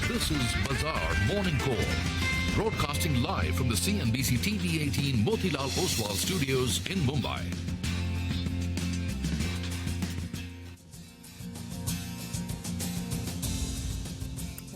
This is Bazaar Morning Call, broadcasting live from the CNBC-TV18 Motilal Oswal studios in Mumbai.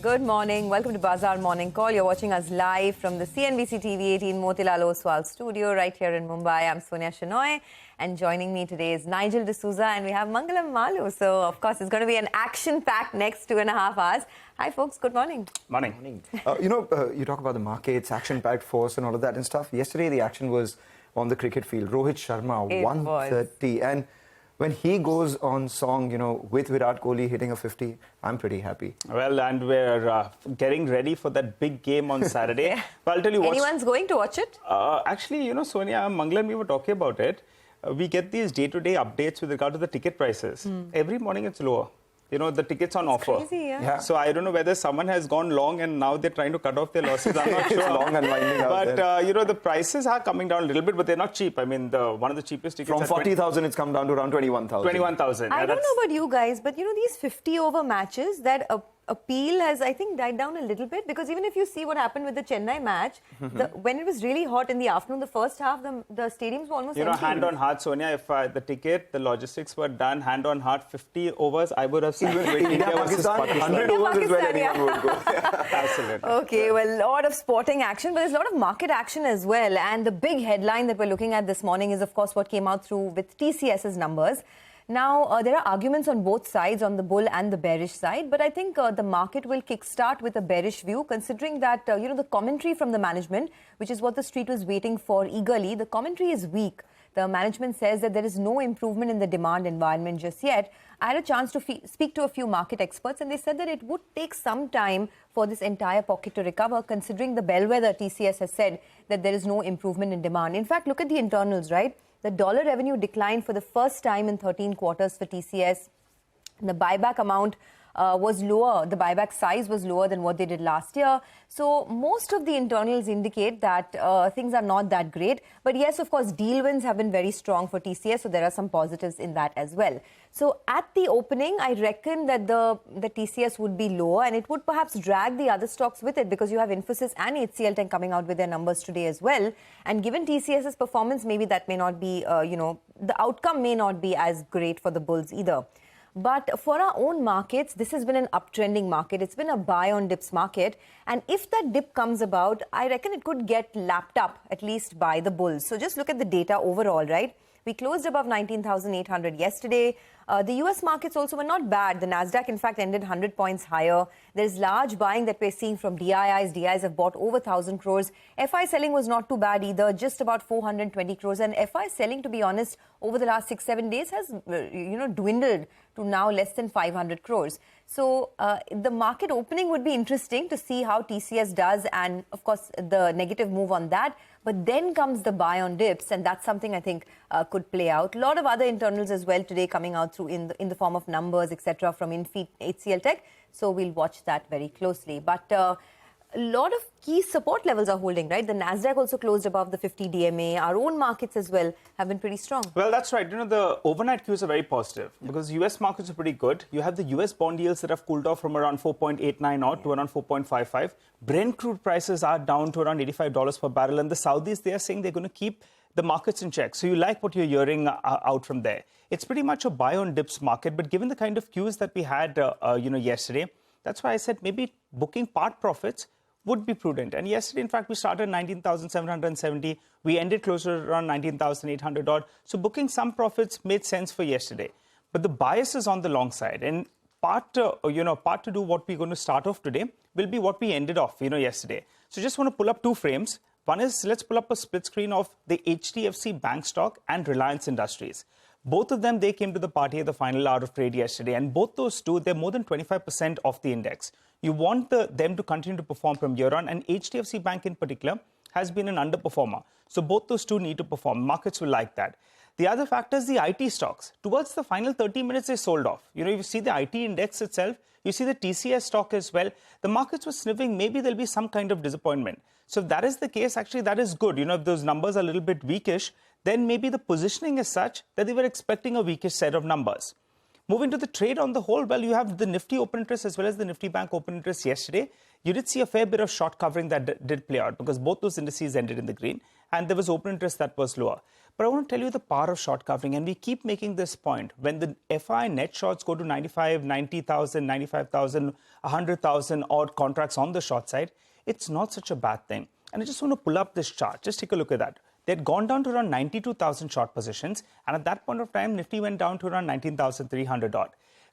Good morning. Welcome to Bazaar Morning Call. You're watching us live from the CNBC-TV18 Motilal Oswal studio right here in Mumbai. I'm Sonia Shenoy, and joining me today is Nigel D'Souza, and we have Mangalam Malu. So, of course, it's going to be an action-packed next 2.5 hours. Hi, folks. Good morning. Morning. You talk about the markets, action-packed force and all of that and stuff. Yesterday, the action was on the cricket field. Rohit Sharma, 130. And when he goes on song, with Virat Kohli hitting a 50, I'm pretty happy. Well, and we're getting ready for that big game on Saturday. Yeah. But I'll tell you what. Anyone's going to watch it? Actually, Sonia, Mangalam, we were talking about it. We get these day-to-day updates with regard to the ticket prices. Every morning it's lower. The tickets on offer. Crazy, yeah. So I don't know whether someone has gone long and now they're trying to cut off their losses. I'm not sure. It's long and winding out But, there. the prices are coming down a little bit, but they're not cheap. I mean, one of the cheapest tickets... From 40,000, it's come down to around 21,000. 21,000. I don't know about you guys, but these 50-over matches, that appeal has, I think, died down a little bit, because even if you see what happened with the Chennai match, when it was really hot in the afternoon, the first half, the stadiums were almost empty. Hand on heart, Sonia, if the ticket, the logistics were done, hand on heart, 50 overs, I would have said India versus Pakistan. 100 overs is where anyone would go. Absolutely. Okay, well, a lot of sporting action, but there's a lot of market action as well. And the big headline that we're looking at this morning is, of course, what came out through with TCS's numbers. Now, there are arguments on both sides, on the bull and the bearish side, but I think the market will kickstart with a bearish view, considering that, the commentary from the management, which is what the street was waiting for eagerly, the commentary is weak. The management says that there is no improvement in the demand environment just yet. I had a chance to speak to a few market experts, and they said that it would take some time for this entire pocket to recover, considering the bellwether TCS has said that there is no improvement in demand. In fact, look at the internals, right? The dollar revenue declined for the first time in 13 quarters for TCS. The buyback amount was lower. The buyback size was lower than what they did last year. So most of the internals indicate that things are not that great. But yes, of course, deal wins have been very strong for TCS. So there are some positives in that as well. So at the opening, I reckon that the TCS would be lower, and it would perhaps drag the other stocks with it, because you have Infosys and HCL Tech coming out with their numbers today as well. And given TCS's performance, maybe that may not be, the outcome may not be as great for the bulls either. But for our own markets, this has been an uptrending market. It's been a buy on dips market. And if that dip comes about, I reckon it could get lapped up, at least by the bulls. So just look at the data overall, right? We closed above 19,800 yesterday. The US markets also were not bad. The Nasdaq, in fact, ended 100 points higher. There's large buying that we're seeing from DIIs. DIIs have bought over 1,000 crores. FI selling was not too bad either, just about 420 crores. And FI selling, to be honest, over the last 6-7 days has, dwindled to now less than 500 crores. So the market opening would be interesting to see how TCS does, and, of course, the negative move on that. But then comes the buy on dips, and that's something I think could play out. A lot of other internals as well today coming out through in the form of numbers, etc., from Infy, HCL Tech. So we'll watch that very closely. But a lot of key support levels are holding, right? The Nasdaq also closed above the 50 DMA. Our own markets as well have been pretty strong. Well, that's right. The overnight cues are very positive, because US markets are pretty good. You have the US bond yields that have cooled off from around 4.89 odd to around 4.55. Brent crude prices are down to around $85 per barrel. And the Saudis, they are saying they're going to keep the markets in check. So you like what you're hearing out from there. It's pretty much a buy on dips market. But given the kind of cues that we had, yesterday, that's why I said maybe booking part profits would be prudent. And yesterday, in fact, we started 19,770. We ended closer around 19,800 odd. So booking some profits made sense for yesterday. But the bias is on the long side. And part to do what we're going to start off today will be what we ended off, yesterday. So just want to pull up two frames. One is, let's pull up a split screen of the HDFC Bank stock and Reliance Industries. Both of them, they came to the party at the final hour of trade yesterday. And both those two, they're more than 25% of the index. You want them to continue to perform from here on. And HDFC Bank in particular has been an underperformer. So both those two need to perform. Markets will like that. The other factor is the IT stocks. Towards the final 30 minutes, they sold off. You see the IT index itself. You see the TCS stock as well. The markets were sniffing. Maybe there'll be some kind of disappointment. So if that is the case, actually, that is good. If those numbers are a little bit weakish, then maybe the positioning is such that they were expecting a weakish set of numbers. Moving to the trade on the whole, well, you have the Nifty open interest as well as the Nifty Bank open interest yesterday. You did see a fair bit of short covering that did play out because both those indices ended in the green and there was open interest that was lower. But I want to tell you the power of short covering, and we keep making this point. When the FI net shorts go to 95, 90,000, 95,000, 100,000 odd contracts on the short side, it's not such a bad thing. And I just want to pull up this chart. Just take a look at that. They had gone down to around 92,000 short positions, and at that point of time, Nifty went down to around 19,300 odd.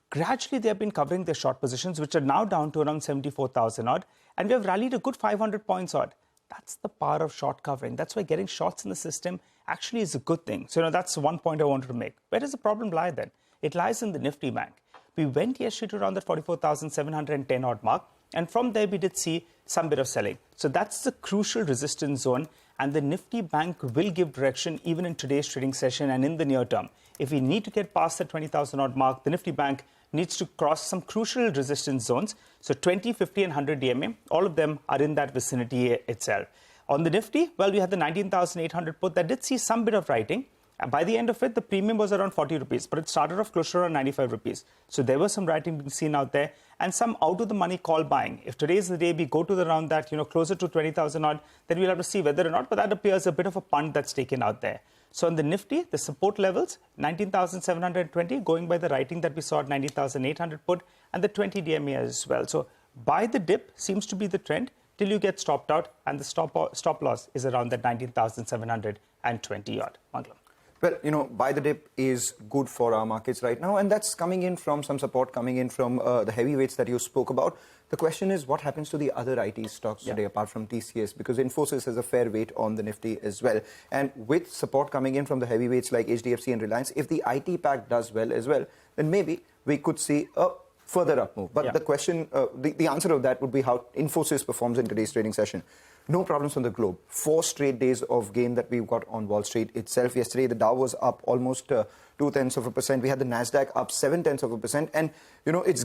Gradually, they have been covering their short positions, which are now down to around 74,000 odd, and we have rallied a good 500 points odd. That's the power of short covering. That's why getting shorts in the system actually is a good thing. So, that's one point I wanted to make. Where does the problem lie then? It lies in the Nifty Bank. We went yesterday to around the 44,710 odd mark, and from there we did see some bit of selling. So that's the crucial resistance zone, and the Nifty Bank will give direction even in today's trading session and in the near term. If we need to get past the 20,000 odd mark, the Nifty Bank needs to cross some crucial resistance zones. So 20, 50 and 100 DMA, all of them are in that vicinity itself. On the Nifty, well, we had the 19,800 put that did see some bit of writing. By the end of it, the premium was around 40 rupees, but it started off closer to around 95 rupees. So there was some writing being seen out there and some out of the money call buying. If today is the day we go to the round that, closer to 20,000 odd, then we'll have to see whether or not, but that appears a bit of a punt that's taken out there. So on the Nifty, the support levels, 19,720, going by the writing that we saw at 19,800 put, and the 20 DMA as well. So buy the dip seems to be the trend till you get stopped out, and the stop loss is around that 19,720 odd. Mangalam. Well, buy the dip is good for our markets right now, and that's coming in from some support coming in from the heavyweights that you spoke about. The question is, what happens to the other IT stocks today apart from TCS? Because Infosys has a fair weight on the Nifty as well. And with support coming in from the heavyweights like HDFC and Reliance, if the IT pack does well as well, then maybe we could see a further up move. But the question, the answer of that would be how Infosys performs in today's trading session. No problems on the globe. 4 straight days of gain that we've got on Wall Street itself. Yesterday, the Dow was up almost 0.2%. We had the Nasdaq up 0.7%, and it's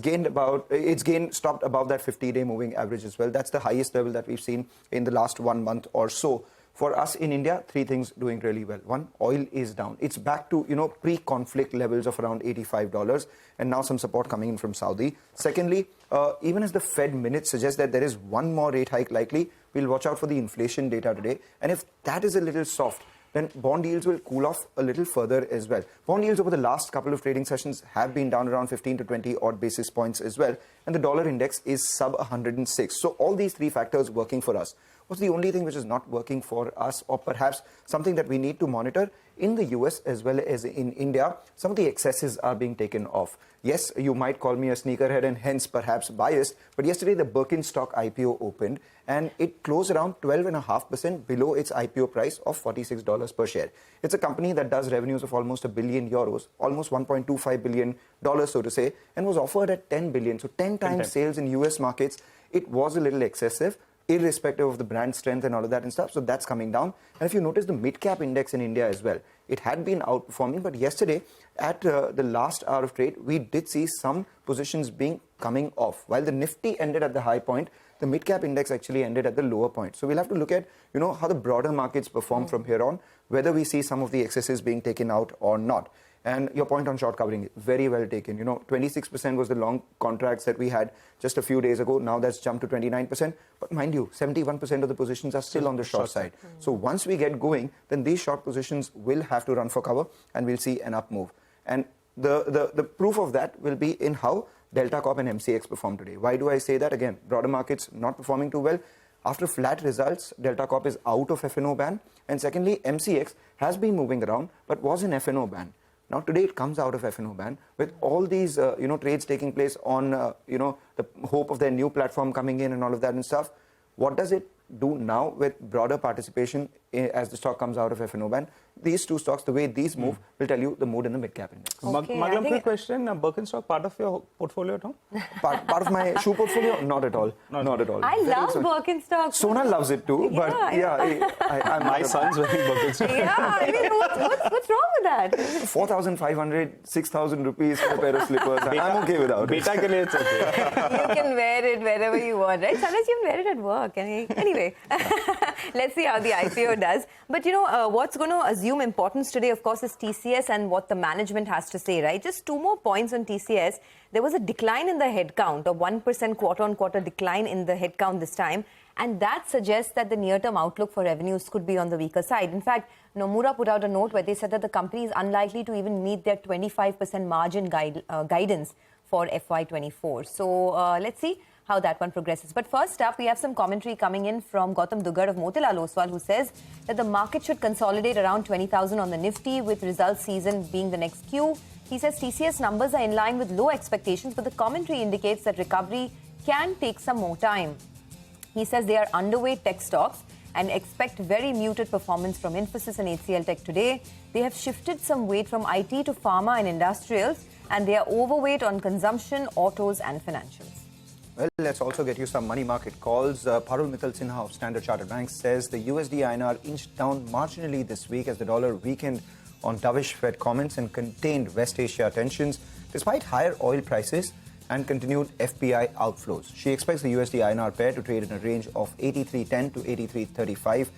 gained stopped above that 50-day moving average as well. That's the highest level that we've seen in the last 1 month or so. For us in India, 3 things doing really well. One, oil is down. It's back to, pre-conflict levels of around $85, and now some support coming in from Saudi. Secondly, even as the Fed minutes suggest that there is one more rate hike likely, we'll watch out for the inflation data today. And if that is a little soft, then bond yields will cool off a little further as well. Bond yields over the last couple of trading sessions have been down around 15 to 20 odd basis points as well. And the dollar index is sub 106. So all these 3 factors working for us. What's the only thing which is not working for us, or perhaps something that we need to monitor in the US as well as in India? Some of the excesses are being taken off. Yes, you might call me a sneakerhead and hence perhaps biased, but yesterday the Birkenstock IPO opened and it closed around 12.5% below its IPO price of $46 per share. It's a company that does revenues of almost €1 billion, almost $1.25 billion, so to say, and was offered at 10 billion. So 10 times sales in US markets. It was a little excessive, irrespective of the brand strength and all of that and stuff. So that's coming down. And if you notice the mid-cap index in India as well, it had been outperforming. But yesterday, at the last hour of trade, we did see some positions coming off. While the Nifty ended at the high point, the mid-cap index actually ended at the lower point. So we'll have to look at, how the broader markets perform from here on, whether we see some of the excesses being taken out or not. And your point on short covering, very well taken. 26% was the long contracts that we had just a few days ago. Now that's jumped to 29%. But mind you, 71% of the positions are still on the short side. So once we get going, then these short positions will have to run for cover and we'll see an up move. And the proof of that will be in how Delta Corp and MCX performed today. Why do I say that? Again, broader markets not performing too well. After flat results, Delta Corp is out of F&O ban. And secondly, MCX has been moving around but was in F&O ban. Now, today it comes out of F&O ban with all these, trades taking place on, the hope of their new platform coming in and all of that and stuff. What does it do now with broader participation as the stock comes out of F&O ban? These 2 stocks, the way these move, will tell you the mood in the mid-cap index. Okay, Magalam, quick question. Birkenstock part of your portfolio now? Part of my shoe portfolio? Not at all. Not at all. I love Birkenstock. Sona loves it too, but my son's wearing Birkenstock. Yeah, I mean, what's wrong with that? 4,500, 6,000 rupees for a pair of slippers. I'm okay without it. Beta ke liye it's okay. You can wear it wherever you want, right? Sometimes you can wear it at work. Anyway, let's see how the IPO does. But, what's going to assume importance today, of course, is TCS and what the management has to say, right? Just two more points on TCS. There was a decline in the headcount, a 1% quarter-on-quarter decline in the headcount this time. And that suggests that the near-term outlook for revenues could be on the weaker side. In fact, Nomura put out a note where they said that the company is unlikely to even meet their 25% margin guidance for FY24. So let's see how that one progresses. But first up, we have some commentary coming in from Gautam Dugar of Motilal Oswal, who says that the market should consolidate around 20,000 on the Nifty, with results season being the next cue. He says TCS numbers are in line with low expectations, but the commentary indicates that recovery can take some more time. He says they are underweight tech stocks and expect very muted performance from Infosys and HCL Tech today. They have shifted some weight from IT to pharma and industrials, and they are overweight on consumption, autos and financials. Well, let's also get you some money market calls. Parul Mittal Sinha of Standard Chartered Bank says the USD INR inched down marginally this week as the dollar weakened on dovish Fed comments and contained West Asia tensions, despite higher oil prices and continued FPI outflows. She expects the USD INR pair to trade in a range of 83.10 to 83.35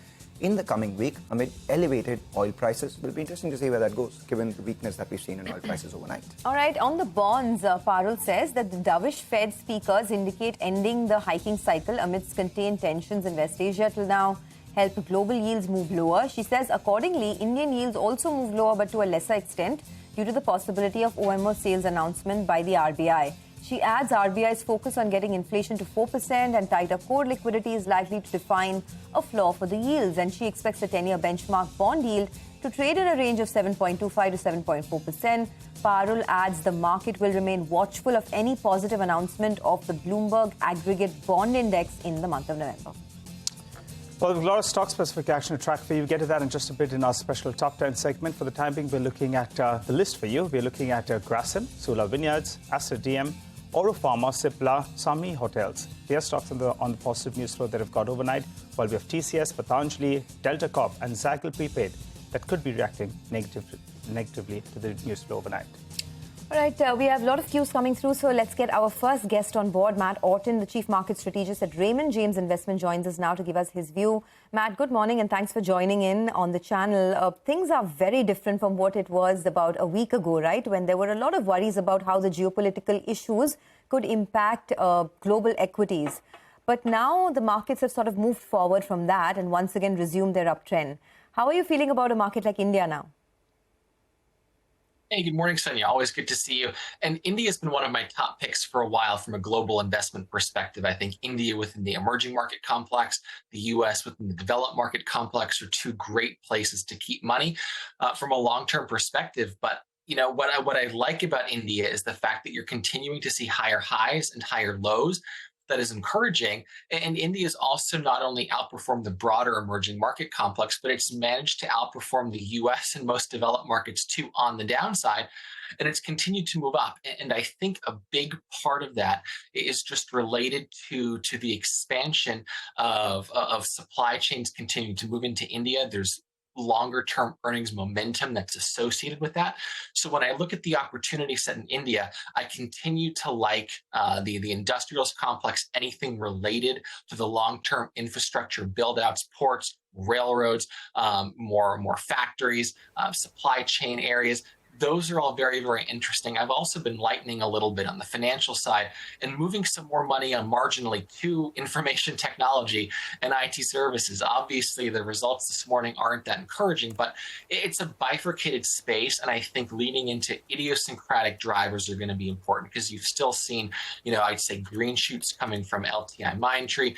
in the coming week amid elevated oil prices. It will be interesting to see where that goes, given the weakness that we've seen in oil prices overnight. All right, on the bonds, Parul says that the dovish Fed speakers indicate ending the hiking cycle amidst contained tensions in West Asia till now help global yields move lower. She says, accordingly, Indian yields also move lower, but to a lesser extent, due to the possibility of OMO sales announcement by the RBI. She adds RBI's focus on getting inflation to 4% and tighter core liquidity is likely to define a floor for the yields. And she expects the 10-year benchmark bond yield to trade in a range of 7.25 to 7.4%. Parul adds the market will remain watchful of any positive announcement of the Bloomberg Aggregate Bond Index in the month of November. Well, there's a lot of stock-specific action to track for you. We'll get to that in just a bit in our special Top 10 segment. For the time being, we're looking at the list for you. We're looking at Grasim, Sula Vineyards, Aster DM, Oro Pharma, Cipla, Sami Hotels. They are stocks on the positive news flow that have got overnight, while we have TCS, Patanjali, Delta Corp and Zaggle Prepaid that could be reacting negatively to the news flow overnight. All right, we have a lot of cues coming through, so let's get our first guest on board. Matt Orton, the Chief Market Strategist at Raymond James Investment, joins us now to give us his view. Matt, good morning and thanks for joining in on the channel. Things are very different from what it was about a week ago, right, when there were a lot of worries about how the geopolitical issues could impact global equities. But now the markets have sort of moved forward from that and once again resumed their uptrend. How are you feeling about a market like India now? Hey, good morning, Sonia. Always good to see you. And India has been one of my top picks for a while from a global investment perspective. I think India within the emerging market complex, the U.S. within the developed market complex are two great places to keep money from a long-term perspective. But what I like about India is the fact that you're continuing to see higher highs and higher lows. That is encouraging. And India has also not only outperformed the broader emerging market complex, but it's managed to outperform the US and most developed markets too on the downside. And it's continued to move up. And I think a big part of that is just related to the expansion of supply chains continuing to move into India. There's longer-term earnings momentum that's associated with that. So when I look at the opportunity set in India, I continue to like the industrials complex, anything related to the long-term infrastructure build-outs, ports, railroads, more factories, supply chain areas. Those are all very, very interesting. I've also been lightening a little bit on the financial side and moving some more money on marginally to information technology and IT services. Obviously, the results this morning aren't that encouraging, but it's a bifurcated space. And I think leaning into idiosyncratic drivers are going to be important because you've still seen, I'd say green shoots coming from LTI Mindtree,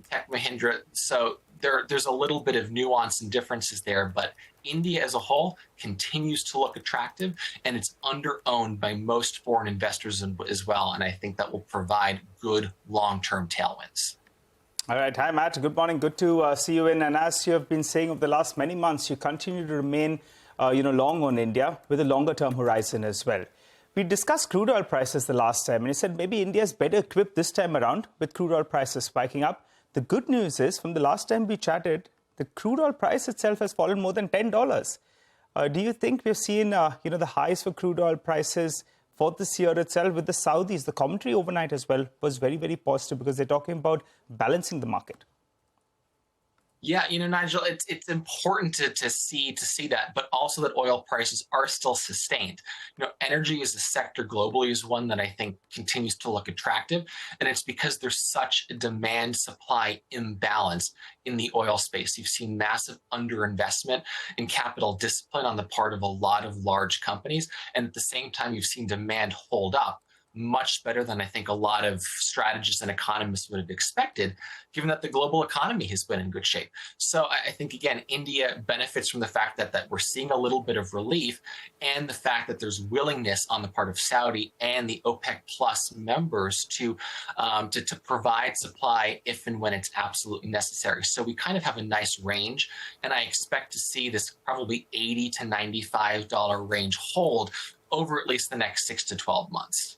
Tech Mahindra. So there's a little bit of nuance and differences there, but India as a whole continues to look attractive, and it's under-owned by most foreign investors as well, and I think that will provide good long-term tailwinds. All right. Hi, Matt. Good morning. Good to see you in. And as you have been saying over the last many months, you continue to remain, long on India with a longer-term horizon as well. We discussed crude oil prices the last time, and you said maybe India is better equipped this time around with crude oil prices spiking up. The good news is, from the last time we chatted, the crude oil price itself has fallen more than $10. Do you think we've seen, the highs for crude oil prices for this year itself with the Saudis? The commentary overnight as well was very, very positive because they're talking about balancing the market. Yeah, Nigel, it's important to see that, but also that oil prices are still sustained. Energy as a sector globally is one that I think continues to look attractive, and it's because there's such a demand supply imbalance in the oil space. You've seen massive underinvestment in capital discipline on the part of a lot of large companies, and at the same time, you've seen demand hold up much better than I think a lot of strategists and economists would have expected, given that the global economy has been in good shape. So I think, again, India benefits from the fact that we're seeing a little bit of relief, and the fact that there's willingness on the part of Saudi and the OPEC Plus members to provide supply if and when it's absolutely necessary. So we kind of have a nice range, and I expect to see this probably $80 to $95 range hold over at least the next 6 to 12 months.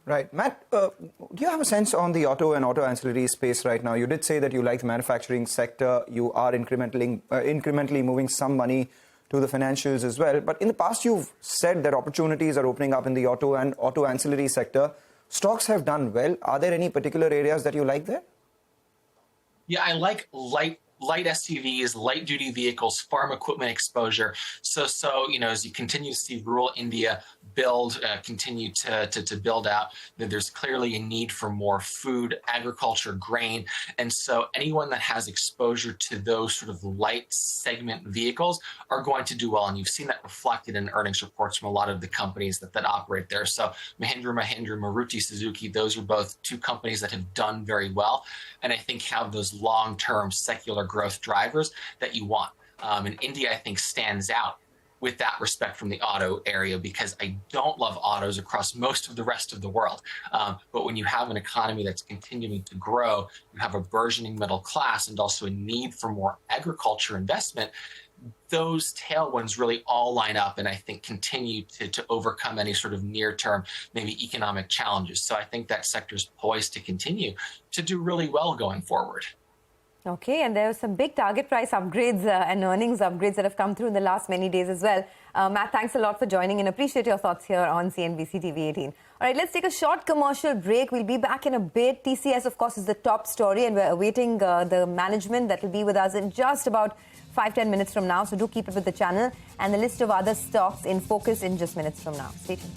Right. Matt, do you have a sense on the auto and auto ancillary space right now? You did say that you like the manufacturing sector. You are incrementally moving some money to the financials as well. But in the past, you've said that opportunities are opening up in the auto and auto ancillary sector. Stocks have done well. Are there any particular areas that you like there? Yeah, I like light SUVs, light duty vehicles, farm equipment exposure. So as you continue to see rural India continue to build out, there's clearly a need for more food, agriculture, grain. And so anyone that has exposure to those sort of light segment vehicles are going to do well. And you've seen that reflected in earnings reports from a lot of the companies that operate there. So Mahindra, Maruti Suzuki, those are both two companies that have done very well, and I think have those long-term secular growth drivers that you want. And India, I think, stands out with that respect from the auto area, because I don't love autos across most of the rest of the world. But when you have an economy that's continuing to grow, you have a burgeoning middle class, and also a need for more agriculture investment, those tailwinds really all line up, and I think continue to overcome any sort of near-term, maybe economic challenges. So I think that sector is poised to continue to do really well going forward. Okay, and there were some big target price upgrades and earnings upgrades that have come through in the last many days as well. Matt, thanks a lot for joining in. Appreciate your thoughts here on CNBC TV18. All right, let's take a short commercial break. We'll be back in a bit. TCS, of course, is the top story, and we're awaiting the management that will be with us in just about 5-10 minutes from now. So do keep it with the channel, and the list of other stocks in focus in just minutes from now. Stay tuned.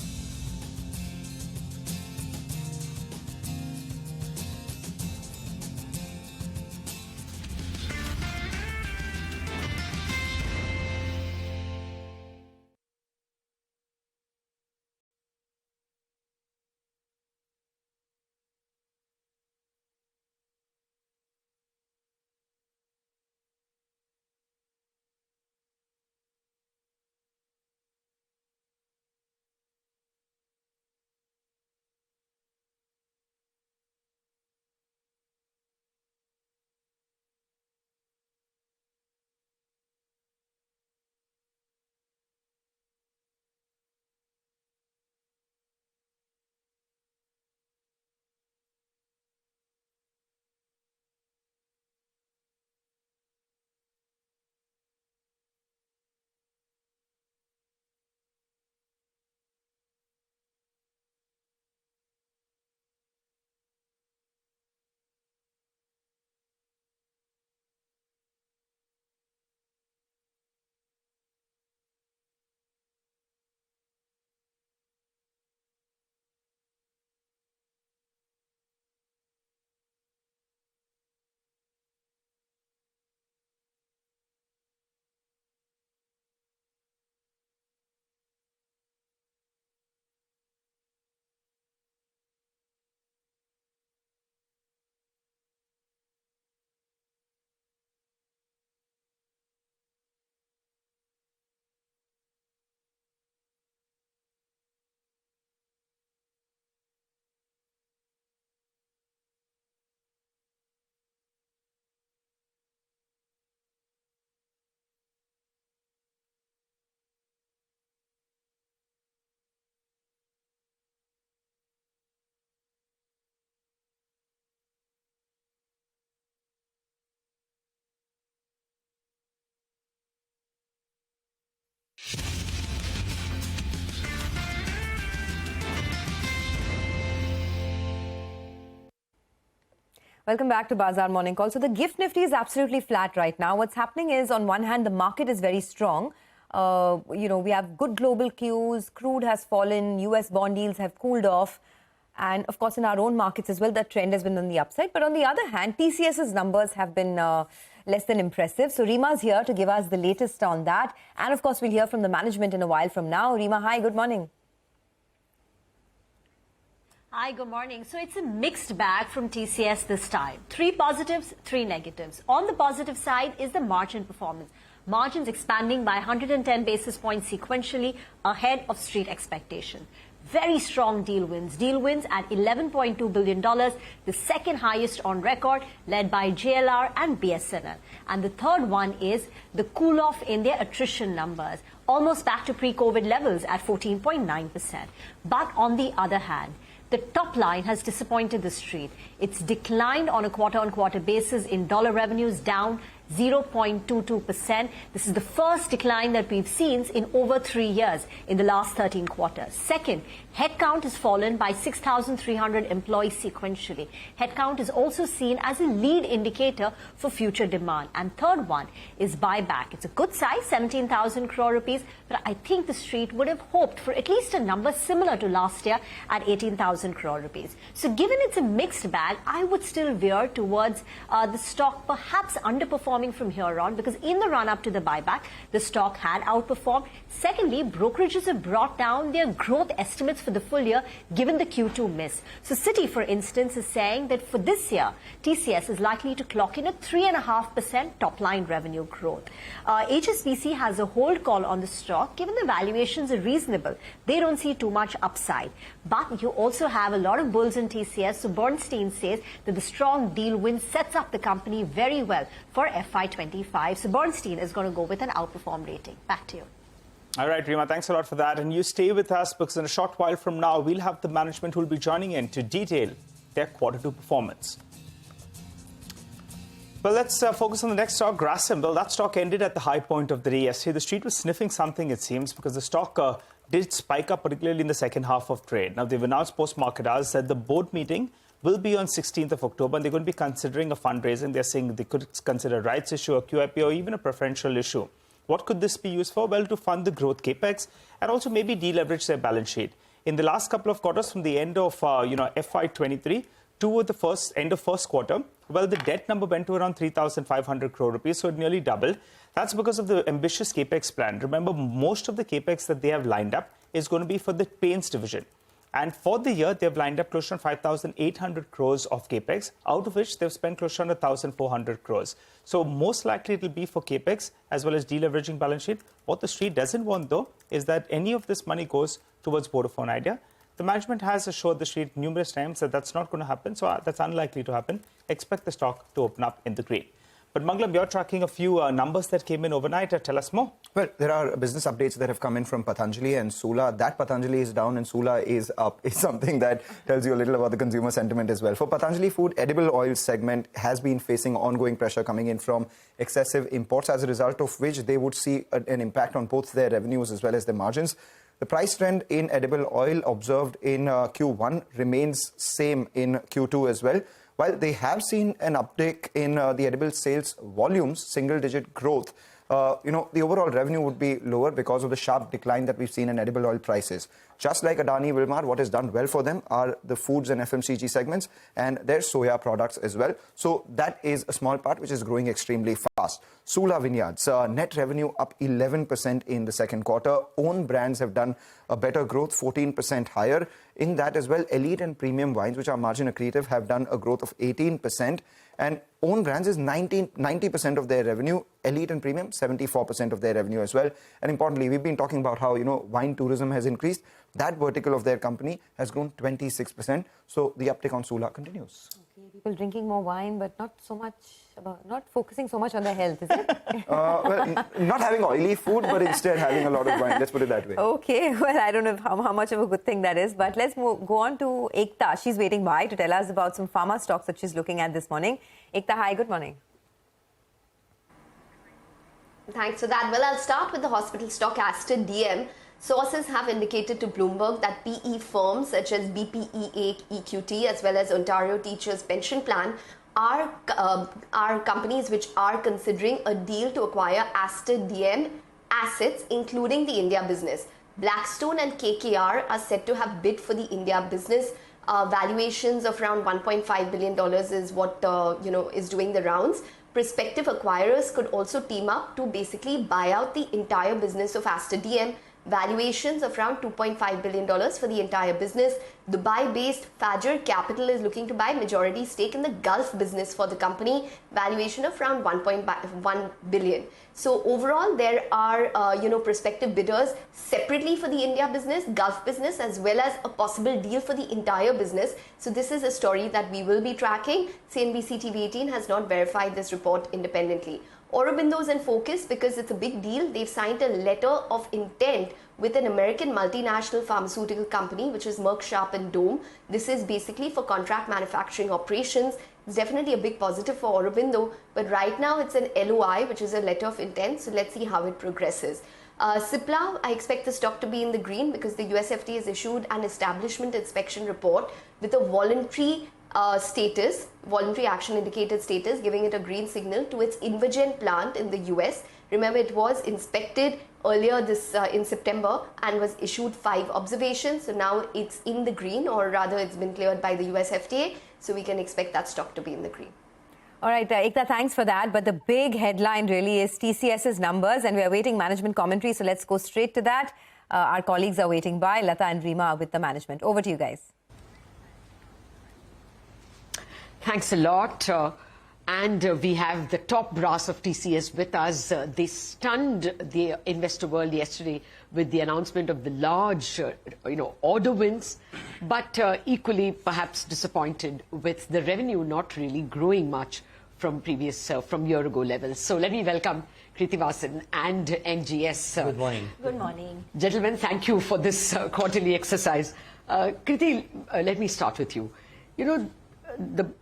Welcome back to Bazaar Morning Call. So the gift nifty is absolutely flat right now. What's happening is, on one hand, the market is very strong. We have good global cues. Crude has fallen. US bond yields have cooled off. And, of course, in our own markets as well, the trend has been on the upside. But on the other hand, TCS's numbers have been less than impressive. So Reema's here to give us the latest on that. And, of course, we'll hear from the management in a while from now. Reema, hi, good morning. Hi, good morning. So it's a mixed bag from TCS this time. 3 positives, 3 negatives. On the positive side is the margin performance. Margins expanding by 110 basis points sequentially ahead of street expectation. Very strong deal wins at $11.2 billion, the second highest on record, led by JLR and BSNL. And the third one is the cool-off in their attrition numbers, almost back to pre-COVID levels at 14.9%. But on the other hand, the top line has disappointed the street. It's declined on a quarter-on-quarter basis in dollar revenues, down 0.22%. This is the first decline that we've seen in over 3 years in the last 13 quarters. Second, headcount has fallen by 6,300 employees sequentially. Headcount is also seen as a lead indicator for future demand. And third one is buyback. It's a good size, 17,000 crore rupees, but I think the street would have hoped for at least a number similar to last year at 18,000 crore rupees. So given it's a mixed bag, I would still veer towards the stock perhaps underperforming from here on, because in the run-up to the buyback, the stock had outperformed. Secondly, brokerages have brought down their growth estimates for the full year, given the Q2 miss. So Citi, for instance, is saying that for this year, TCS is likely to clock in a 3.5% top-line revenue growth. HSBC has a hold call on the stock, given the valuations are reasonable. They don't see too much upside. But you also have a lot of bulls in TCS, so Bernstein says that the strong deal win sets up the company very well for FY25. So Bernstein is going to go with an outperform rating. Back to you. All right, Reema, thanks a lot for that. And you stay with us, because in a short while from now, we'll have the management who will be joining in to detail their quarter 2 performance. Well, let's focus on the next stock, Grasim. Well, that stock ended at the high point of the day yesterday. The street was sniffing something, it seems, because the stock did spike up, particularly in the second half of trade. Now, they've announced post-market hours that the board meeting will be on 16th of October, and they're going to be considering a fundraising. They're saying they could consider a rights issue, a QIP, or even a preferential issue. What could this be used for? Well, to fund the growth capex and also maybe deleverage their balance sheet. In the last couple of quarters, from the end of FY23 to the end of first quarter, well, the debt number went to around 3,500 crore rupees, so it nearly doubled. That's because of the ambitious capex plan. Remember, most of the capex that they have lined up is going to be for the paints division. And for the year, they've lined up close to 5,800 crores of capex, out of which they've spent close to 1,400 crores. So most likely it will be for capex as well as deleveraging balance sheet. What the street doesn't want, though, is that any of this money goes towards Vodafone Idea. The management has assured the street numerous times that that's not going to happen, so that's unlikely to happen. Expect the stock to open up in the green. But Mangalam, you're tracking a few numbers that came in overnight. Tell us more. Well, there are business updates that have come in from Patanjali and Sula. That Patanjali is down and Sula is up. It's something that tells you a little about the consumer sentiment as well. For Patanjali Food, edible oil segment has been facing ongoing pressure coming in from excessive imports, as a result of which they would see an impact on both their revenues as well as their margins. The price trend in edible oil observed in Q1 remains same in Q2 as well. While they have seen an uptick in the edible sales volumes, single-digit growth, the overall revenue would be lower because of the sharp decline that we've seen in edible oil prices. Just like Adani Wilmar, what has done well for them are the foods and FMCG segments and their soya products as well. So that is a small part which is growing extremely fast. Sula Vineyards, net revenue up 11% in the second quarter. Own brands have done a better growth, 14% higher. In that as well, elite and premium wines, which are margin accretive, have done a growth of 18%. And own brands is 90% of their revenue. Elite and premium, 74% of their revenue as well. And importantly, we've been talking about how, wine tourism has increased. That vertical of their company has grown 26%. So the uptick on Sula continues. Okay, people drinking more wine, but not focusing so much on their health, is it? Well, not having oily food, but instead having a lot of wine. Let's put it that way. Okay, well, I don't know how much of a good thing that is. But let's go on to Ekta. She's waiting by to tell us about some pharma stocks that she's looking at this morning. Ekta, hi, good morning. Thanks for that. Well, I'll start with the hospital stock Aster DM. Sources have indicated to Bloomberg that PE firms such as BPEA EQT as well as Ontario Teachers Pension Plan are companies which are considering a deal to acquire Aster DM assets, including the India business. Blackstone and KKR are said to have bid for the India business. Valuations of around $1.5 billion is what is doing the rounds. Prospective acquirers could also team up to basically buy out the entire business of Aster DM. Valuations of around $2.5 billion for the entire business. Dubai-based Fajr Capital is looking to buy majority stake in the Gulf business for the company. Valuation of around $1.1 billion. So overall, there are prospective bidders separately for the India business, Gulf business, as well as a possible deal for the entire business. So this is a story that we will be tracking. CNBC-TV18 has not verified this report independently. Aurobindo is in focus because it's a big deal. They've signed a letter of intent with an American multinational pharmaceutical company, which is Merck Sharp and Dohme. This is basically for contract manufacturing operations. It's definitely a big positive for Aurobindo, but right now it's an LOI, which is a letter of intent. So let's see how it progresses. Cipla, I expect the stock to be in the green because the US FDA has issued an establishment inspection report with a voluntary action indicated status, giving it a green signal to its Invagen plant in the US. Remember, it was inspected earlier this in September and was issued 5 observations. So now it's in the green, or rather it's been cleared by the US FDA. So we can expect that stock to be in the green. All right, Ekta, thanks for that. But the big headline really is TCS's numbers, and we are waiting management commentary. So let's go straight to that. Our colleagues are waiting by. Lata and Rima are with the management. Over to you guys. Thanks a lot. We have the top brass of TCS with us. They stunned the investor world yesterday with the announcement of the large, order wins, but equally perhaps disappointed with the revenue not really growing much from previous, from year-ago levels. So let me welcome Kritivasan and NGS. Good morning. Good morning. Gentlemen, thank you for this quarterly exercise. Kriti, let me start with you.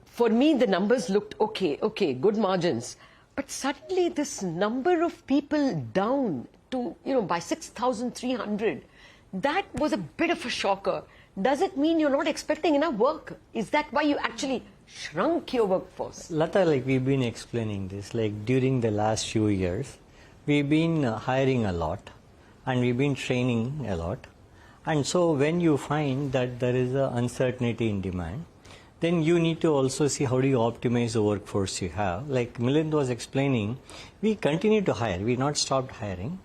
For me, the numbers looked okay, good margins. But suddenly this number of people down to, by 6,300, that was a bit of a shocker. Does it mean you're not expecting enough work? Is that why you actually shrunk your workforce? Lata, we've been explaining this, during the last few years, we've been hiring a lot and we've been training a lot. And so when you find that there is an uncertainty in demand, then you need to also see how do you optimize the workforce you have. Like Milind was explaining, we continue to hire. We not stopped hiring,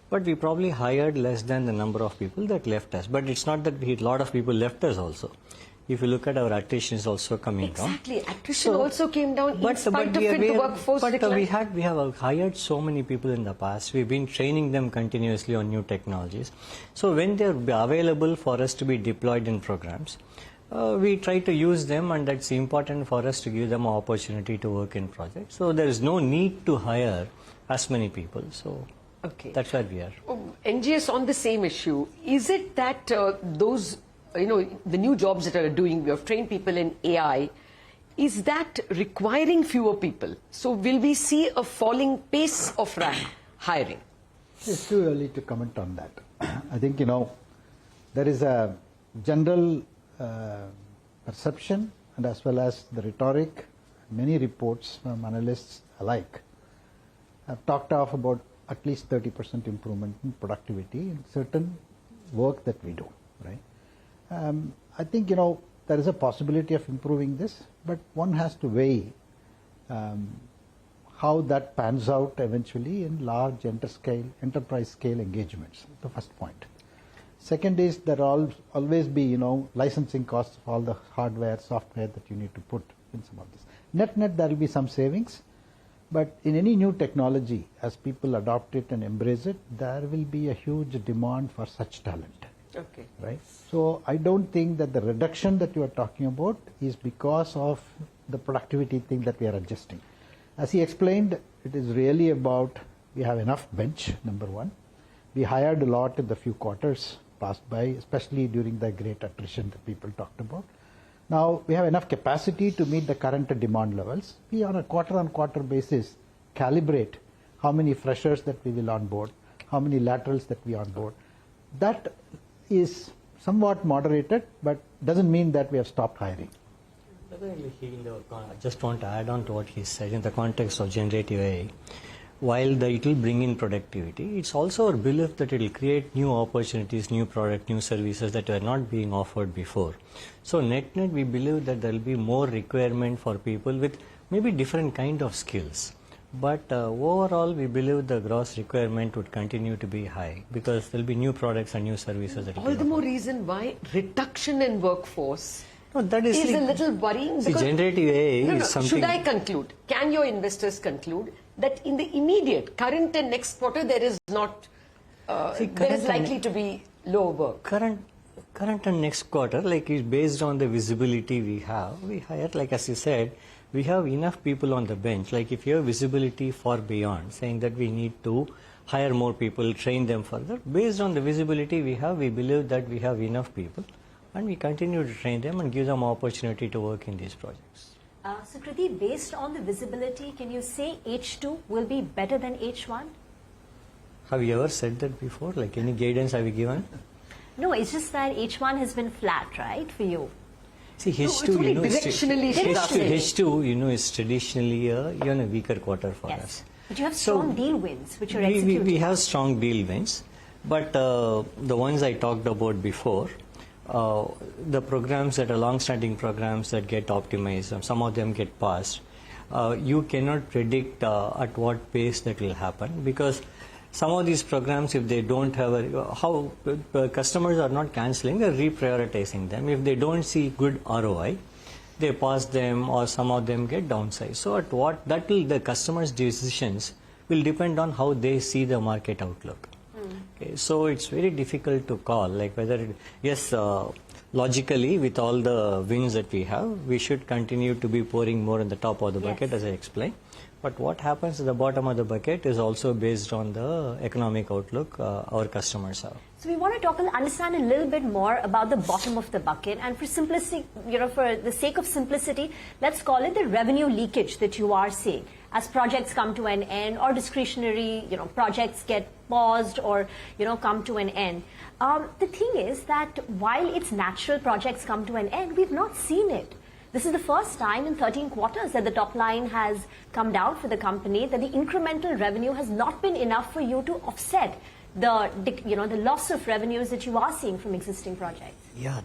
but we probably hired less than the number of people that left us. But it's not that a lot of people left us also. If you look at our attrition is also coming down. Exactly, attrition also came down in spite of it, the workforce decline. We have hired so many people in the past. We've been training them continuously on new technologies. So when they're available for us to be deployed in programs, we try to use them, and that's important for us to give them an opportunity to work in projects. So there is no need to hire as many people. So that's where we are. NGS, on the same issue, is it that those, the new jobs that are doing, we have trained people in AI, is that requiring fewer people? So will we see a falling pace of hiring? It's too early to comment on that. I think, there is a general perception and as well as the rhetoric. Many reports from analysts alike have talked of about at least 30% improvement in productivity in certain work that we do, right? I think, there is a possibility of improving this, but one has to weigh how that pans out eventually in large enterprise scale engagements, the first point. Second is there will always be, licensing costs of all the hardware, software that you need to put in some of this. Net, there will be some savings, but in any new technology, as people adopt it and embrace it, there will be a huge demand for such talent. Okay. Right? So I don't think that the reduction that you are talking about is because of the productivity thing that we are adjusting. As he explained, it is really about we have enough bench, number one. We hired a lot in the few quarters passed by, especially during the great attrition that people talked about. Now, we have enough capacity to meet the current demand levels. We, on a quarter-on-quarter basis, calibrate how many freshers that we will onboard, how many laterals that we onboard. That is somewhat moderated, but doesn't mean that we have stopped hiring. I just want to add on to what he said in the context of generative AI. While it will bring in productivity, it's also our belief that it will create new opportunities, new products, new services that were not being offered before. So net-net, we believe that there will be more requirement for people with maybe different kind of skills. But overall, we believe the gross requirement would continue to be high because there will be new products and new services that will be All the more offered. reason why reduction in workforce that is a little worrying. See, generative AI is something... Should I conclude? Can your investors conclude that in the immediate, current and next quarter, there is not, there is likely to be low work? Current and next quarter, like is based on the visibility we have. We hire, like as you said, we have enough people on the bench. Like if you have visibility far beyond, saying that we need to hire more people, train them further. Based on the visibility we have, we believe that we have enough people, and we continue to train them and give them opportunity to work in these projects. So, Kriti, based on the visibility, can you say H2 will be better than H1? Have you ever said that before? Like any guidance have you given? No, it's just that H1 has been flat, right, for you? See, H2, H2, is traditionally a weaker quarter for us. But you have strong deal wins, which you're executing. We have strong deal wins, but the ones I talked about before, the programs that are long-standing programs that get optimized, some of them get passed. You cannot predict at what pace that will happen because some of these programs, if they don't have customers are not cancelling, they're reprioritizing them. If they don't see good ROI, they pass them or some of them get downsized. So the customers' decisions will depend on how they see the market outlook. Okay, so it's very difficult to call, like whether, logically with all the wins that we have, we should continue to be pouring more in the top of the bucket, as I explained. But what happens at the bottom of the bucket is also based on the economic outlook our customers have. So we want to understand a little bit more about the bottom of the bucket, and for simplicity, for the sake of simplicity, let's call it the revenue leakage that you are seeing as projects come to an end or discretionary, projects get paused or, come to an end. The thing is that while it's natural projects come to an end, we've not seen it. This is the first time in 13 quarters that the top line has come down for the company, that the incremental revenue has not been enough for you to offset the loss of revenues that you are seeing from existing projects. Yeah,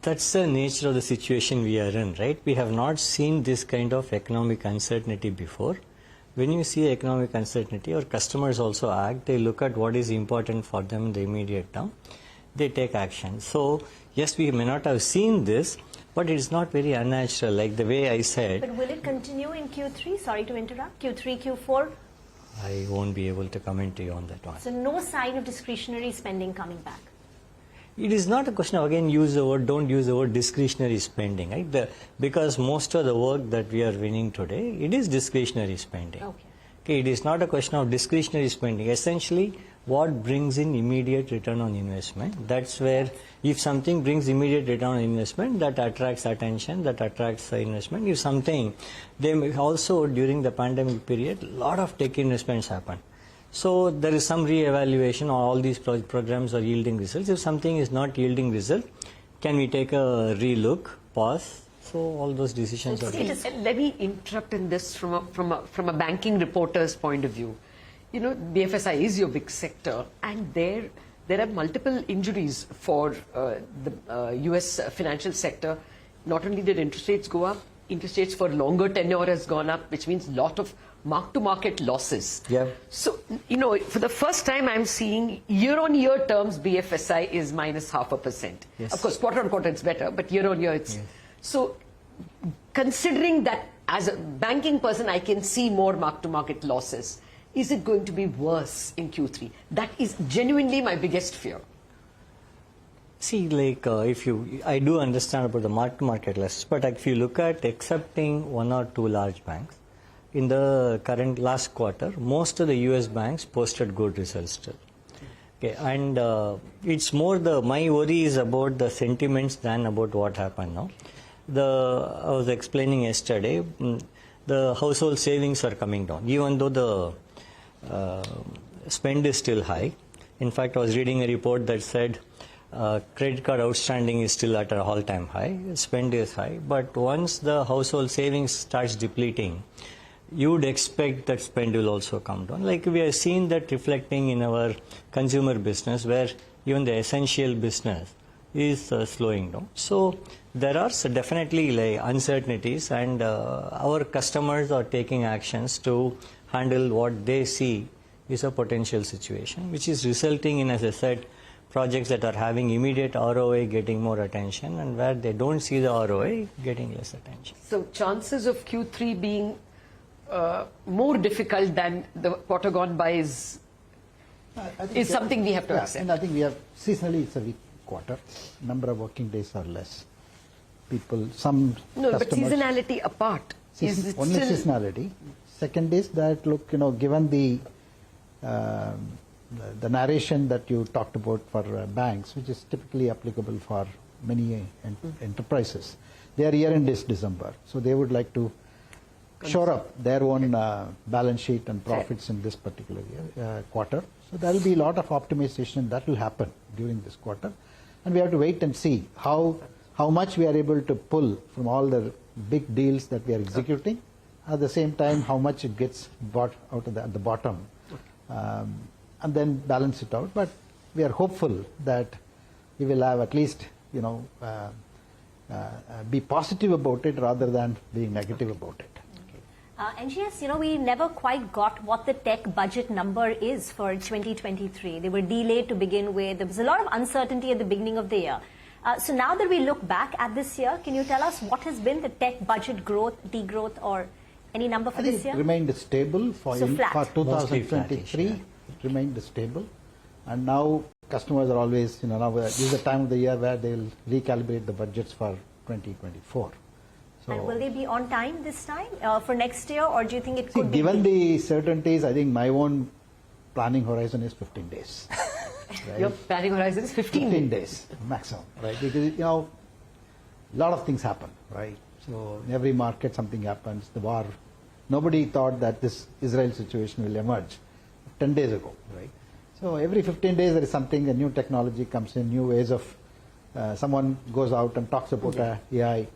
that's the nature of the situation we are in, right? We have not seen this kind of economic uncertainty before. When you see economic uncertainty, our customers also act. They look at what is important for them in the immediate term. They take action. So, yes, we may not have seen this, but it is not very unnatural, like the way I said. But will it continue in Q3? Sorry to interrupt. Q3, Q4? I won't be able to comment to you on that one. So no sign of discretionary spending coming back? It is not a question of, again, don't use the word discretionary spending, right? Because most of the work that we are winning today, it is discretionary spending. Okay, it is not a question of discretionary spending. Essentially, what brings in immediate return on investment? That's where, if something brings immediate return on investment, that attracts attention, that attracts investment. If something, they also, during the pandemic period, a lot of tech investments happen. So there is some re-evaluation, all these programs are yielding results. If something is not yielding result, can we take a re-look, pause? So all those decisions are taken. Let me interrupt in this from a banking reporter's point of view. BFSI is your big sector, and there are multiple injuries for the US financial sector. Not only did interest rates go up, interest rates for longer tenure has gone up, which means a lot of mark-to-market losses. Yeah. So, for the first time I'm seeing year-on-year terms, BFSI is minus 0.5%. Yes. Of course, quarter-on-quarter it's better, but year-on-year it's... Yes. So, considering that as a banking person I can see more mark-to-market losses, is it going to be worse in Q3? That is genuinely my biggest fear. See, like I do understand about the mark-to-market losses, but if you look at excepting one or two large banks, in the last quarter, most of the US banks posted good results still. Okay, and it's more my worry is about the sentiments than about what happened now. I was explaining yesterday, the household savings are coming down, even though the spend is still high. In fact, I was reading a report that said Credit card outstanding is still at an all-time high. Spend is high. But once the household savings starts depleting, you would expect that spend will also come down. Like we have seen that reflecting in our consumer business, where even the essential business is slowing down. So there are definitely like uncertainties, and our customers are taking actions to handle what they see is a potential situation, which is resulting in, as I said, projects that are having immediate ROI getting more attention, and where they don't see the ROI getting less attention. So chances of Q3 being more difficult than the quarter gone by is something we have to accept. And I think we have, seasonally it's a weak quarter. Number of working days are less. Some No, but customers, seasonality apart. Is it only still seasonality. Second is that, look, given the narration that you talked about for banks, which is typically applicable for many enterprises, their year-end is December. So they would like to shore up their own balance sheet and profits in this particular quarter. So there will be a lot of optimization that will happen during this quarter. And we have to wait and see how much we are able to pull from all the big deals that we are executing. At the same time, how much it gets bought out at the bottom. And then balance it out. But we are hopeful that we will have at least, be positive about it rather than being negative about it. NGS, we never quite got what the tech budget number is for 2023. They were delayed to begin with. There was a lot of uncertainty at the beginning of the year. So now that we look back at this year, can you tell us what has been the tech budget growth, degrowth, or any number for this year? It remained stable for 2023. Yeah. It remained stable. And now customers are always, now this is the time of the year where they'll recalibrate the budgets for 2024. So, and will they be on time this time for next year, or do you think it could be? Given the certainties, I think my own planning horizon is 15 days. Right? Your planning horizon is 15 days maximum, right? Because, a lot of things happen, right? So in every market something happens. The war, nobody thought that this Israel situation will emerge 10 days ago, right? So every 15 days there is something, a new technology comes in, new ways of, someone goes out and talks about AI.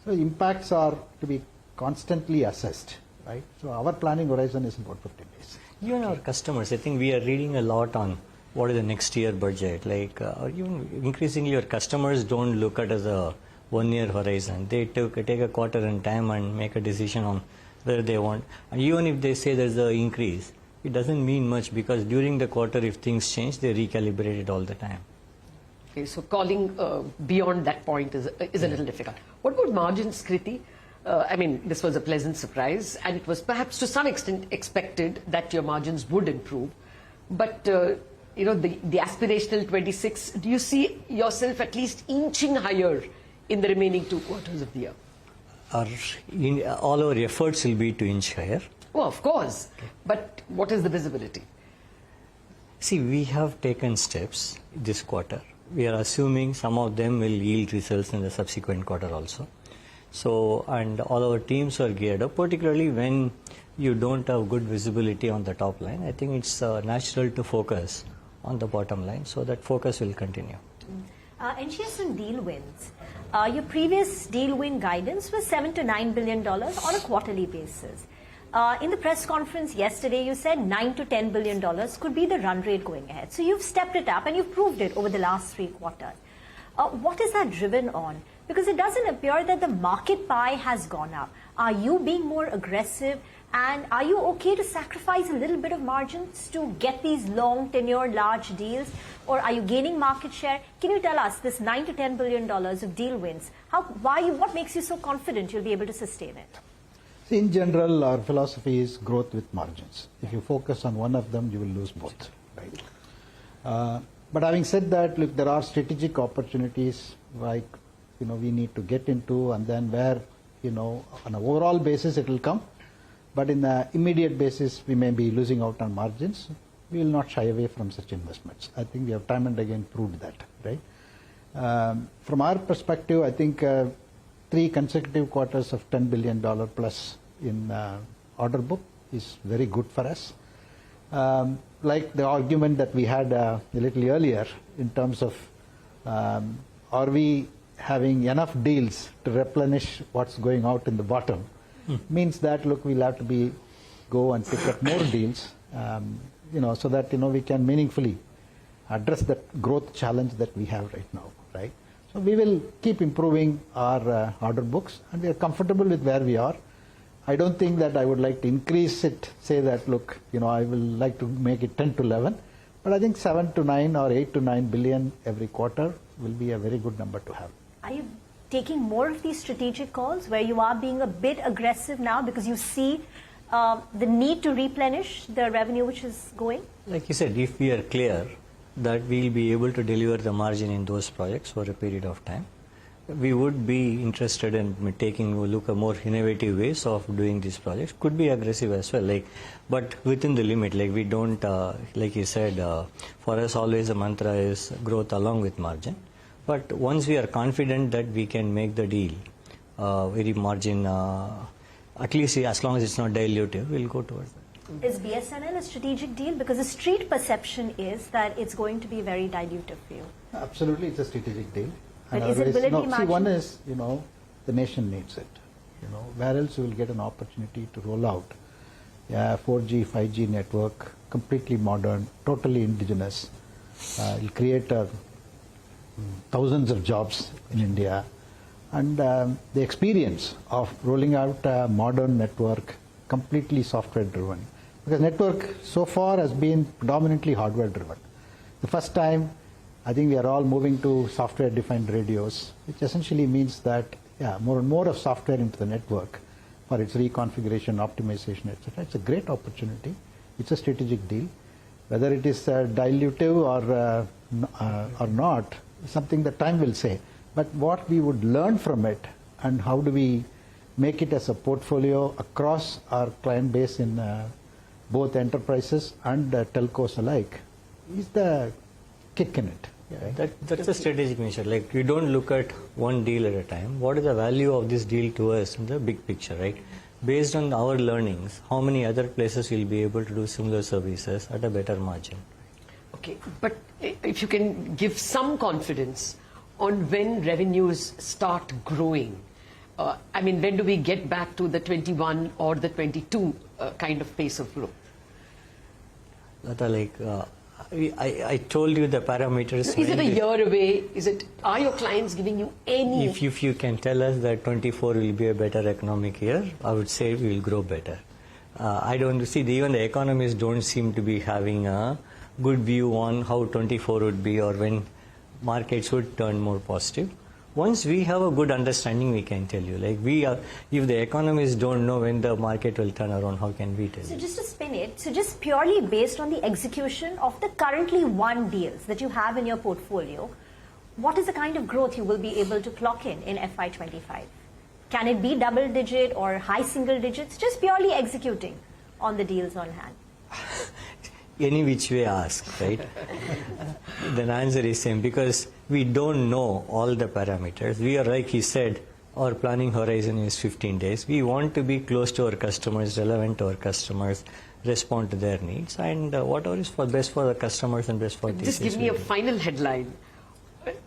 So impacts are to be constantly assessed, right? So our planning horizon is about 15 days. Even our customers, I think we are reading a lot on what is the next year budget. Like even increasingly your customers don't look at it as a 1 year horizon. They take a quarter in time and make a decision on whether they want. And even if they say there's an increase, it doesn't mean much, because during the quarter, if things change, they recalibrate it all the time. Okay, so calling beyond that point is a little difficult. What about margins, Kriti? This was a pleasant surprise, and it was perhaps to some extent expected that your margins would improve. But, the aspirational 26, do you see yourself at least inching higher in the remaining 2 quarters of the year? All our efforts will be to inch higher. Oh, of course. Okay. But what is the visibility? See, we have taken steps this quarter. We are assuming some of them will yield results in the subsequent quarter also. So, and all our teams are geared up, particularly when you don't have good visibility on the top line. I think it's natural to focus on the bottom line, so that focus will continue. NGS on deal wins. Your previous deal win guidance was $7 to $9 billion on a quarterly basis. In the press conference yesterday, you said $9 to $10 billion could be the run rate going ahead. So you've stepped it up and you've proved it over the last 3 quarters. What is that driven on? Because it doesn't appear that the market pie has gone up. Are you being more aggressive? And are you okay to sacrifice a little bit of margins to get these long tenure large deals? Or are you gaining market share? Can you tell us this $9 to $10 billion of deal wins? What makes you so confident you'll be able to sustain it? In general, our philosophy is growth with margins. If you focus on one of them, you will lose both. Right? But having said that, look, there are strategic opportunities like we need to get into, and then where on an overall basis it will come. But in the immediate basis, we may be losing out on margins. We will not shy away from such investments. I think we have time and again proved that. Right? From our perspective, I think 3 consecutive quarters of $10 billion plus in order book is very good for us. Like the argument that we had a little earlier in terms of Are we having enough deals to replenish what's going out in the bottom? Means that, look, we'll have to go and pick up more deals, so that, we can meaningfully address that growth challenge that we have right now, right? So we will keep improving our order books, and we are comfortable with where we are. I don't think that I would like to increase it, say that, look, I will like to make it 10 to 11, but I think 7 to 9 or 8 to 9 billion every quarter will be a very good number to have. Are you taking more of these strategic calls where you are being a bit aggressive now because you see the need to replenish the revenue which is going? Like you said, if we are clear that we'll be able to deliver the margin in those projects for a period of time, we would be interested in taking a look at more innovative ways of doing these projects. Could be aggressive as well, but within the limit. We don't, like you said, for us always the mantra is growth along with margin. But once we are confident that we can make the deal very margin, at least as long as it's not dilutive, we'll go towards that. Is BSNL a strategic deal? Because the street perception is that it's going to be very dilutive for you. Absolutely, it's a strategic deal. But will it be margin? See, one is, the nation needs it. Where else you will get an opportunity to roll out 4G, 5G network, completely modern, totally indigenous. It'll create thousands of jobs in India. And the experience of rolling out a modern network, completely software driven. Because network so far has been predominantly hardware driven. The first time, I think we are all moving to software-defined radios, which essentially means that, more and more of software into the network for its reconfiguration, optimization, etc. It's a great opportunity. It's a strategic deal. Whether it is dilutive or not, is something that time will say. But what we would learn from it and how do we make it as a portfolio across our client base in both enterprises and telcos alike is the kick in it. Yeah, that's a strategic measure. We don't look at one deal at a time. What is the value of this deal to us in the big picture, right? Based on our learnings, how many other places will be able to do similar services at a better margin? Okay, but if you can give some confidence on when revenues start growing, when do we get back to the 21 or the 22 kind of pace of growth? I told you the parameters. Is it a year away? Are your clients giving you any? If you can tell us that 24 will be a better economic year, I would say we will grow better. I don't see, even the economists don't seem to be having a good view on how 24 would be or when markets would turn more positive. Once we have a good understanding, we can tell you. If the economists don't know when the market will turn around, how can we tell you? So just to spin it, just purely based on the execution of the currently won deals that you have in your portfolio, what is the kind of growth you will be able to clock in FY25? Can it be double digit or high single digits? Just purely executing on the deals on hand. Any which way ask, right? The answer is same, because we don't know all the parameters. We are, like he said, our planning horizon is 15 days. We want to be close to our customers, relevant to our customers, respond to their needs, and whatever is best for the customers and best for TCS. Just give me a final headline.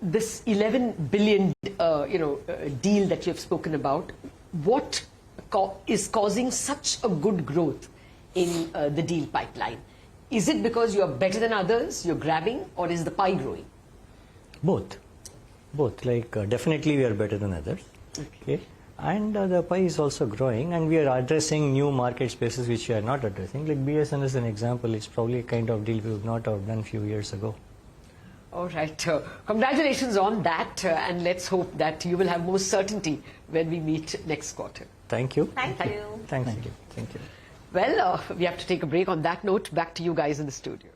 This 11 billion, deal that you have spoken about, what is causing such a good growth in the deal pipeline? Is it because you are better than others, you're grabbing, or is the pie growing? Both. Definitely we are better than others. Okay. And the pie is also growing, and we are addressing new market spaces which we are not addressing. Like BSN is an example. It's probably a kind of deal we would not have done a few years ago. All right. Congratulations on that, and let's hope that you will have more certainty when we meet next quarter. Thank you. Thank you. Thank you. Well, we have to take a break on that note. Back to you guys in the studio.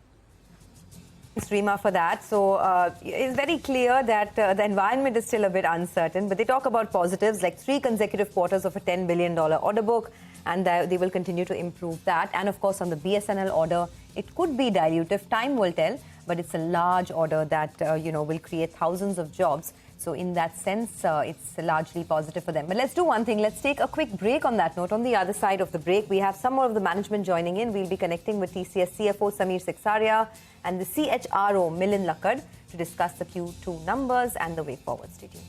Thanks, Reema, for that. So it's very clear that the environment is still a bit uncertain, but they talk about positives like 3 consecutive quarters of a $10 billion order book, and they will continue to improve that. And of course, on the BSNL order, it could be dilutive. Time will tell, but it's a large order that will create thousands of jobs. So in that sense, it's largely positive for them. But let's do one thing. Let's take a quick break on that note. On the other side of the break, we have some more of the management joining in. We'll be connecting with TCS CFO Samir Siksaria and the CHRO Milind Lakkad to discuss the Q2 numbers and the way forward. Stay tuned.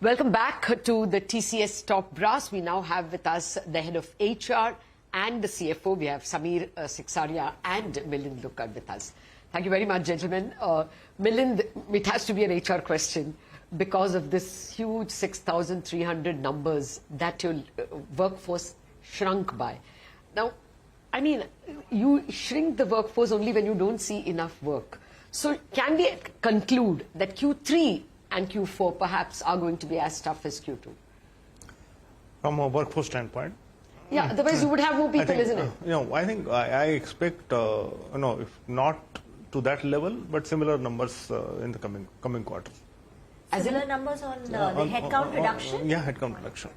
Welcome back to the TCS Top Brass. We now have with us the head of HR and the CFO. We have Samir Siksaria and Milind Lukkad with us. Thank you very much, gentlemen. Milind, it has to be an HR question because of this huge 6,300 numbers that your workforce shrunk by. Now, I mean, you shrink the workforce only when you don't see enough work. So can we conclude that Q3 and Q4 perhaps are going to be as tough as Q2? From a workforce standpoint? Yeah, otherwise you would have more people, isn't it? I think I expect, if not to that level, but similar numbers in the coming quarters. Similar numbers on the headcount reduction? Yeah, headcount reduction.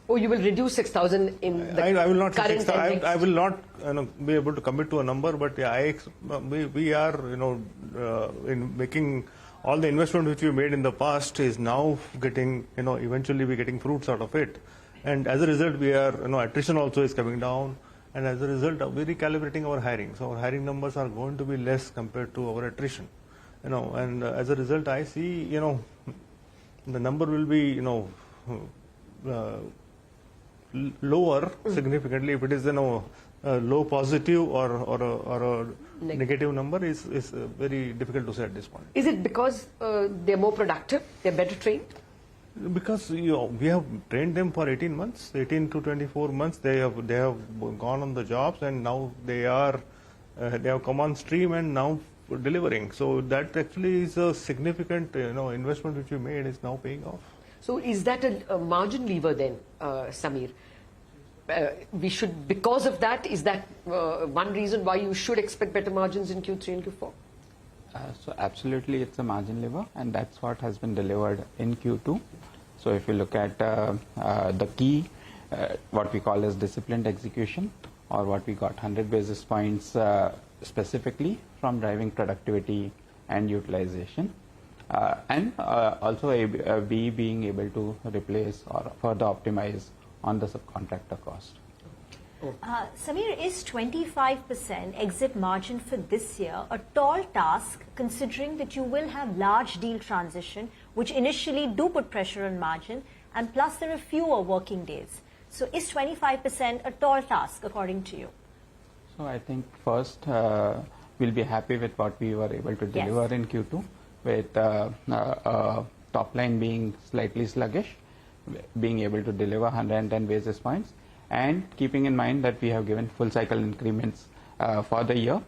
Oh, you will reduce 6,000 in the I will not current say I will not be able to commit to a number, but yeah, we are in making all the investment which we made in the past is now getting eventually we getting fruits out of it, and as a result we are attrition also is coming down, and as a result we are recalibrating our hiring. So our hiring numbers are going to be less compared to our attrition, and as a result I see the number will be lower significantly. If it is a low positive or a negative number is very difficult to say at this point. Is it because they're more productive, they're better trained? Because we have trained them for 18 months, 18 to 24 months. They have gone on the jobs, and now they have come on stream and now delivering. So that actually is a significant investment which we made is now paying off. So is that a margin lever then, Samir? We should, because of that, is that one reason why you should expect better margins in Q3 and Q4? So absolutely it's a margin lever, and that's what has been delivered in Q2. So if you look at the key, what we call as disciplined execution, or what we got 100 basis points specifically from driving productivity and utilization. And also we being able to replace or further optimize on the subcontractor cost. Samir, is 25% exit margin for this year a tall task, considering that you will have large deal transition, which initially do put pressure on margin, and plus there are fewer working days? So is 25% a tall task, according to you? So I think first we'll be happy with what we were able to deliver in Q2, with top line being slightly sluggish, being able to deliver 110 basis points, and keeping in mind that we have given full cycle increments for the year.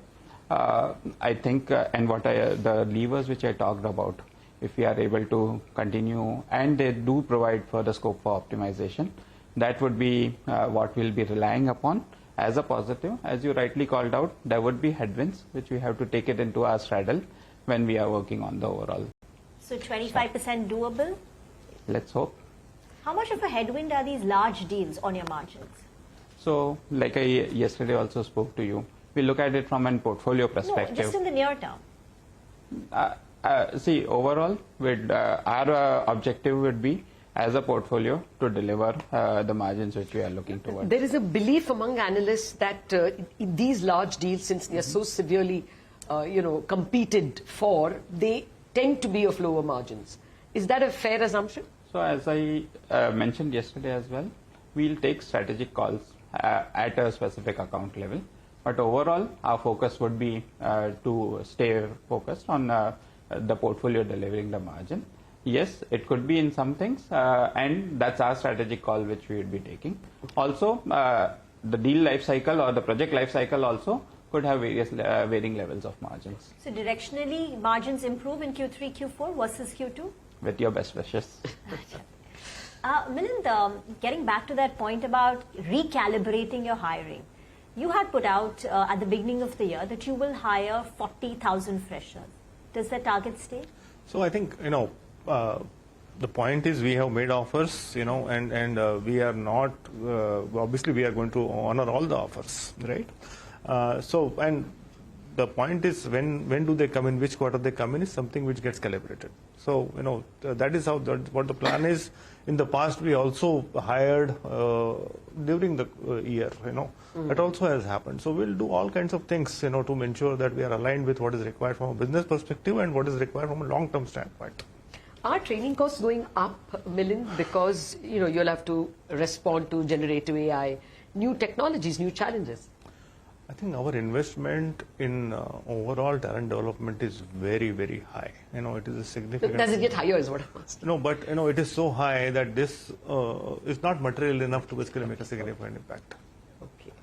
I think, and the levers which I talked about, if we are able to continue, and they do provide further scope for optimization, that would be what we'll be relying upon as a positive. As you rightly called out, there would be headwinds which we have to take it into our straddle when we are working on the overall. So 25% doable? Let's hope. How much of a headwind are these large deals on your margins? So, like I yesterday also spoke to you, we look at it from a portfolio perspective. No, just in the near term. See, overall, our objective would be, as a portfolio, to deliver the margins which we are looking towards. There is a belief among analysts that in these large deals, since they are so severely competed for, they tend to be of lower margins. Is that a fair assumption? So, as I mentioned yesterday as well, we'll take strategic calls at a specific account level. But overall, our focus would be to stay focused on the portfolio delivering the margin. Yes, it could be in some things, and that's our strategic call which we would be taking. Also, the deal life cycle or the project life cycle also could have various varying levels of margins. So directionally, margins improve in Q3, Q4 versus Q2? With your best wishes. Milind, getting back to that point about recalibrating your hiring, you had put out at the beginning of the year that you will hire 40,000 freshers. Does that target stay? So I think, the point is we have made offers, and we are not, obviously we are going to honor all the offers, right? And the point is when do they come in, which quarter they come in is something which gets calibrated. So, that is what the plan is. In the past, we also hired during the year, that also has happened. So we'll do all kinds of things, to ensure that we are aligned with what is required from a business perspective and what is required from a long-term standpoint. Are training costs going up, Milind, because you'll have to respond to generative AI, new technologies, new challenges? I think our investment in overall talent development is very, very high. It is a significant. Does it get higher is what I'm asking. No, but it is so high that this is not material enough to basically make a significant impact.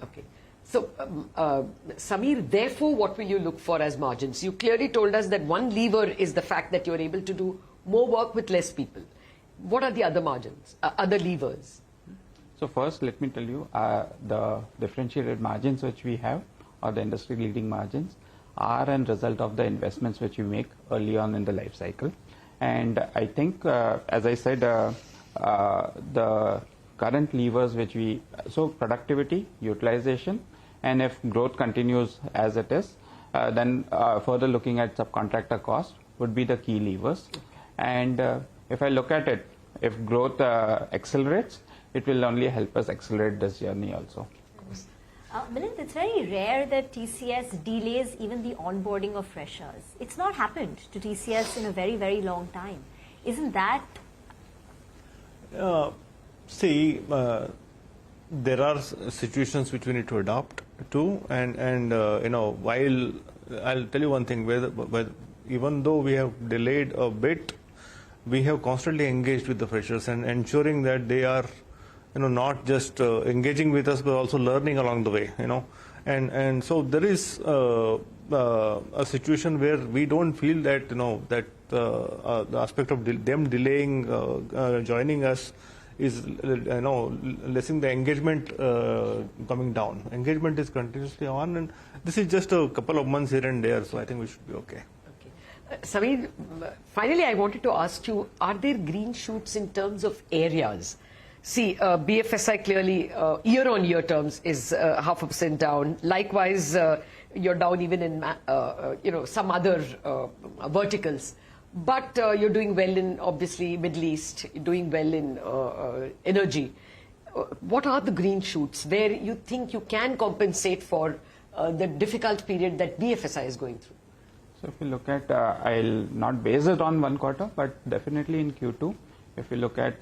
Okay. So, Samir, therefore, what will you look for as margins? You clearly told us that one lever is the fact that you're able to do more work with less people. What are the other margins, other levers? So first, let me tell you, the differentiated margins which we have, or the industry-leading margins, are a result of the investments which we make early on in the life cycle. And I think, as I said, the current levers which so productivity, utilization, and if growth continues as it is, then further looking at subcontractor cost would be the key levers. And if I look at it, if growth accelerates, it will only help us accelerate this journey also. Milind, it's very rare that TCS delays even the onboarding of freshers. It's not happened to TCS in a very, very long time. Isn't that? There are situations which we need to adapt to, and while I'll tell you one thing, even though we have delayed a bit, we have constantly engaged with the freshers and ensuring that they are not just engaging with us, but also learning along the way, and so there is a situation where we don't feel that, that the aspect of them delaying joining us is, letting the engagement coming down. Engagement is continuously on, and this is just a couple of months here and there, so I think we should be okay. Samir, finally, I wanted to ask you, are there green shoots in terms of areas? See, BFSI clearly, year-on-year terms, is 0.5% down. Likewise, you're down even in, some other verticals. But you're doing well in, obviously, Middle East, doing well in energy. What are the green shoots where you think you can compensate for the difficult period that BFSI is going through? So if you look at, I'll not base it on one quarter, but definitely in Q2, if you look at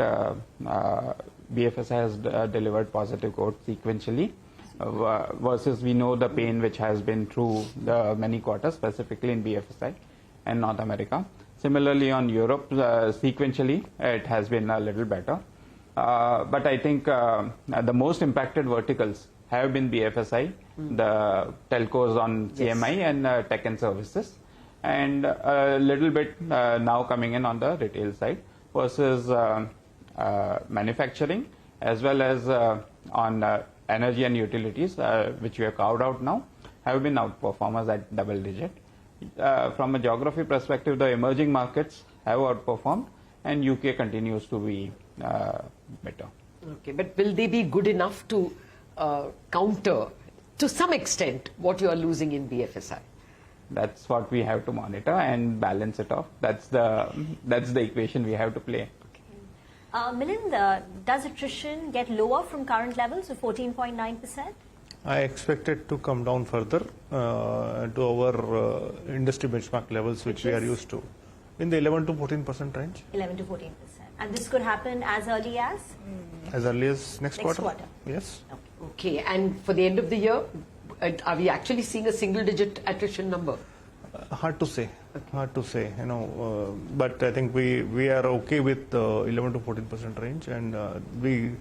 BFSI has delivered positive growth sequentially, versus we know the pain which has been through the many quarters, specifically in BFSI and North America. Similarly, on Europe, sequentially, it has been a little better. But I think the most impacted verticals have been BFSI, the telcos on CMI, and tech and services, and a little bit now coming in on the retail side, versus manufacturing, as well as on energy and utilities, which we have carved out now, have been outperformers at double digit. From a geography perspective, the emerging markets have outperformed, and UK continues to be better. Okay, but will they be good enough to counter, to some extent, what you are losing in BFSI? That's what we have to monitor and balance it off. That's the equation we have to play. Milind, does attrition get lower from current levels of 14.9%? I expect it to come down further to our industry benchmark levels, which we are used to, in the 11 to 14% range. 11 to 14%. And this could happen as early as? As early as next quarter. Yes. Okay, and for the end of the year, are we actually seeing a single-digit attrition number? Hard to say. Hard to say. But I think we are okay with 11 to 14% range, and we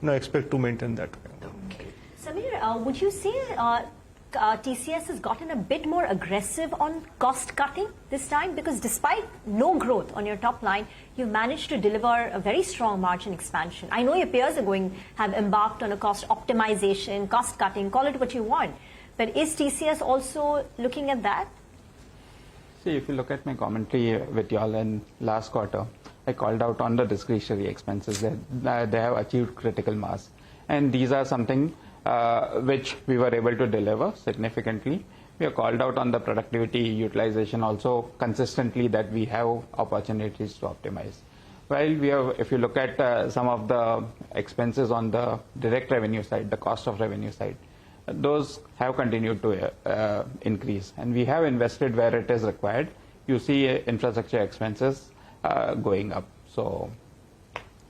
expect to maintain that. Okay. Samir, would you say TCS has gotten a bit more aggressive on cost cutting this time? Because despite no growth on your top line, you've managed to deliver a very strong margin expansion. I know your peers have embarked on a cost optimization, cost cutting, call it what you want. But is TCS also looking at that? See, if you look at my commentary with y'all in last quarter, I called out on the discretionary expenses that they have achieved critical mass. And these are something which we were able to deliver significantly. We have called out on the productivity utilization also consistently that we have opportunities to optimize. While we have, if you look at some of the expenses on the direct revenue side, the cost of revenue side, those have continued to increase, and we have invested where it is required. You see infrastructure expenses going up. So,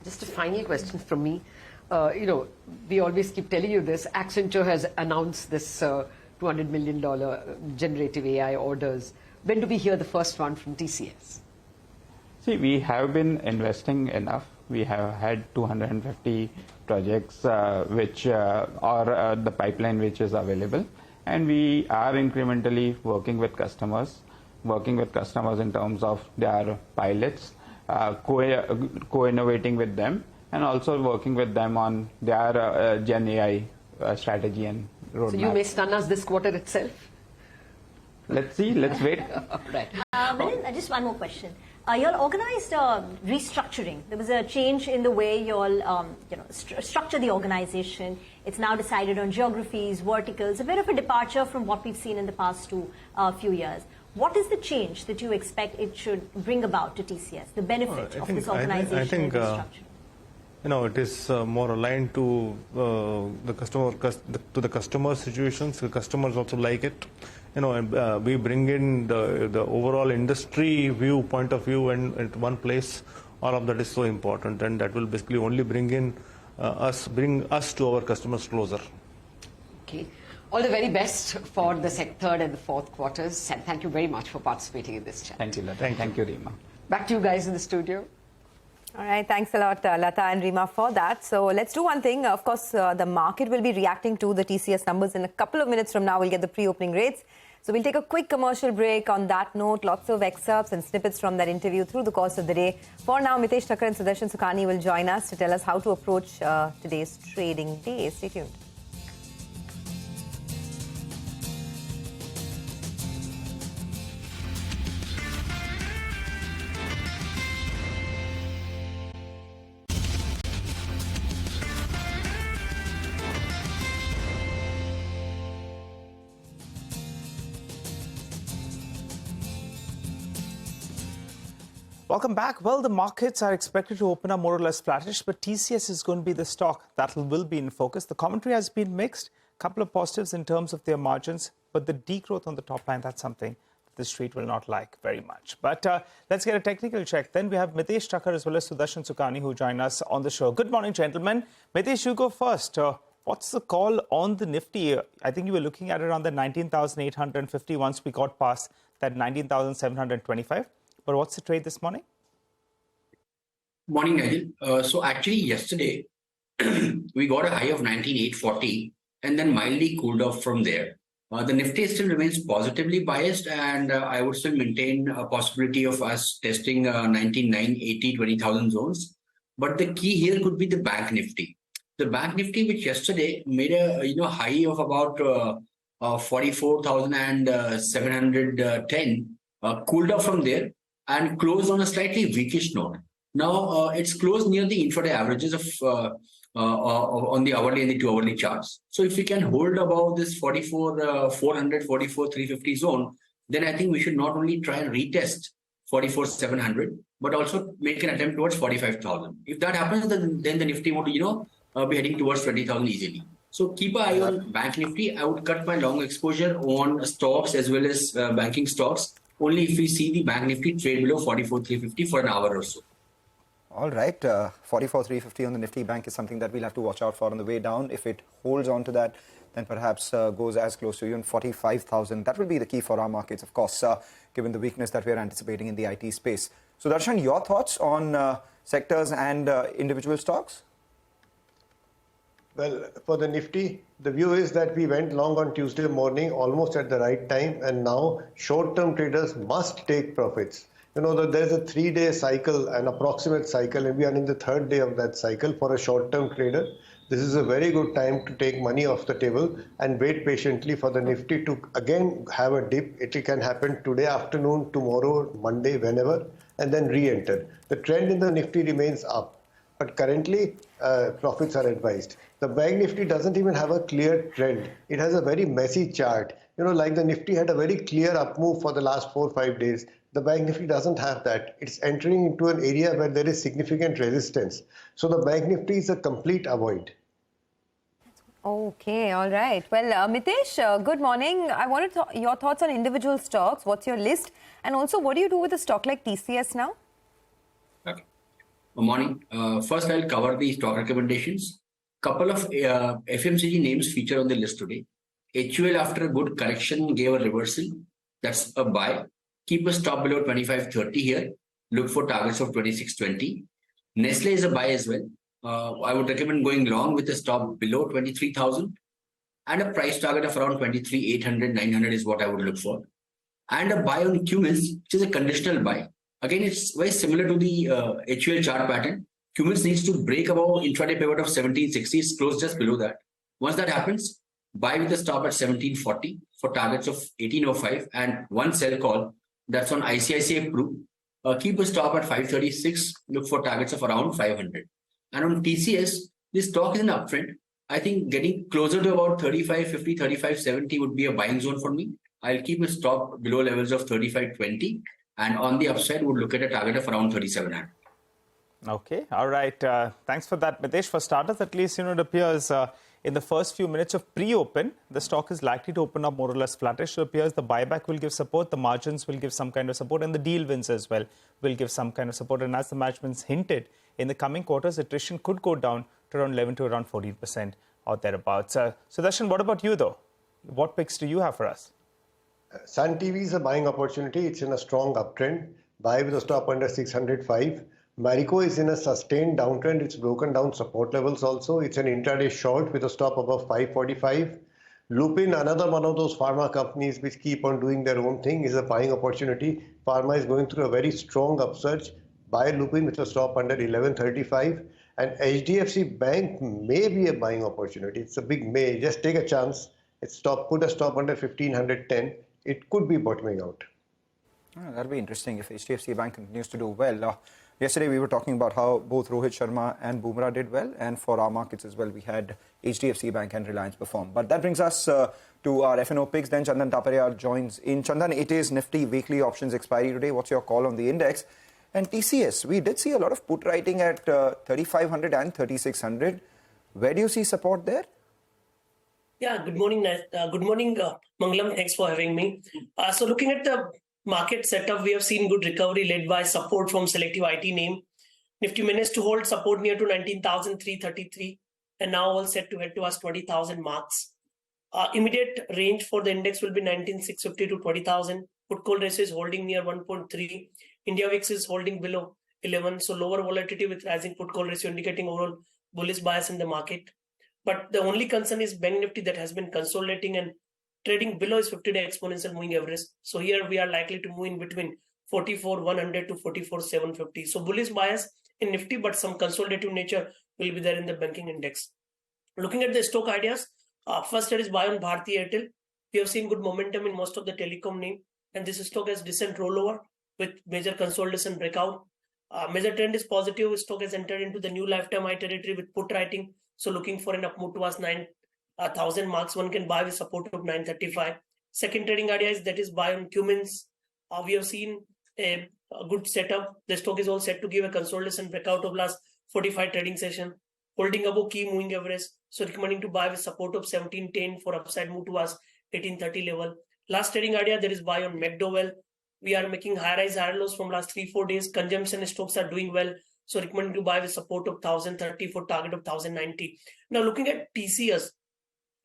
just a final question from me. We always keep telling you this. Accenture has announced this $200 million generative AI orders. When do we hear the first one from TCS? See, we have been investing enough. We have had 250 projects which are the pipeline which is available, and we are incrementally working with customers in terms of their pilots, co-innovating with them, and also working with them on their Gen AI strategy and roadmap. So you may stun us this quarter itself? Let's see, let's wait. Right. Milind, just one more question. You all organized restructuring. There was a change in the way you all structure the organization. It's now decided on geographies, verticals, a bit of a departure from what we've seen in the past few years. What is the change that you expect it should bring about to TCS, the benefit of this organizational restructuring? It is more aligned to the customer situations. The customers also like it. And we bring in the overall industry point of view, and at one place, all of that is so important, and that will basically only bring us to our customers closer. Okay. All the very best for the third and the fourth quarters, and thank you very much for participating in this chat. Thank you, Lata. Thank you, Rima. Back to you guys in the studio. All right, thanks a lot, Lata and Rima, for that. So let's do one thing. Of course, the market will be reacting to the TCS numbers in a couple of minutes from now. We'll get the pre-opening rates. So we'll take a quick commercial break. On that note, lots of excerpts and snippets from that interview through the course of the day. For now, Mitesh Thakkar and Sudarshan Sukhani will join us to tell us how to approach today's trading day. Stay tuned. Welcome back. Well, the markets are expected to open up more or less flattish, but TCS is going to be the stock that will be in focus. The commentary has been mixed. A couple of positives in terms of their margins, but the degrowth on the top line, that's something that the street will not like very much. But let's get a technical check. Then we have Mitesh Thakkar as well as Sudarshan Sukhani who join us on the show. Good morning, gentlemen. Mitesh, you go first. What's the call on the Nifty? I think you were looking at around the 19,850 once we got past that 19,725. But what's the trade this morning? Morning, Nigel. So actually yesterday, we got a high of 19,840 and then mildly cooled off from there. The Nifty still remains positively biased, and I would still maintain a possibility of us testing 19,980, 20,000 zones. But the key here could be the Bank Nifty. The Bank Nifty, which yesterday made a high of about 44,710, cooled off from there and closed on a slightly weakish note. Now it's closed near the intraday averages of on the hourly and the 2 hourly charts. So if we can hold above this 44,400, 44,350 zone, then I think we should not only try and retest 44,700, but also make an attempt towards 45,000. If that happens, then the Nifty would be heading towards 20,000 easily. So keep an eye on Bank Nifty. I would cut my long exposure on stocks as well as banking stocks only if we see the Bank Nifty trade below 44,350 for an hour or so. All right, 44,350 on the Nifty Bank is something that we'll have to watch out for on the way down. If it holds on to that, then perhaps goes as close to even 45,000. That will be the key for our markets, of course, given the weakness that we are anticipating in the IT space. So, Darshan, your thoughts on sectors and individual stocks? Well, for the Nifty, the view is that we went long on Tuesday morning almost at the right time, and now short-term traders must take profits. There's a 3-day cycle, an approximate cycle, and we are in the 3rd day of that cycle for a short-term trader. This is a very good time to take money off the table and wait patiently for the Nifty to again have a dip. It can happen today afternoon, tomorrow, Monday, whenever, and then re-enter. The trend in the Nifty remains up, but currently profits are advised. The Bank Nifty doesn't even have a clear trend. It has a very messy chart. Like the Nifty had a very clear up move for the last 4 or 5 days. The Bank Nifty doesn't have that. It's entering into an area where there is significant resistance. So the Bank Nifty is a complete avoid. Okay, all right. Well, Mitesh, good morning. I wanted your thoughts on individual stocks. What's your list? And also, what do you do with a stock like TCS now? Okay. Good morning. First, I'll cover the stock recommendations. Couple of FMCG names feature on the list today. HUL, after a good correction, gave a reversal. That's a buy. Keep a stop below 25.30 here. Look for targets of 26.20. Nestle is a buy as well. I would recommend going long with a stop below 23,000 and a price target of around 23,800, 900 is what I would look for. And a buy on Cummins, which is a conditional buy. Again, it's very similar to the HUL chart pattern. Cummins needs to break above intraday pivot of 1760, close just below that. Once that happens, buy with a stop at 1740 for targets of 1805 and one sell call. That's on ICICI Pru. Keep a stop at 536. Look for targets of around 500. And on TCS, this stock is an uptrend. I think getting closer to about 35.50, 35.70 would be a buying zone for me. I'll keep a stop below levels of 35.20. And on the upside, would look at a target of around 3700. Okay. All right. Thanks for that, Mitesh. For starters, at least, it appears in the first few minutes of pre-open, the stock is likely to open up more or less flattish. So it appears the buyback will give support, the margins will give some kind of support, and the deal wins as well will give some kind of support. And as the management's hinted, in the coming quarters, attrition could go down to around 11 to around 14% or thereabouts. So Darshan, what about you though? What picks do you have for us? Sun TV is a buying opportunity. It's in a strong uptrend. Buy with a stop under 605. Marico is in a sustained downtrend. It's broken down support levels also. It's an intraday short with a stop above 545. Lupin, another one of those pharma companies which keep on doing their own thing, is a buying opportunity. Pharma is going through a very strong upsurge. Buy Lupin with a stop under 1135. And HDFC Bank may be a buying opportunity. It's a big may. Just take a chance. Put a stop under 1510. It could be bottoming out. That'll be interesting if HDFC Bank continues to do well. Yesterday, we were talking about how both Rohit Sharma and Bumrah did well, and for our markets as well, we had HDFC Bank and Reliance perform. But that brings us to our F&O picks. Then Chandan Taparia joins in. Chandan, it is Nifty weekly options expiry today. What's your call on the index? And TCS, we did see a lot of put writing at 3,500 and 3,600. Where do you see support there? Yeah, good morning, Mangalam. Thanks for having me. So looking at the market setup, we have seen good recovery led by support from selective IT name. Nifty managed to hold support near to 19,333. and now all set to head towards 20,000 marks. Immediate range for the index will be 19,650 to 20,000. Put call ratio is holding near 1.3. India VIX is holding below 11. So lower volatility with rising put call ratio indicating overall bullish bias in the market. But the only concern is Bank Nifty that has been consolidating and trading below its 50-day exponential moving average. So here we are likely to move in between 44,100 to 44,750. So bullish bias in Nifty, but some consolidative nature will be there in the banking index. Looking at the stock ideas, first there is buy on Bharti Airtel. We have seen good momentum in most of the telecom name, and this stock has decent rollover with major consolidation breakout. Major trend is positive. Stock has entered into the new lifetime high territory with put writing. So looking for an up move towards 9,000 marks. One can buy with support of 935. Second trading idea is that is buy on Cummins. We have seen a good setup. The stock is all set to give a consolidation breakout of last 45 trading session, holding above key moving average. So recommending to buy with support of 1710 for upside move towards 1830 level. Last trading idea, there is buy on McDowell. We are making high rise, high lows from last 3-4 days. Consumption stocks are doing well. So recommending to buy with support of 1030 for target of 1090. Now looking at TCS,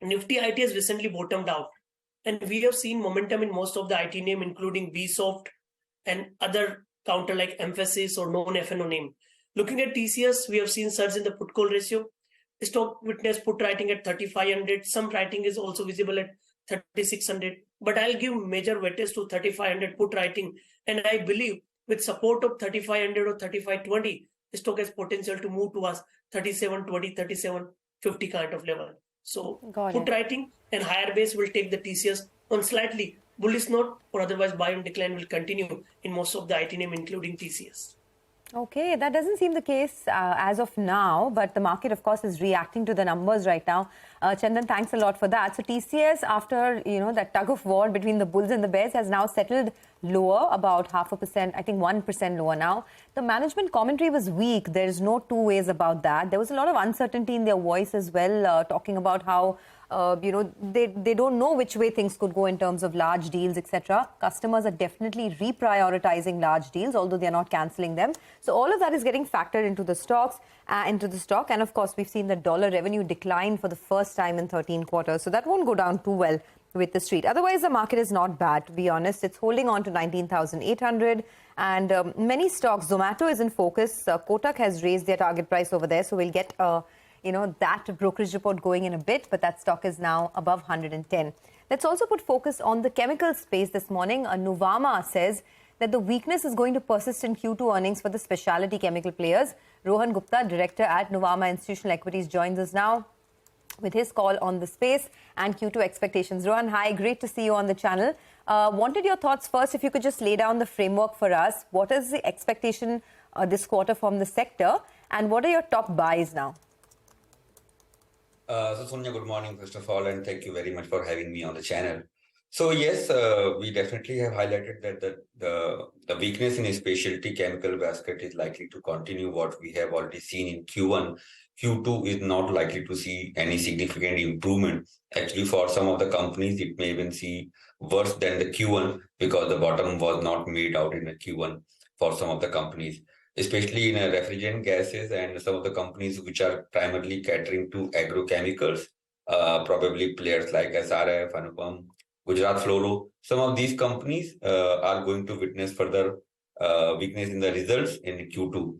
Nifty IT has recently bottomed out. And we have seen momentum in most of the IT name, including Bsoft and other counter like Emphasis or non-FNO name. Looking at TCS, we have seen surge in the put call ratio. The stock witnessed put writing at 3,500. Some writing is also visible at 3,600. But I'll give major weightage to 3,500 put writing. And I believe with support of 3,500 or 3,520, the stock has potential to move towards 3,720, 3,750 kind of level. So put writing and higher base will take the TCS on slightly bullish note, or otherwise buy and decline will continue in most of the IT name, including TCS. Okay, that doesn't seem the case as of now, but the market, of course, is reacting to the numbers right now. Chandan, thanks a lot for that. So TCS, after that tug of war between the bulls and the bears, has now settled lower, about 0.5%, I think 1% lower now. The management commentary was weak. There's no two ways about that. There was a lot of uncertainty in their voice as well, talking about how they don't know which way things could go in terms of large deals, etc. Customers are definitely reprioritizing large deals, although they're not cancelling them. So all of that is getting factored into the stock. And of course, we've seen the dollar revenue decline for the first time in 13 quarters. So that won't go down too well with the street. Otherwise, the market is not bad, to be honest. It's holding on to 19,800. And many stocks, Zomato is in focus. Kotak has raised their target price over there. So we'll get that brokerage report going in a bit, but that stock is now above 110. Let's also put focus on the chemical space this morning. Nuvama says that the weakness is going to persist in Q2 earnings for the specialty chemical players. Rohan Gupta, director at Nuvama Institutional Equities, joins us now with his call on the space and Q2 expectations. Rohan, hi, great to see you on the channel. Wanted your thoughts first, if you could just lay down the framework for us. What is the expectation this quarter from the sector, and what are your top buys now? So Sonia, good morning first of all, and thank you very much for having me on the channel. So yes, we definitely have highlighted that the weakness in a specialty chemical basket is likely to continue what we have already seen in Q1. Q2 is not likely to see any significant improvement. Actually, for some of the companies, it may even see worse than the Q1 because the bottom was not made out in the Q1 for some of the companies, especially in refrigerant gases and some of the companies which are primarily catering to agrochemicals, probably players like SRF, Anupam, Gujarat Fluoro. Some of these companies are going to witness further weakness in the results in Q2.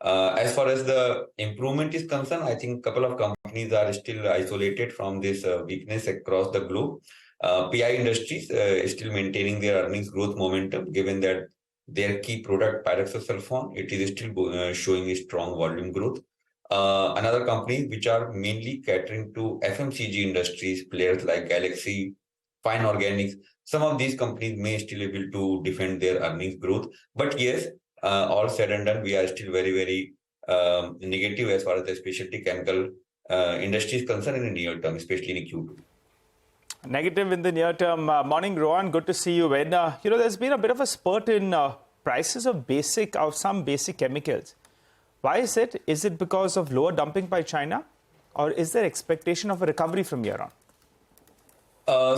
As far as the improvement is concerned, I think a couple of companies are still isolated from this weakness across the globe. PI Industries is still maintaining their earnings growth momentum, given that their key product, pyroxosulfone, it is still showing a strong volume growth. Another company which are mainly catering to FMCG industries, players like Galaxy, Fine Organics, some of these companies may still able to defend their earnings growth. But yes, all said and done, we are still very, very negative as far as the specialty chemical industry is concerned in the near term, especially in Q2. Negative in the near term. Morning, Rohan. Good to see you. When there's been a bit of a spurt in prices of some basic chemicals. Why is it? Is it because of lower dumping by China, or is there expectation of a recovery from here on?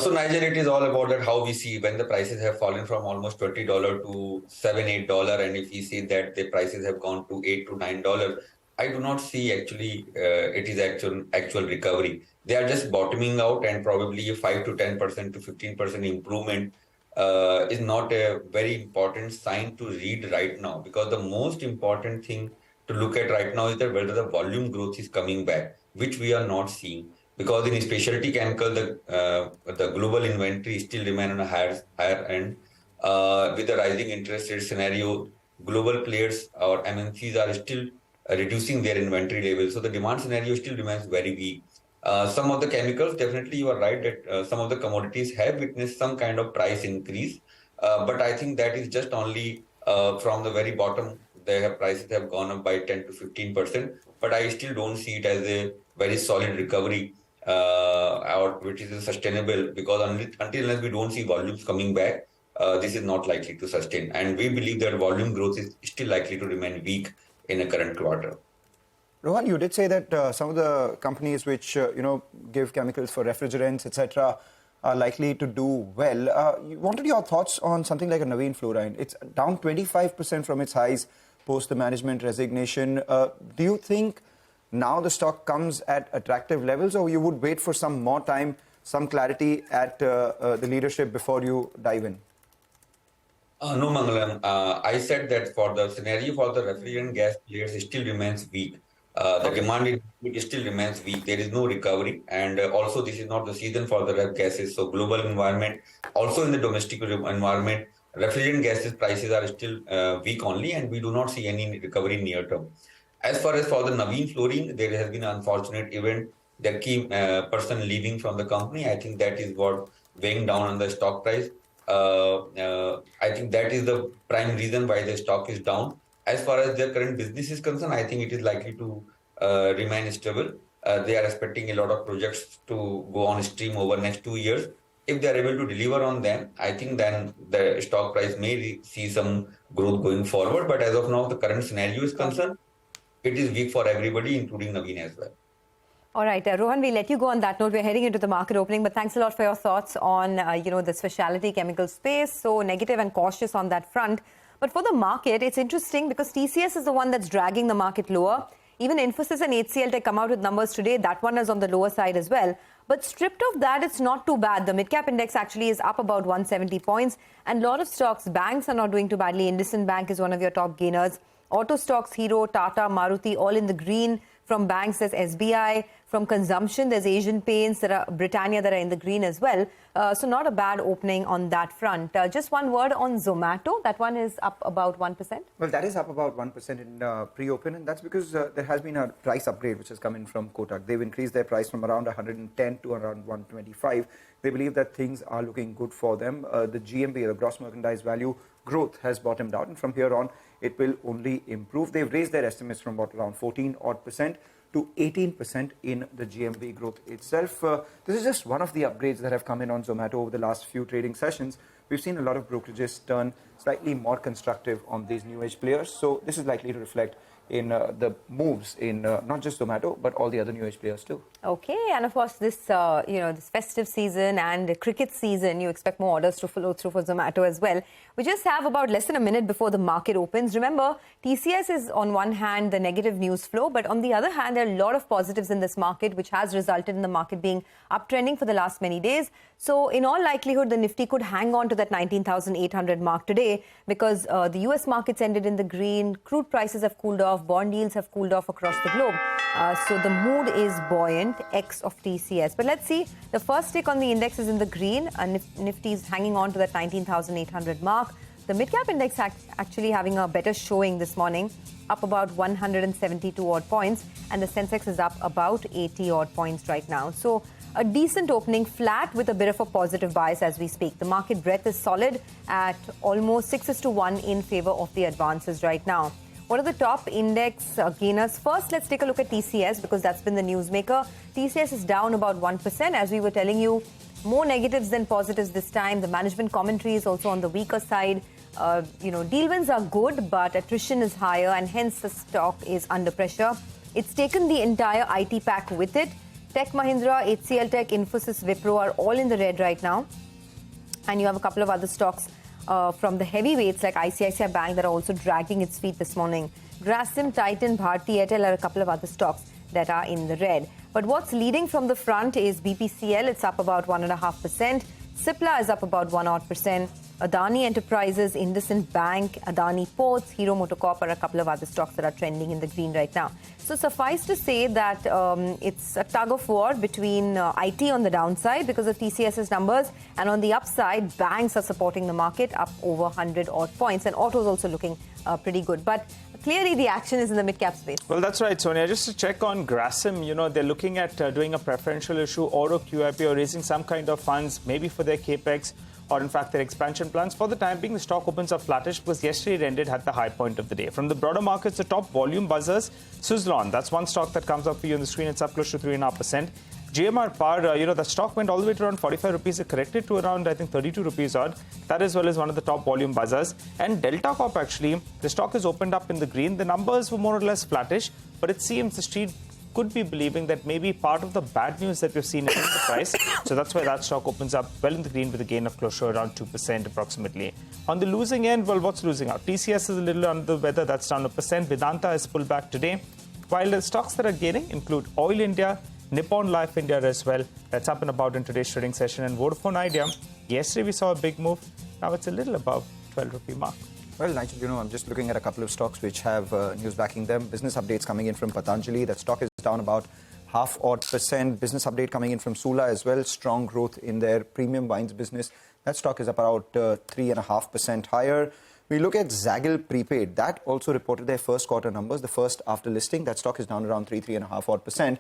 So Nigel, it is all about that how we see when the prices have fallen from almost $20 to $7-8, and if we see that the prices have gone to $8 to $9, I do not see actually it is actual recovery. They are just bottoming out, and probably a 5 to 10% to 15% improvement is not a very important sign to read right now, because the most important thing to look at right now is that whether the volume growth is coming back, which we are not seeing. Because in specialty chemical, the global inventory still remain on a higher end. With the rising interest rate scenario, global players or MNCs are still reducing their inventory levels. So the demand scenario still remains very weak. Some of the chemicals, definitely you are right that some of the commodities have witnessed some kind of price increase. But I think that is just only from the very bottom. Prices have gone up by 10 to 15%. But I still don't see it as a very solid recovery or which is sustainable, because until unless we don't see volumes coming back, this is not likely to sustain. And we believe that volume growth is still likely to remain weak in the current quarter. Rohan, you did say that some of the companies which give chemicals for refrigerants, etc., are likely to do well. Wanted your thoughts on something like a Navin Fluorine. It's down 25% from its highs post the management resignation. Do you think now the stock comes at attractive levels, or you would wait for some more time, some clarity at the leadership before you dive in? No, Mangalam. I said that for the scenario for the refrigerant gas players, it still remains weak. The demand still remains weak. There is no recovery. And also, this is not the season for the ref gases. So, global environment, also in the domestic environment, refrigerant gases prices are still weak only, and we do not see any recovery near term. As far as for the Navin Fluorine, there has been an unfortunate event. The key person leaving from the company, I think that is what weighing down on the stock price. I think that is the prime reason why the stock is down. As far as their current business is concerned, I think it is likely to remain stable. They are expecting a lot of projects to go on stream over next 2 years. If they are able to deliver on them, I think then the stock price may see some growth going forward. But as of now, the current scenario is concerned, it is weak for everybody, including Navin as well. All right, Rohan, we'll let you go on that note. We're heading into the market opening, but thanks a lot for your thoughts on, the specialty chemical space. So negative and cautious on that front. But for the market, it's interesting because TCS is the one that's dragging the market lower. Even Infosys and HCL Tech come out with numbers today. That one is on the lower side as well. But stripped of that, it's not too bad. The mid-cap index actually is up about 170 points. And a lot of stocks, banks are not doing too badly. IndusInd Bank is one of your top gainers. Auto stocks, Hero, Tata, Maruti, all in the green. From banks, there's SBI. From consumption, there's Asian Paints, there are Britannia that are in the green as well. So not a bad opening on that front. Just one word on Zomato. That one is up about 1%. Well, that is up about 1% in pre-open, and that's because there has been a price upgrade which has come in from Kotak. They've increased their price from around 110 to around 125. They believe that things are looking good for them. The GMV, the gross merchandise value growth, has bottomed out, and from here on, it will only improve. They've raised their estimates from around 14% to 18% in the GMV growth itself. This is just one of the upgrades that have come in on Zomato over the last few trading sessions. We've seen a lot of brokerages turn slightly more constructive on these new age players. So this is likely to reflect in the moves in not just Zomato, but all the other new age players too. Okay, and of course this this festive season and cricket season, you expect more orders to follow through for Zomato as well. We just have about less than a minute before the market opens. Remember, TCS is on one hand the negative news flow, but on the other hand, there are a lot of positives in this market, which has resulted in the market being uptrending for the last many days. So in all likelihood, the Nifty could hang on to that 19,800 mark today because the US markets ended in the green, crude prices have cooled off, bond yields have cooled off across the globe. So the mood is buoyant, X of TCS. But let's see, the first tick on the index is in the green. Nifty is hanging on to that 19,800 mark. The mid-cap index actually having a better showing this morning, up about 172 odd points, and the sensex is up about 80 odd points right now. So a decent opening, flat with a bit of a positive bias as we speak. The market breadth is solid at almost 6:1 in favor of the advances right now. What are the top index gainers? First, let's take a look at TCS because that's been the newsmaker. TCS is down about 1%. As we were telling you, more negatives than positives this time. The management commentary is also on the weaker side. Deal wins are good, but attrition is higher and hence the stock is under pressure. It's taken the entire IT pack with it. Tech Mahindra, HCL Tech, Infosys, Wipro are all in the red right now. And you have a couple of other stocks from the heavyweights like ICICI Bank that are also dragging its feet this morning. Grasim, Titan, Bharti Airtel are a couple of other stocks that are in the red. But what's leading from the front is BPCL. It's up about 1.5%. Cipla is up about 1% Adani Enterprises, IndusInd Bank, Adani Ports, Hero MotoCorp are a couple of other stocks that are trending in the green right now. So suffice to say that it's a tug of war between IT on the downside because of TCS's numbers, and on the upside, banks are supporting the market up over 100 odd points, and autos also looking pretty good. But clearly the action is in the mid-cap space. Well, that's right, Sonia. Just to check on Grasim, they're looking at doing a preferential issue or a QIP or raising some kind of funds, maybe for their capex or in fact their expansion plans. For the time being, the stock opens up flattish because yesterday it ended at the high point of the day. From the broader markets, the top volume buzzers, Suzlon, that's one stock that comes up for you on the screen. It's up close to 3.5%. GMR Power, the stock went all the way to around 45 rupees. It corrected to around, I think, 32 rupees odd. That as well as one of the top volume buzzers. And Delta Corp, actually, the stock has opened up in the green. The numbers were more or less flattish, but it seems the street could be believing that maybe part of the bad news that we've seen in the price. So that's why that stock opens up well in the green with a gain of close to around 2% approximately. On the losing end, well, what's losing out? TCS is a little under the weather. That's down 1%. Vedanta has pulled back today. While the stocks that are gaining include Oil India, Nippon Life India as well. That's up and about in today's trading session. And Vodafone Idea, yesterday we saw a big move. Now it's a little above 12 rupee mark. Well, Nigel, I'm just looking at a couple of stocks which have news backing them. Business updates coming in from Patanjali. That stock is down about 0.5%. Business update coming in from Sula as well. Strong growth in their premium wines business. That stock is about 3.5% higher. We look at Zaggle Prepaid. That also reported their first quarter numbers, the first after listing. That stock is down around 3.5%.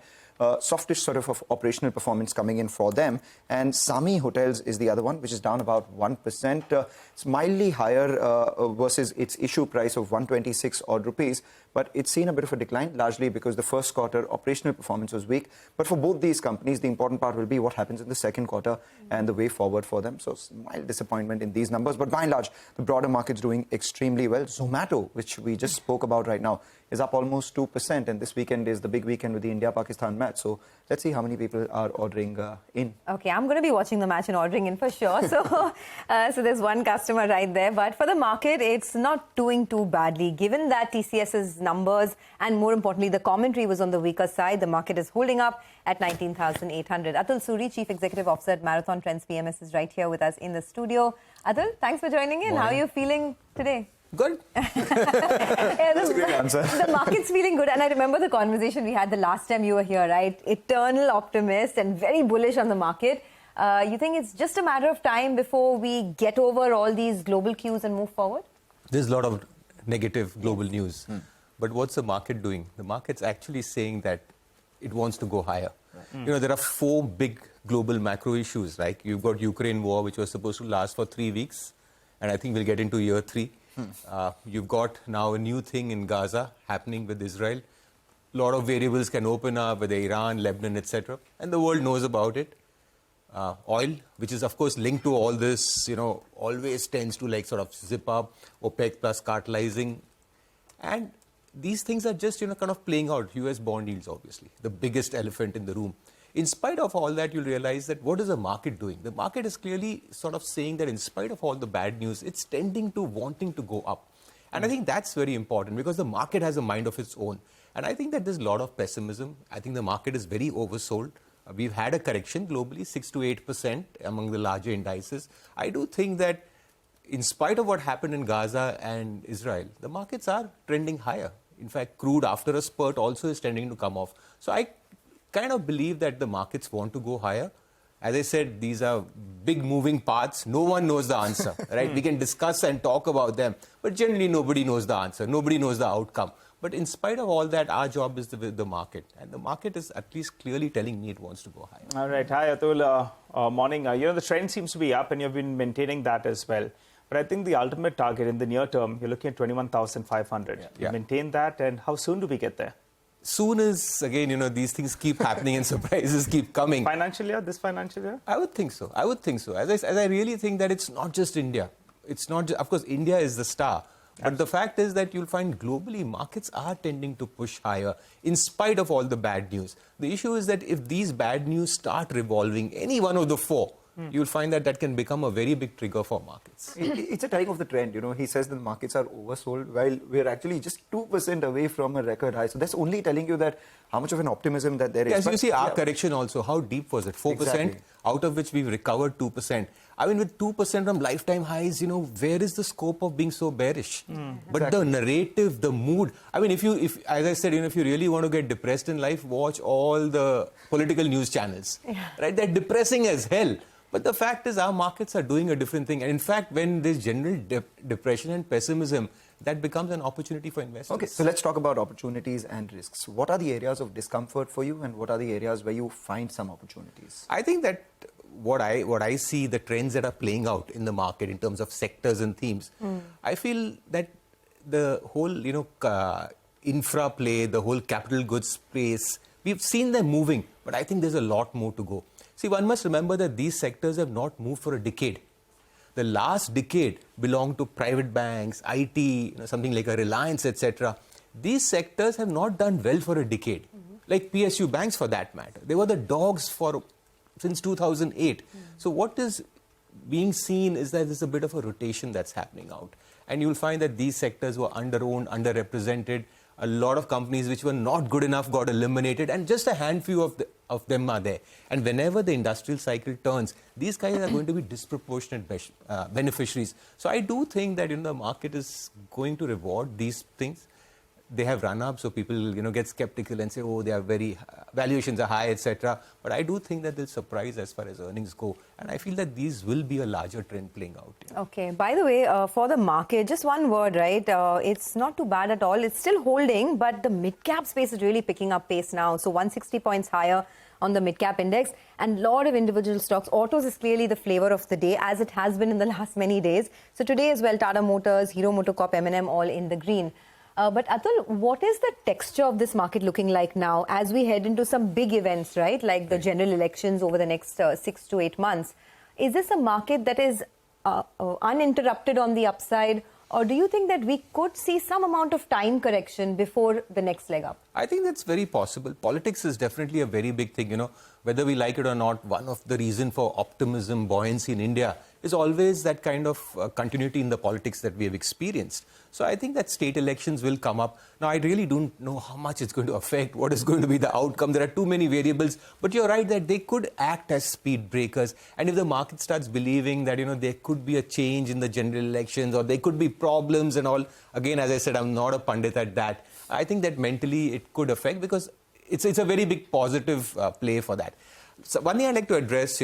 Softish sort of operational performance coming in for them. And Sami Hotels is the other one, which is down about 1%. It's mildly higher versus its issue price of 126 odd rupees. But it's seen a bit of a decline, largely because the first quarter operational performance was weak. But for both these companies, the important part will be what happens in the second quarter and the way forward for them. So mild disappointment in these numbers. But by and large, the broader market's doing extremely well. Zomato, which we just spoke about right now, is up almost 2%. And this weekend is the big weekend with the India-Pakistan match. So let's see how many people are ordering in. Okay, I'm going to be watching the match and ordering in for sure. So, so there's one customer right there. But for the market, it's not doing too badly. Given that TCS's numbers and more importantly, the commentary was on the weaker side, the market is holding up at 19,800. Atul Suri, Chief Executive Officer at Marathon Trends PMS, is right here with us in the studio. Atul, thanks for joining in. Morning. How are you feeling today? Good. That's a great answer. The market's feeling good. And I remember the conversation we had the last time you were here, right? Eternal optimist and very bullish on the market. You think it's just a matter of time before we get over all these global cues and move forward? There's a lot of negative global news. But what's the market doing? The market's actually saying that it wants to go higher. Right. There are 4 big global macro issues, right? You've got Ukraine war, which was supposed to last for 3 weeks. And I think we'll get into year 3. You've got now a new thing in Gaza happening with Israel. A lot of variables can open up with Iran, Lebanon, etc. And the world knows about it. Oil, which is of course linked to all this, always tends to sort of zip up. OPEC plus cartelizing. And these things are just, kind of playing out. US bond yields, obviously, the biggest elephant in the room. In spite of all that, you'll realize that what is the market doing? The market is clearly sort of saying that in spite of all the bad news, it's tending to wanting to go up. And I think that's very important because the market has a mind of its own. And I think that there's a lot of pessimism. I think the market is very oversold. We've had a correction globally, 6 to 8% among the larger indices. I do think that in spite of what happened in Gaza and Israel, the markets are trending higher. In fact, crude after a spurt also is tending to come off. So I kind of believe that the markets want to go higher. As I said, these are big moving parts. No one knows the answer, right? We can discuss and talk about them, but generally nobody knows the answer. Nobody knows the outcome. But in spite of all that, our job is with the market. And the market is at least clearly telling me it wants to go higher. All right. Hi, Atul. Morning. The trend seems to be up and you've been maintaining that as well. But I think the ultimate target in the near term, you're looking at 21,500. You maintain that, and how soon do we get there? Soon is, again, these things keep happening and surprises keep coming. Financial year, this financial year? I would think so. As I really think that it's not just India. It's not just, of course, India is the star. But the fact is that you'll find globally markets are tending to push higher in spite of all the bad news. The issue is that if these bad news start revolving, any one of the 4, you'll find that that can become a very big trigger for markets. It's a telling of the trend. He says that the markets are oversold while we're actually just 2% away from a record high. So that's only telling you that how much of an optimism that there is. As you see, our correction also, how deep was it? 4%, Exactly. out of which we've recovered 2%. I mean, with 2% from lifetime highs, where is the scope of being so bearish? But the narrative, the mood, I mean, if as I said, if you really want to get depressed in life, watch all the political news channels, right? They're depressing as hell. But the fact is, our markets are doing a different thing. And in fact, when there's general depression and pessimism, that becomes an opportunity for investors. Okay, so let's talk about opportunities and risks. What are the areas of discomfort for you, and what are the areas where you find some opportunities? I think that what I see, the trends that are playing out in the market in terms of sectors and themes, I feel that the whole, infra play, the whole capital goods space, we've seen them moving, but I think there's a lot more to go. See, one must remember that these sectors have not moved for a decade. The last decade belonged to private banks, IT, something like a Reliance, etc. These sectors have not done well for a decade. Like PSU banks, for that matter. They were the dogs since 2008. So what is being seen is that there's a bit of a rotation that's happening out. And you'll find that these sectors were under-owned, underrepresented. A lot of companies which were not good enough got eliminated, and just a handful of them are there. And whenever the industrial cycle turns, these guys are going to be disproportionate beneficiaries. So I do think that the market is going to reward these things. They have run up, so people get skeptical and say, oh, they are very valuations are high, etc. But I do think that they'll surprise as far as earnings go, and I feel that these will be a larger trend playing out. Yeah. Okay. By the way, for the market, just one word, right? It's not too bad at all. It's still holding, but the mid-cap space is really picking up pace now. So 160 points higher on the mid-cap index, and a lot of individual stocks. Autos is clearly the flavor of the day, as it has been in the last many days. So today as well, Tata Motors, Hero MotoCorp, M&M, all in the green. But Atul, what is the texture of this market looking like now as we head into some big events, right? Like the general elections over the next 6 to 8 months. Is this a market that is uninterrupted on the upside, or do you think that we could see some amount of time correction before the next leg up? I think that's very possible. Politics is definitely a very big thing, whether we like it or not. One of the reasons for optimism, buoyancy in India is always that kind of continuity in the politics that we have experienced. So I think that state elections will come up. Now, I really don't know how much it's going to affect, what is going to be the outcome. There are too many variables. But you're right that they could act as speed breakers. And if the market starts believing that, there could be a change in the general elections, or there could be problems and all, again, as I said, I'm not a pundit at that. I think that mentally it could affect, because it's a very big positive play for that. So one thing I'd like to address,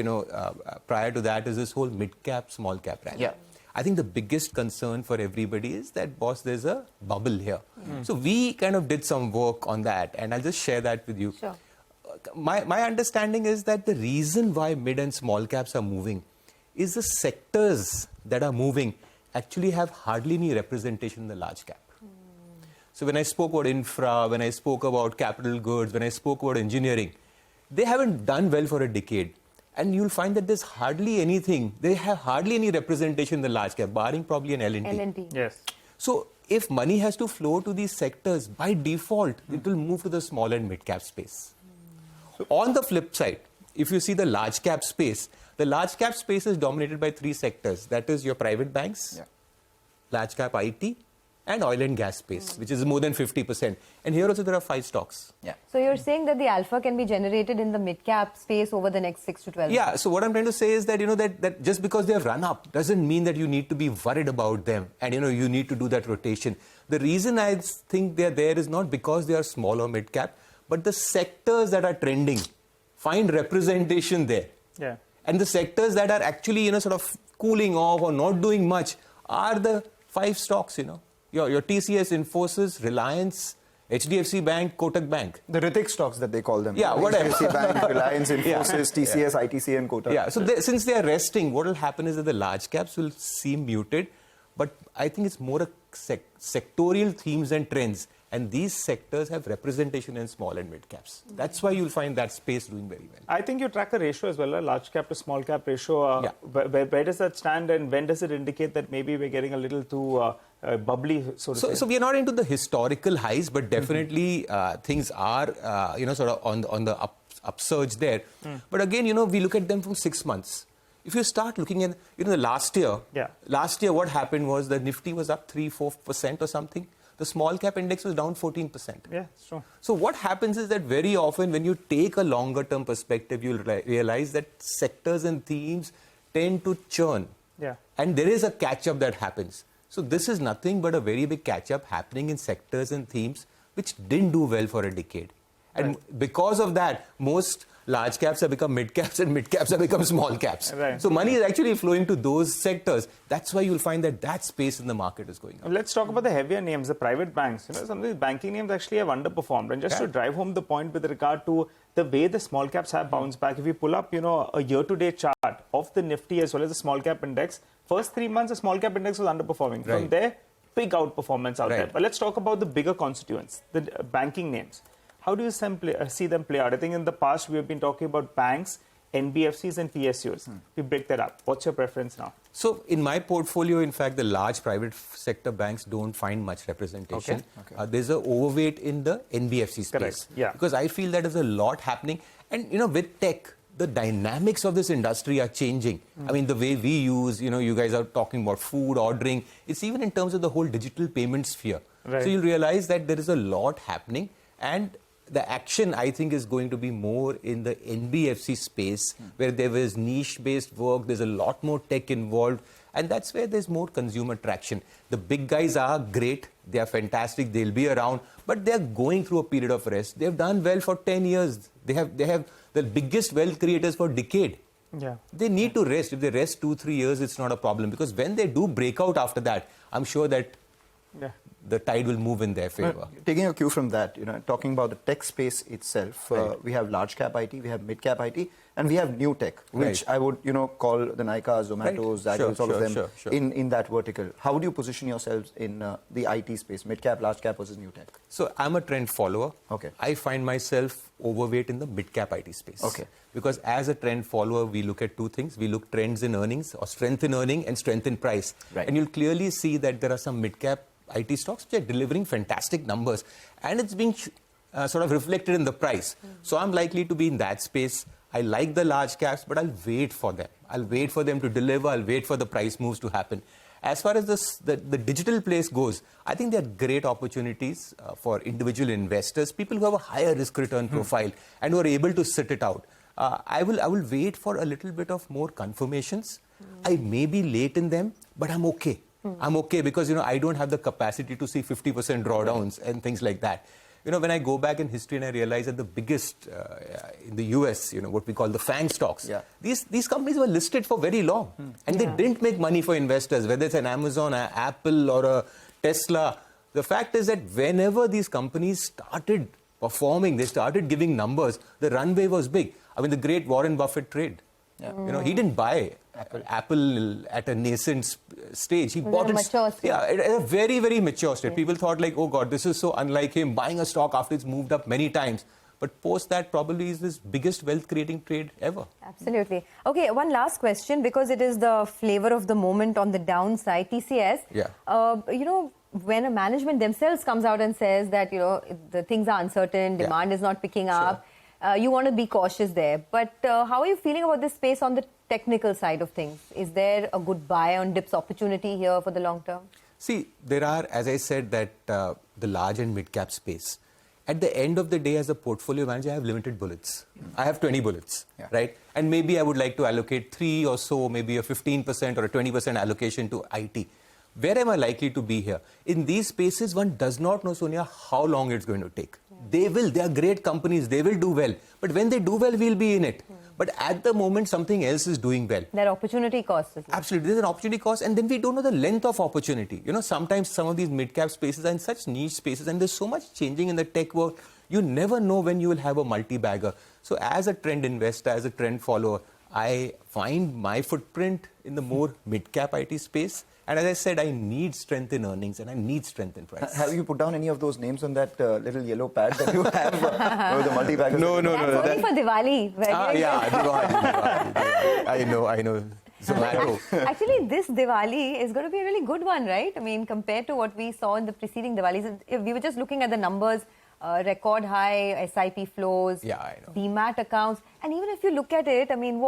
prior to that, is this whole mid-cap, small-cap rally. Yeah. I think the biggest concern for everybody is that, boss, there's a bubble here. So we kind of did some work on that, and I'll just share that with you. Sure. My understanding is that the reason why mid and small caps are moving is the sectors that are moving actually have hardly any representation in the large cap. So when I spoke about infra, when I spoke about capital goods, when I spoke about engineering, they haven't done well for a decade. And you'll find that there's hardly anything, they have hardly any representation in the large cap, barring probably an L&T. L&T. Yes. So if money has to flow to these sectors, by default, it will move to the small and mid cap space. On the flip side, if you see the large cap space, the large cap space is dominated by 3 sectors. That is your private banks, large cap IT, and oil and gas space, which is more than 50%. And here also there are 5 stocks. Yeah. So you're saying that the alpha can be generated in the mid-cap space over the next 6 to 12 months? Yeah, so what I'm trying to say is that, that just because they have run up doesn't mean that you need to be worried about them and, you need to do that rotation. The reason I think they're there is not because they are small or mid-cap, but the sectors that are trending find representation there. Yeah. And the sectors that are actually, sort of cooling off or not doing much are the 5 stocks, Your TCS, Infosys, Reliance, HDFC Bank, Kotak Bank. The Ritik stocks that they call them. Yeah, whatever. HDFC Bank, Reliance, Infosys, TCS, ITC and Kotak. Yeah, so since they are resting, what will happen is that the large caps will seem muted. But I think it's more a sectorial themes and trends. And these sectors have representation in small and mid caps. That's why you'll find that space doing very well. I think you track a ratio as well, a large cap to small cap ratio. Where does that stand, and when does it indicate that maybe we're getting a little too bubbly, so to say? So we are not into the historical highs, but definitely things are, sort of on the upsurge there. But again, we look at them from 6 months. If you start looking at, the last year, what happened was the Nifty was up 3-4% or something. The small cap index was down 14%. Yeah, it's true. So what happens is that very often when you take a longer term perspective, you'll realize that sectors and themes tend to churn. Yeah. And there is a catch-up that happens. So this is nothing but a very big catch-up happening in sectors and themes which didn't do well for a decade. And because of that, most large caps have become mid caps and mid caps have become small caps. Right. So money is actually flowing to those sectors. That's why you'll find that space in the market is going up. Let's talk about the heavier names, the private banks. Some of these banking names actually have underperformed. And just to drive home the point with regard to the way the small caps have bounced back, if you pull up, a year-to-date chart of the Nifty as well as the small cap index, first 3 months the small cap index was underperforming. From there, big outperformance out there. But let's talk about the bigger constituents, the banking names. How do you see them play out? I think in the past we have been talking about banks, NBFCs and PSUs. We break that up. What's your preference now? So in my portfolio, in fact, the large private sector banks don't find much representation. There's an overweight in the NBFC space. Correct. Yeah. Because I feel that there's a lot happening. And, with tech, the dynamics of this industry are changing. I mean, the way we use, you guys are talking about food, ordering. It's even in terms of the whole digital payment sphere. So you'll realize that there is a lot happening. And the action, I think, is going to be more in the NBFC space, where there is niche-based work, there's a lot more tech involved, and that's where there's more consumer traction. The big guys are great, they are fantastic, they'll be around, but they're going through a period of rest. They've done well for 10 years. They have the biggest wealth creators for a decade. Yeah. They need to rest. If they rest 2-3 years, it's not a problem, because when they do break out after that, I'm sure that the tide will move in their favor. Taking a cue from that, talking about the tech space itself, we have large cap IT, we have mid cap IT, and we have new tech, which I would, call the Nykaa, Zomatos, Zaggles, all of them in that vertical. How would you position yourselves in the IT space, mid cap, large cap versus new tech? So I'm a trend follower. I find myself overweight in the mid cap IT space. Because as a trend follower, we look at two things. We look trends in earnings, or strength in earning and strength in price. And you'll clearly see that there are some mid cap IT stocks which are delivering fantastic numbers, and it's being sort of reflected in the price. So I'm likely to be in that space. I like the large caps, but I'll wait for them. I'll wait for them to deliver. I'll wait for the price moves to happen. As far as the digital place goes, I think there are great opportunities for individual investors, people who have a higher risk-return profile and who are able to sit it out. I will wait for a little bit of more confirmations. I may be late in them, but I'm okay. I'm okay because, I don't have the capacity to see 50% drawdowns and things like that. When I go back in history and I realize that the biggest in the US, what we call the FANG stocks, these companies were listed for very long and they didn't make money for investors, whether it's an Amazon, an Apple or a Tesla. The fact is that whenever these companies started performing, they started giving numbers, the runway was big. I mean, the great Warren Buffett trade. He didn't buy Apple at a nascent stage. He bought it at a very, very mature state. People thought like, oh God, this is so unlike him, buying a stock after it's moved up many times. But post that probably is his biggest wealth creating trade ever. Absolutely. Okay, one last question, because it is the flavor of the moment on the downside. TCS, when a management themselves comes out and says that, the things are uncertain, demand is not picking up, you want to be cautious there. But how are you feeling about this space on the technical side of things? Is there a good buy on dips opportunity here for the long term? See, there are, as I said, that the large and mid-cap space. At the end of the day, as a portfolio manager, I have limited bullets. I have 20 bullets, right? And maybe I would like to allocate 3 or so, maybe a 15% or a 20% allocation to IT. Where am I likely to be here? In these spaces, one does not know, Sonia, how long it's going to take. They are great companies, they will do well. But when they do well, we'll be in it. But at the moment, something else is doing well. That opportunity cost. Absolutely, there's an opportunity cost, and then we don't know the length of opportunity. Sometimes some of these mid-cap spaces are in such niche spaces, and there's so much changing in the tech world. You never know when you will have a multi-bagger. So as a trend investor, as a trend follower, I find my footprint in the more mid-cap IT space. And as I said, I need strength in earnings and I need strength in price. Have you put down any of those names on that little yellow pad that you have with the multi-bagger? No. That's only for Diwali. Diwali. I know. Zomato. Actually, this Diwali is going to be a really good one, right? I mean, compared to what we saw in the preceding Diwalis. If we were just looking at the numbers record high SIP flows, Demat accounts. And even if you look at it, I mean,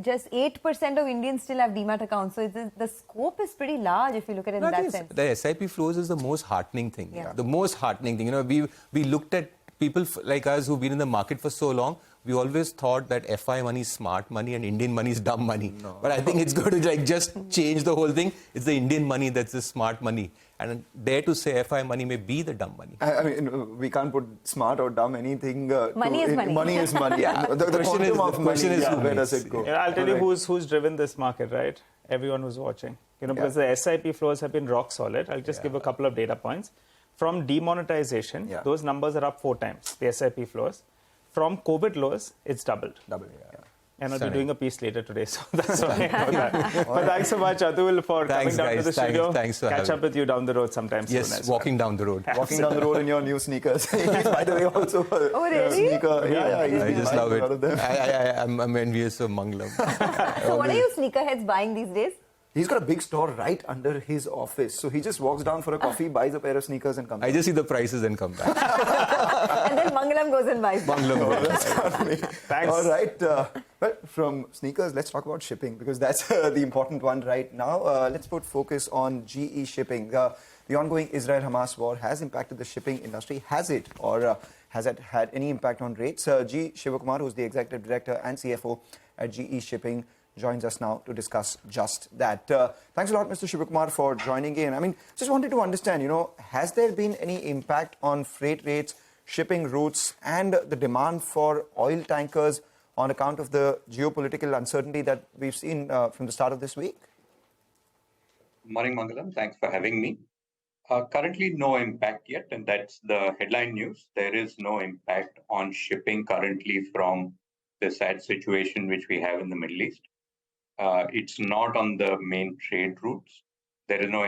just 8% of Indians still have Demat accounts. So the scope is pretty large if you look at it in that sense. The SIP flows is the most heartening thing. The most heartening thing. We looked at people like us who've been in the market for so long. We always thought that FI money is smart money and Indian money is dumb money. No. But I think it's going to just change the whole thing. It's the Indian money that's the smart money. And dare to say FI money may be the dumb money. I mean, we can't put smart or dumb anything. Money is money. Money is money. The question is where does it go? I'll tell you who's driven this market, right? Everyone who's watching. Because the SIP flows have been rock solid. I'll just give a couple of data points. From demonetization, those numbers are up 4 times, the SIP flows. From COVID lows, it's doubled. And I'll be doing a piece later today, so that's why I know that. But thanks so much, Atul, for coming down to the studio. Thanks for Catch up with you down the road sometime soon. Yes, walking down the road. Walking down the road in your new sneakers. By the way, also really? Sneaker. I just love it. I'm envious of Mangalam. So what are you sneakerheads buying these days? He's got a big store right under his office. So he just walks down for a coffee, buys a pair of sneakers and comes back. I just see the prices and come back. And then Mangalam goes and buys. Thanks. All right. Well, from sneakers, let's talk about shipping because that's the important one right now. Let's put focus on GE shipping. The ongoing Israel-Hamas war has impacted the shipping industry. Has it? Or has it had any impact on rates? G. Shivakumar, who's the Executive Director and CFO at GE Shipping, joins us now to discuss just that. Thanks a lot, Mr. Shivakumar, for joining in. I mean, just wanted to understand, has there been any impact on freight rates, shipping routes, and the demand for oil tankers on account of the geopolitical uncertainty that we've seen from the start of this week? Morning, Mangalam. Thanks for having me. Currently, no impact yet, and that's the headline news. There is no impact on shipping currently from the sad situation which we have in the Middle East. It's not on the main trade routes. There is no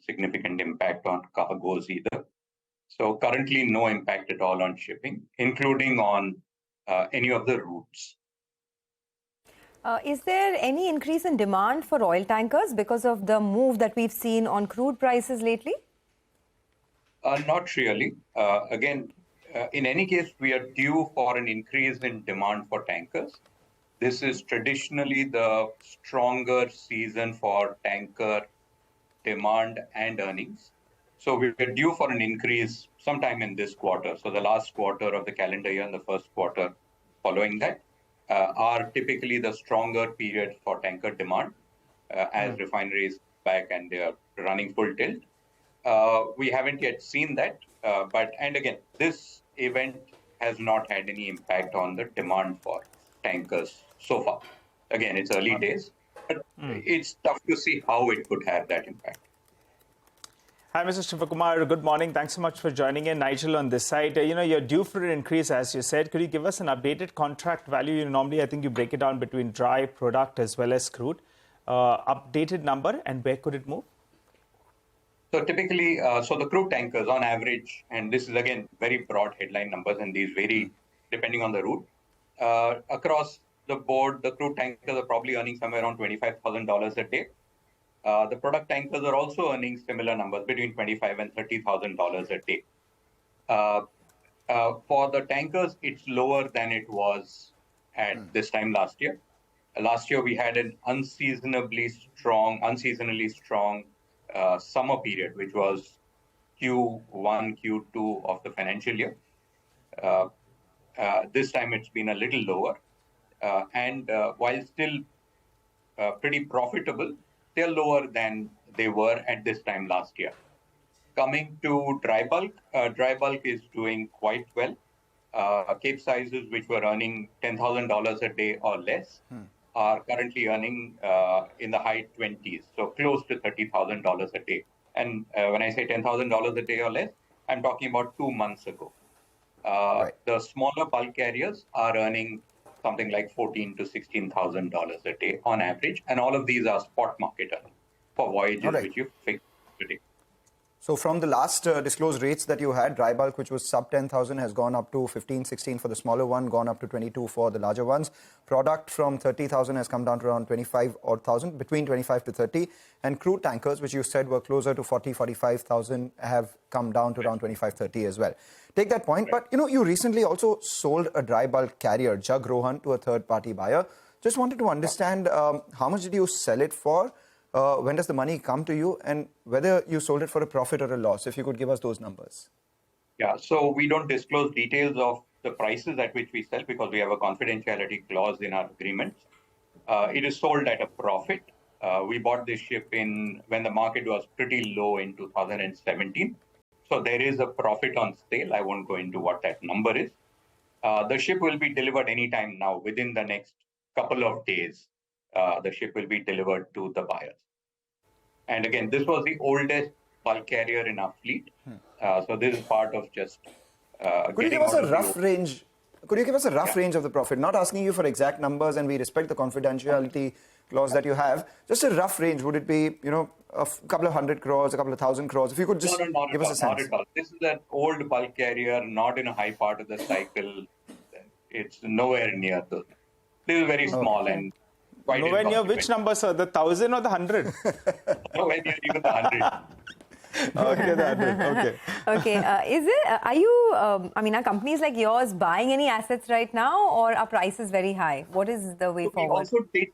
significant impact on cargoes either. So currently no impact at all on shipping, including on any of the routes. Is there any increase in demand for oil tankers because of the move that we've seen on crude prices lately? Not really. In any case, we are due for an increase in demand for tankers. This is traditionally the stronger season for tanker demand and earnings. So we are due for an increase sometime in this quarter. So the last quarter of the calendar year and the first quarter following that are typically the stronger period for tanker demand as refineries back and they are running full tilt. We haven't yet seen that. And again, this event has not had any impact on the demand for tankers so far. Again, it's early days, but it's tough to see how it could have that impact. Hi, Mr. Shivakumar. Good morning. Thanks so much for joining in. Nigel on this side. You're due for an increase, as you said. Could you give us an updated contract value? Normally, I think you break it down between dry, product, as well as crude. Updated number, and where could it move? So typically, the crude tankers on average, and this is again very broad headline numbers, and these vary depending on the route. Across the board, the crude tankers are probably earning somewhere around $25,000 a day. The product tankers are also earning similar numbers, between $25,000 and $30,000 a day. For the tankers, it's lower than it was at this time last year. Last year, we had an unseasonally strong summer period, which was Q1, Q2 of the financial year. This time it's been a little lower. And while still pretty profitable, they're lower than they were at this time last year. Coming to dry bulk is doing quite well. Cape sizes, which were earning $10,000 a day or less, are currently earning in the high 20s, so close to $30,000 a day. And when I say $10,000 a day or less, I'm talking about 2 months ago. The smaller bulk carriers are earning something like $14,000 to $16,000 a day on average, and all of these are spot market earning for voyages which you fix today. So from the last disclosed rates that you had, dry bulk, which was sub 10,000, has gone up to 15, 16 for the smaller one, gone up to 22 for the larger ones. Product from 30,000 has come down to around 25 odd thousand, between 25 to 30. And crude tankers, which you said were closer to 40, 45,000, have come down to around 25, 30 as well. Take that point. But, you recently also sold a dry bulk carrier, Jug Rohan, to a third-party buyer. Just wanted to understand how much did you sell it for? When does the money come to you, and whether you sold it for a profit or a loss? If you could give us those numbers. Yeah, so we don't disclose details of the prices at which we sell because we have a confidentiality clause in our agreements. It is sold at a profit. We bought this ship when the market was pretty low in 2017. So there is a profit on sale. I won't go into what that number is. The ship will be delivered anytime now. Within the next couple of days, the ship will be delivered to the buyers. And again, this was the oldest bulk carrier in our fleet. So this is part of just Could you give us a rough range? Could you give us a rough range of the profit? Not asking you for exact numbers, and we respect the confidentiality clause that you have. Just a rough range. Would it be, a couple of 100 crores, a couple of 1,000 crores? If you could just give us a sense. Not at all. This is an old bulk carrier, not in a high part of the cycle. It's nowhere near this. This is very small and quite nowhere near which number, sir? The 1,000 or the 100? Nowhere near even the 100. Okay, the 100. Okay. Okay. Are you, are companies like yours buying any assets right now, or are prices very high? What is the way forward? We also did,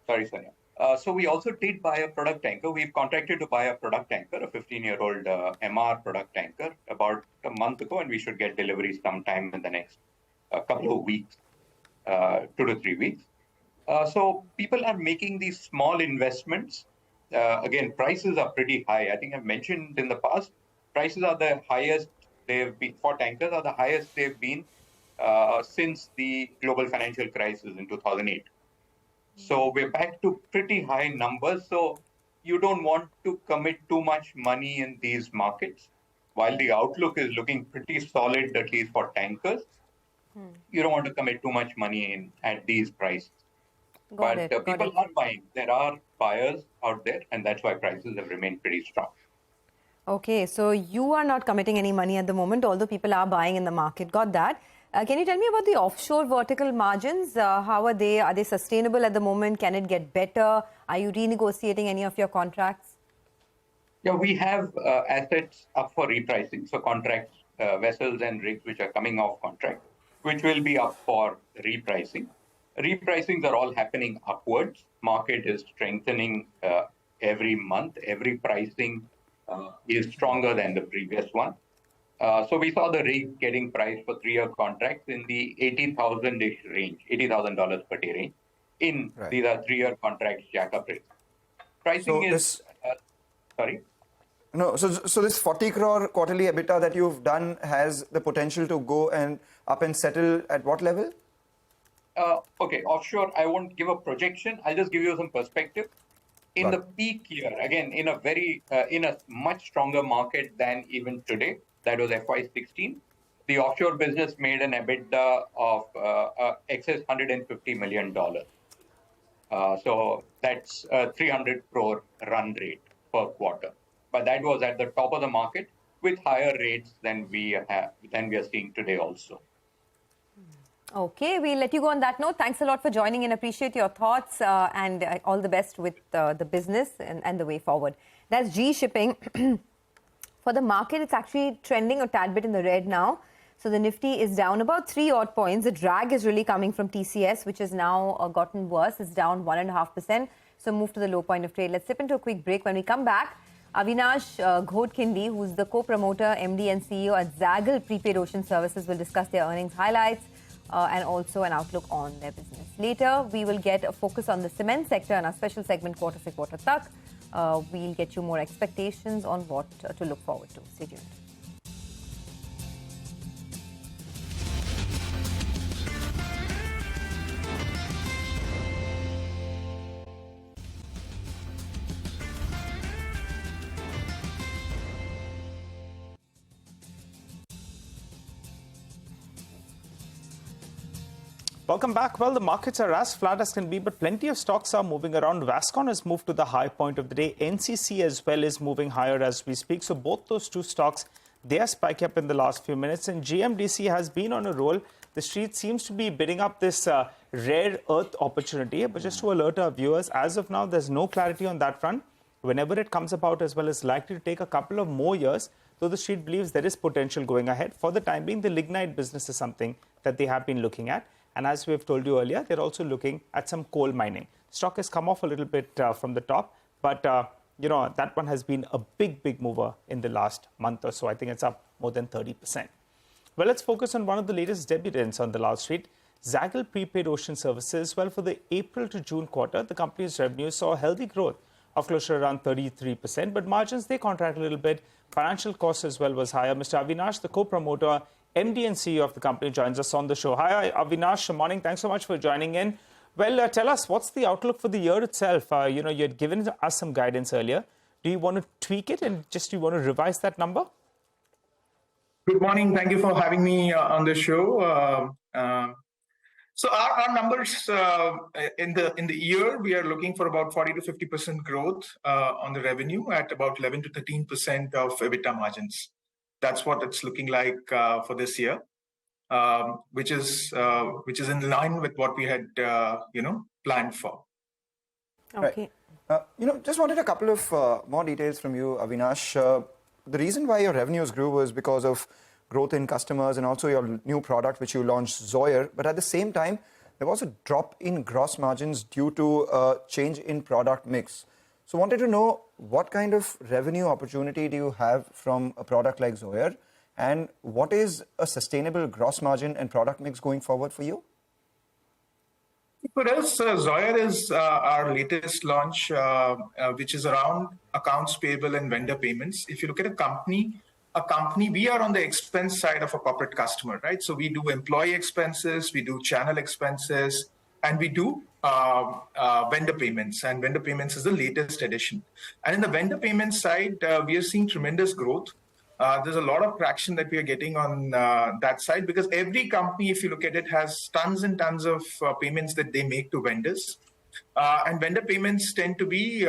sorry, Sonia. So we also did buy a product tanker. We've contracted to buy a product tanker, a 15-year-old MR product tanker, about a month ago, and we should get deliveries sometime in the next couple of weeks, 2 to 3 weeks. So people are making these small investments. Again, prices are pretty high. I think I've mentioned in the past, prices are the highest they've been for tankers, are the highest they've been since the global financial crisis in 2008. So we're back to pretty high numbers. So you don't want to commit too much money in these markets. While the outlook is looking pretty solid, at least for tankers, you don't want to commit too much money in at these prices. But people are buying. There are buyers out there, and that's why prices have remained pretty strong. Okay, so you are not committing any money at the moment, although people are buying in the market. Got that. Can you tell me about the offshore vertical margins? How are they? Are they sustainable at the moment? Can it get better? Are you renegotiating any of your contracts? Yeah, we have assets up for repricing. So contracts, vessels and rigs which are coming off contract, which will be up for repricing. Repricings are all happening upwards. Market is strengthening every month. Every pricing is stronger than the previous one. So we saw the rig getting priced for 3-year contracts in the $80,000-ish range, $80,000 per day range. These are 3-year contracts, jack-up rigs. Pricing sorry? No, so this 40 crore quarterly EBITDA that you've done has the potential to go and up and settle at what level? Okay, offshore, I won't give a projection. I'll just give you some perspective. In the peak year, again, in a much stronger market than even today, that was FY16, the offshore business made an EBITDA of excess $150 million. So that's a 300 crore run rate per quarter. But that was at the top of the market with higher rates than we are seeing today also. Okay, we'll let you go on that note. Thanks a lot for joining in. Appreciate your thoughts and all the best with the business and the way forward. That's G Shipping. For the market, it's actually trending a tad bit in the red now. So the Nifty is down about 3 odd points. The drag is really coming from TCS, which has now gotten worse. It's down 1.5%. So move to the low point of trade. Let's slip into a quick break. When we come back, Avinash Ghodkindi, who's the co-promoter, MD and CEO at Zaggle Prepaid Ocean Services, will discuss their earnings highlights and also an outlook on their business. Later, we will get a focus on the cement sector and our special segment, Quarter Se Quarter Tak. We'll get you more expectations on what to look forward to. Stay tuned. Welcome back. Well, the markets are as flat as can be, but plenty of stocks are moving around. Vascon has moved to the high point of the day. NCC as well is moving higher as we speak. So both those two stocks, they are spiking up in the last few minutes. And GMDC has been on a roll. The street seems to be bidding up this rare earth opportunity. But just to alert our viewers, as of now, there's no clarity on that front. Whenever it comes about as well, it's likely to take a couple of more years, though the street believes there is potential going ahead. For the time being, the lignite business is something that they have been looking at. And as we've told you earlier, they're also looking at some coal mining. Stock has come off a little bit from the top, but that one has been a big mover in the last month or so. I think it's up more than 30%. Well, let's focus on one of the latest debutants on the Wall Street, Zaggle Prepaid Ocean Services. Well, for the April to June quarter, the company's revenue saw a healthy growth of close to around 33%, but margins, they contract a little bit. Financial costs as well was higher. Mr. Avinash, the co-promoter, MD and CEO of the company, joins us on the show. Hi, Avinash. Good morning. Thanks so much for joining in. Well, tell us, what's the outlook for the year itself? You had given us some guidance earlier. Do you want to tweak it and just you want to revise that number? Good morning. Thank you for having me on the show. So our numbers in the year, we are looking for about 40 to 50% growth on the revenue at about 11 to 13% of EBITDA margins. That's what it's looking like for this year, which is in line with what we had planned for. Okay. Right. Just wanted a couple of more details from you, Avinash. The reason why your revenues grew was because of growth in customers and also your new product which you launched, Zoyer. But at the same time, there was a drop in gross margins due to a change in product mix. So wanted to know what kind of revenue opportunity do you have from a product like Zoyer, and what is a sustainable gross margin and product mix going forward for you? For us, Zoyer is our latest launch, which is around accounts payable and vendor payments. If you look at a company, we are on the expense side of a corporate customer, right? So we do employee expenses, we do channel expenses, and we do vendor payments. And vendor payments is the latest addition. And in the vendor payments side, we are seeing tremendous growth. There's a lot of traction that we are getting on that side, because every company, if you look at it, has tons and tons of payments that they make to vendors. And vendor payments tend to be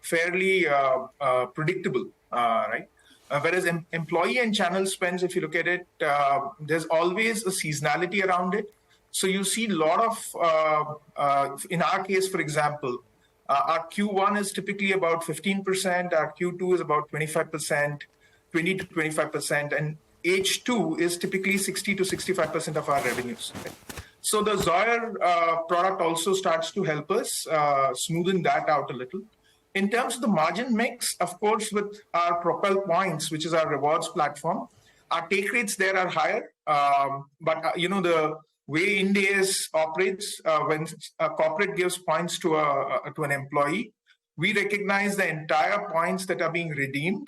fairly predictable, right? Whereas employee and channel spends, if you look at it, there's always a seasonality around it. So you see a lot of, in our case, for example, our Q1 is typically about 15%, our Q2 is about 25%, 20 to 25%, and H2 is typically 60 to 65% of our revenues. Right? So the Zoyer product also starts to help us smoothen that out a little. In terms of the margin mix, of course, with our Propel Points, which is our rewards platform, our take rates there are higher. But the way Ind AS operates, when a corporate gives points to an employee, we recognize the entire points that are being redeemed.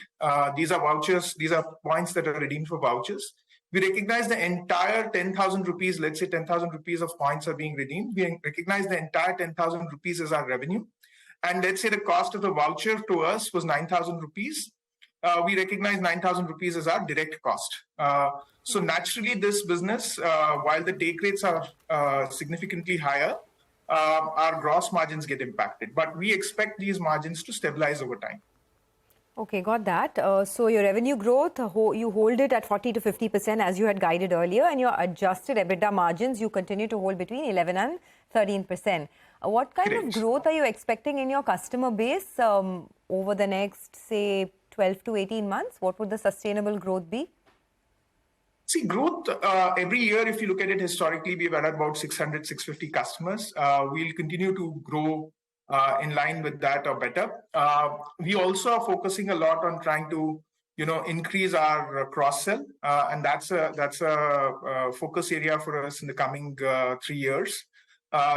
These are vouchers. These are points that are redeemed for vouchers. We recognize the entire 10,000 rupees. Let's say 10,000 rupees of points are being redeemed. We recognize the entire 10,000 rupees as our revenue. And let's say the cost of the voucher to us was 9,000 rupees. We recognize 9,000 rupees as our direct cost. So naturally, this business, while the take rates are significantly higher, our gross margins get impacted. But we expect these margins to stabilize over time. Okay, got that. So your revenue growth, you hold it at 40 to 50% as you had guided earlier, and your adjusted EBITDA margins, you continue to hold between 11 and 13%. What kind of growth are you expecting in your customer base over the next, say, 12 to 18 months? What would the sustainable growth be? See, growth every year, if you look at it historically, we've had about 600, 650 customers. We'll continue to grow in line with that or better. We also are focusing a lot on trying to, increase our cross-sell. And that's a focus area for us in the coming 3 years.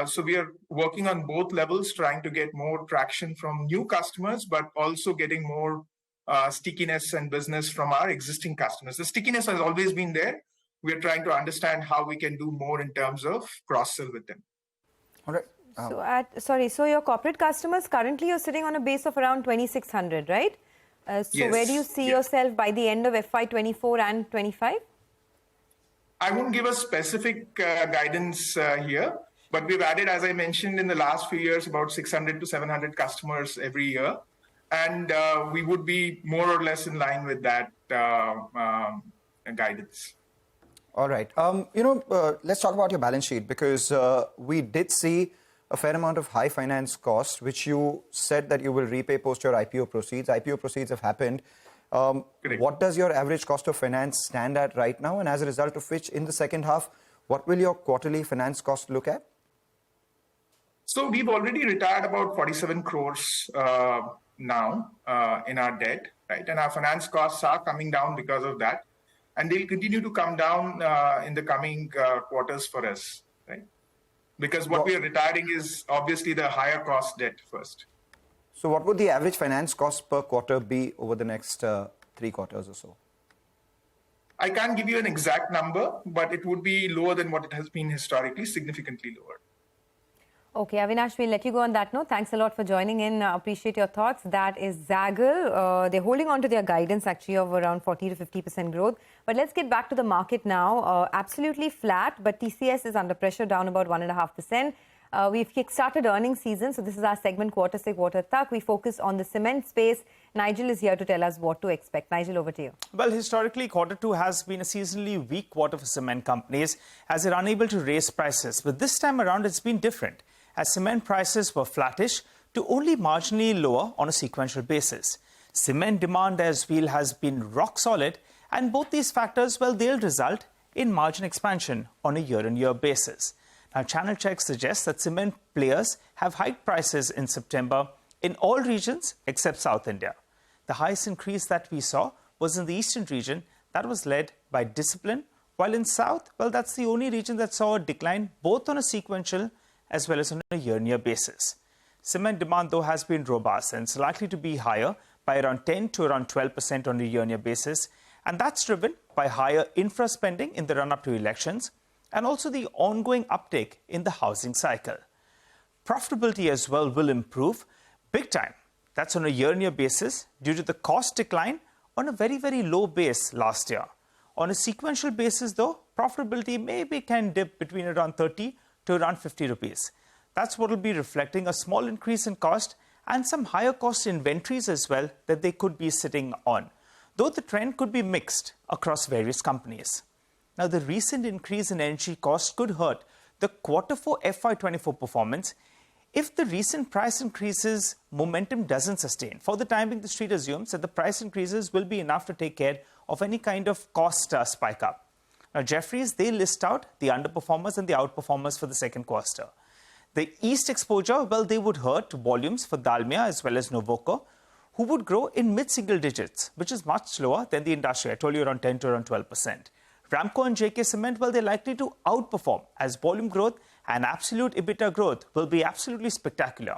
So we are working on both levels, trying to get more traction from new customers, but also getting more stickiness and business from our existing customers. The stickiness has always been there. We are trying to understand how we can do more in terms of cross-sell with them. All right. So your corporate customers, currently you're sitting on a base of around 2,600, right? So yes. where do you see yourself by the end of FY24 and 25? I won't give a specific guidance here, but we've added, as I mentioned, in the last few years, about 600 to 700 customers every year. And we would be more or less in line with that guidance. All right. Let's talk about your balance sheet, because we did see a fair amount of high finance costs, which you said that you will repay post your IPO proceeds. IPO proceeds have happened. What does your average cost of finance stand at right now? And as a result of which, in the second half, what will your quarterly finance cost look at? So we've already retired about 47 crores now in our debt, right? And our finance costs are coming down because of that. And they'll continue to come down in the coming quarters for us, right? Because what we are retiring is obviously the higher cost debt first. So what would the average finance cost per quarter be over the next 3 quarters or so? I can't give you an exact number, but it would be lower than what it has been historically, significantly lower. Okay, Avinash, we'll let you go on that note. Thanks a lot for joining in. Appreciate your thoughts. That is Zaggle. They're holding on to their guidance actually of around 40 to 50% growth. But let's get back to the market now. Absolutely flat, but TCS is under pressure, down about 1.5%. We've kick-started earnings season, so this is our segment Quarter Se Quarter Tak. We focus on the cement space. Nigel is here to tell us what to expect. Nigel, over to you. Well, historically, Q2 has been a seasonally weak quarter for cement companies as they're unable to raise prices. But this time around, it's been different, as cement prices were flattish to only marginally lower on a sequential basis. Cement demand as well has been rock solid, and both these factors, well, they'll result in margin expansion on a year-on-year basis. Now, channel checks suggest that cement players have hiked prices in September in all regions except South India. The highest increase that we saw was in the eastern region. That was led by discipline, while in South, well, that's the only region that saw a decline both on a sequential as well as on a year-on-year basis. Cement demand, though, has been robust and it's likely to be higher by around 10 to around 12% on a year-on-year basis. And that's driven by higher infra spending in the run-up to elections and also the ongoing uptake in the housing cycle. Profitability as well will improve big time. That's on a year-on-year basis due to the cost decline on a very, very low base last year. On a sequential basis, though, profitability maybe can dip between around 30 to around 50 rupees. That's what will be reflecting a small increase in cost and some higher cost inventories as well that they could be sitting on, though the trend could be mixed across various companies. Now, the recent increase in energy costs could hurt the Q4 FY24 performance if the recent price increases momentum doesn't sustain. For the time being, the street assumes that the price increases will be enough to take care of any kind of cost spike up. Now, Jefferies, they list out the underperformers and the outperformers for the second quarter. The East exposure, well, they would hurt volumes for Dalmia as well as Novoco, who would grow in mid-single digits, which is much slower than the industry. I told you around 10 to around 12%. Ramco and JK Cement, well, they're likely to outperform as volume growth and absolute EBITDA growth will be absolutely spectacular.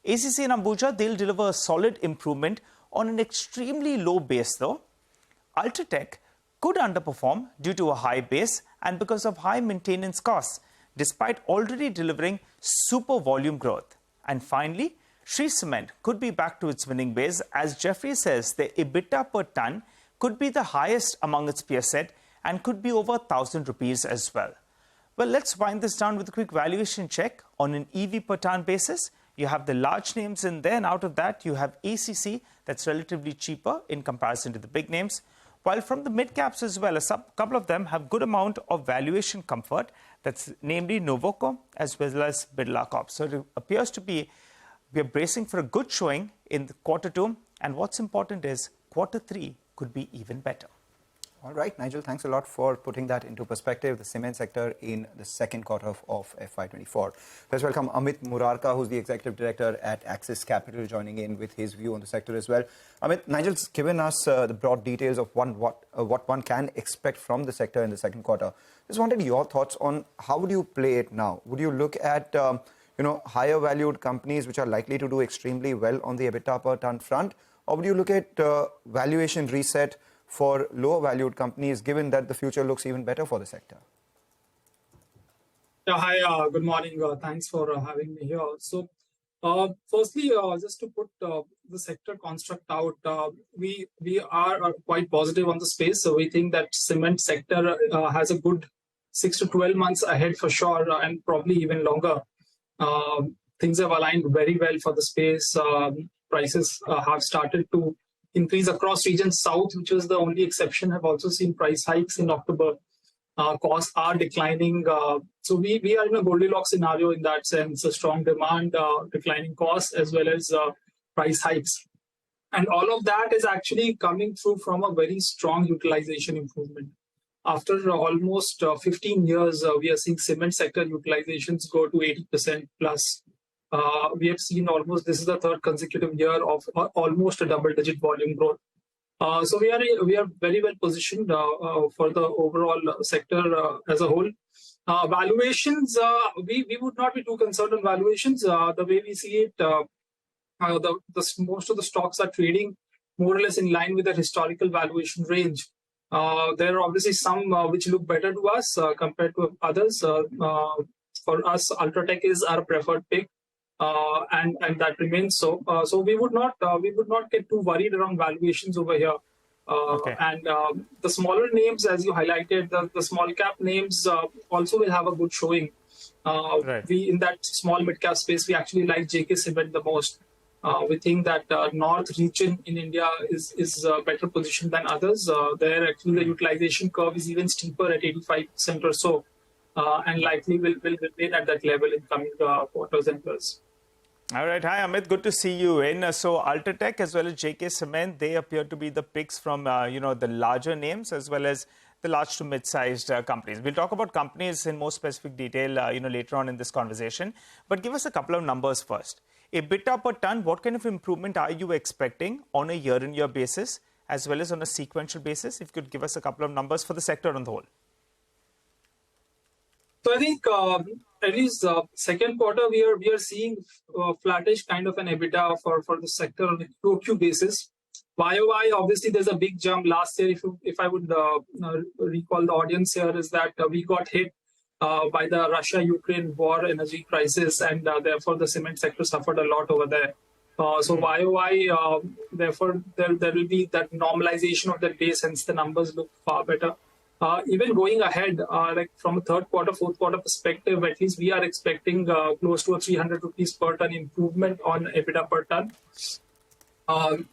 ACC and Ambuja, they'll deliver a solid improvement on an extremely low base, though. Ultratech could underperform due to a high base and because of high maintenance costs, despite already delivering super volume growth. And finally, Shree Cement could be back to its winning ways, as Jeffrey says the EBITDA per ton could be the highest among its peer set and could be over 1,000 rupees as well. Well, let's wind this down with a quick valuation check on an EV per ton basis. You have the large names in there, and out of that, you have ACC that's relatively cheaper in comparison to the big names. While from the mid caps as well, a couple of them have good amount of valuation comfort. That's namely Novoco as well as Birla Corp. So it appears to be we are bracing for a good showing in Q2, and what's important is Q3 could be even better. All right, Nigel, thanks a lot for putting that into perspective, the cement sector in the second quarter of FY24. Let's welcome Amit Murarka, who's the Executive Director at Axis Capital, joining in with his view on the sector as well. Amit, Nigel's given us the broad details of what one can expect from the sector in the second quarter. Just wanted your thoughts on how would you play it now? Would you look at higher valued companies which are likely to do extremely well on the EBITDA per ton front, or would you look at valuation reset for lower valued companies, given that the future looks even better for the sector? Yeah, hi, good morning. Thanks for having me here. So Firstly, just to put the sector construct out, we are quite positive on the space. So we think that cement sector has a good 6 to 12 months ahead for sure, and probably even longer. Things have aligned very well for the space. Prices have started to increase across regions. South, which was the only exception, have also seen price hikes in October. Costs are declining. So we are in a Goldilocks scenario in that sense, a strong demand, declining costs, as well as price hikes. And all of that is actually coming through from a very strong utilization improvement. After almost 15 years, we are seeing cement sector utilizations go to 80% plus. We have seen this is the third consecutive year of almost a double-digit volume growth. So we are very well positioned for the overall sector as a whole. Valuations, we would not be too concerned on valuations. The way we see it, most of the stocks are trading more or less in line with the historical valuation range. There are obviously some which look better to us compared to others. For us, Ultratech is our preferred pick. And that remains so. So we would not get too worried around valuations over here. And the smaller names, as you highlighted, the small cap names also will have a good showing. We in that small mid cap space, we actually like JK Cement the most. We think that North region in India is better positioned than others. There actually the utilization curve is even steeper at 85% or so, and likely will remain at that level in coming quarters and years. All right. Hi, Amit. Good to see you in. So Ultratech as well as JK Cement, they appear to be the picks from, the larger names as well as the large to mid-sized companies. We'll talk about companies in more specific detail, later on in this conversation. But give us a couple of numbers first. EBITDA per ton, what kind of improvement are you expecting on a year-on-year basis as well as on a sequential basis? If you could give us a couple of numbers for the sector on the whole. So I think at least second quarter we are seeing flattish kind of an EBITDA for the sector on a QoQ basis. YOY, obviously there's a big jump last year. If I would recall the audience here, is that we got hit by the Russia-Ukraine war energy crisis, and therefore the cement sector suffered a lot over there. So YOY, therefore there will be that normalization of that base, hence the numbers look far better. Even going ahead, like from a third quarter, fourth quarter perspective, at least we are expecting close to a 300 rupees per ton improvement on EBITDA per ton.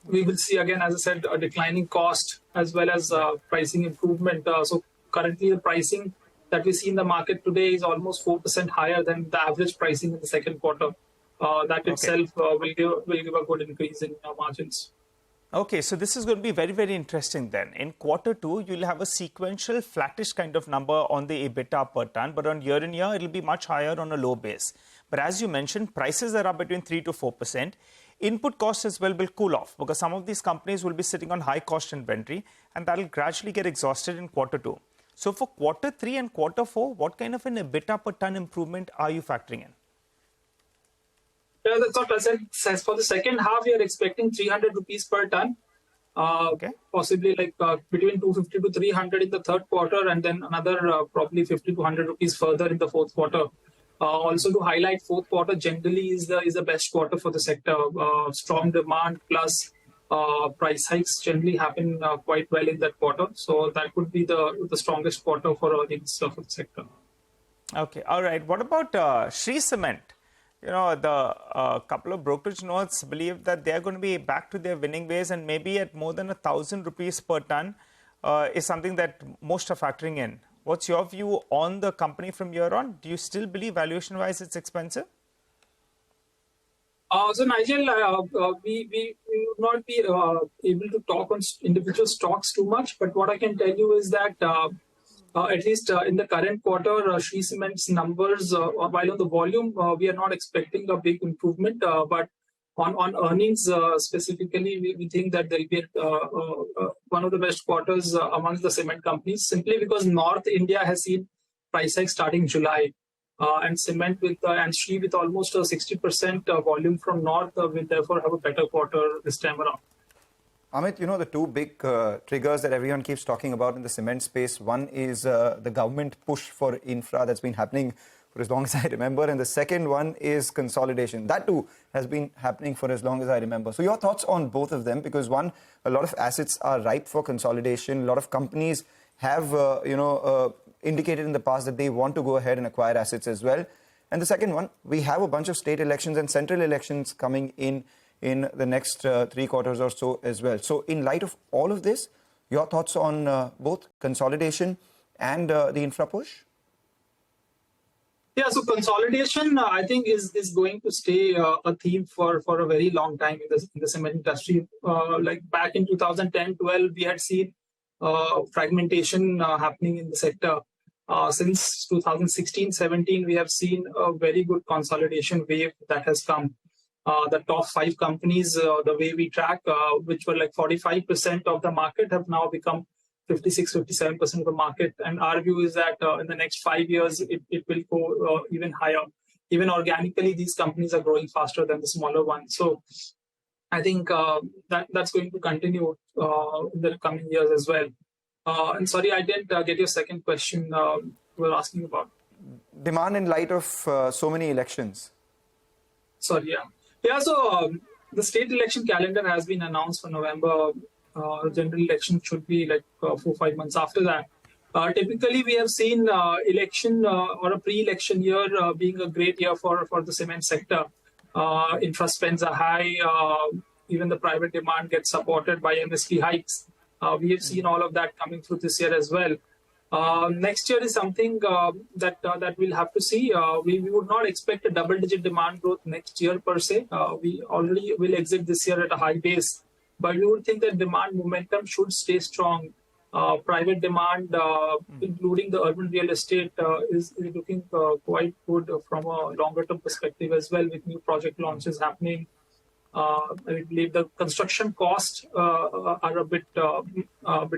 We will see again, as I said, a declining cost as well as pricing improvement. So currently the pricing that we see in the market today is almost 4% higher than the average pricing in the second quarter. That itself will give a good increase in margins. Okay, so this is going to be very, very interesting then. In quarter two, you'll have a sequential flattish kind of number on the EBITDA per ton, but on year on year, it'll be much higher on a low base. But as you mentioned, prices are up between 3 to 4%. Input costs as well will cool off because some of these companies will be sitting on high cost inventory, and that'll gradually get exhausted in quarter two. So for quarter three and quarter four, what kind of an EBITDA per ton improvement are you factoring in? Yeah, that's what I said. For the second half, we are expecting 300 rupees per ton. Possibly like between 250 to 300 in the third quarter, and then another probably 50 to 100 rupees further in the fourth quarter. Also to highlight, fourth quarter generally is the best quarter for the sector. Strong demand plus price hikes generally happen quite well in that quarter. So that could be the strongest quarter for earnings for the sector. Okay, all right. What about Shree Cement? The couple of brokerage notes believe that they are going to be back to their winning ways, and maybe at more than 1,000 rupees per ton is something that most are factoring in. What's your view on the company from here on? Do you still believe valuation-wise it's expensive? So Nigel, we would not be able to talk on individual stocks too much, but what I can tell you is that at least in the current quarter, Shree Cement's numbers, while on the volume, we are not expecting a big improvement. But on earnings specifically, we think that there will be one of the best quarters amongst the cement companies, simply because North India has seen price hikes starting July. And cement and Shree with almost a 60% volume from North will therefore have a better quarter this time around. Amit, the two big triggers that everyone keeps talking about in the cement space, one is the government push for infra that's been happening for as long as I remember. And the second one is consolidation. That too has been happening for as long as I remember. So your thoughts on both of them? Because one, a lot of assets are ripe for consolidation. A lot of companies have, indicated in the past that they want to go ahead and acquire assets as well. And the second one, we have a bunch of state elections and central elections coming in the next 3 quarters or so as well. So in light of all of this, your thoughts on both consolidation and the infra push? Yeah, so consolidation, I think, is going to stay a theme for a very long time in the cement industry. Like back in 2010-12, we had seen fragmentation happening in the sector. Since 2016-17, we have seen a very good consolidation wave that has come. The top 5 companies, the way we track, which were like 45% of the market, have now become 56-57% of the market. And our view is that in the next 5 years, it will go even higher. Even organically, these companies are growing faster than the smaller ones. So I think that's going to continue in the coming years as well. And sorry, I didn't get your second question you were asking about. Demand in light of so many elections. Sorry, yeah. Yeah, so the state election calendar has been announced for November. General election should be like 4-5 months after that. Typically, we have seen election or a pre-election year being a great year for the cement sector. Infra spends are high. Even the private demand gets supported by MSP hikes. We have seen all of that coming through this year as well. Next year is something that we'll have to see. We would not expect a double-digit demand growth next year per se. We already will exit this year at a high base. But we would think that demand momentum should stay strong. Private demand, including the urban real estate, is looking quite good from a longer-term perspective as well, with new project launches happening. I believe the construction costs are a bit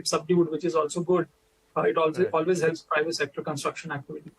subdued, which is also good. It also always helps private sector construction activity.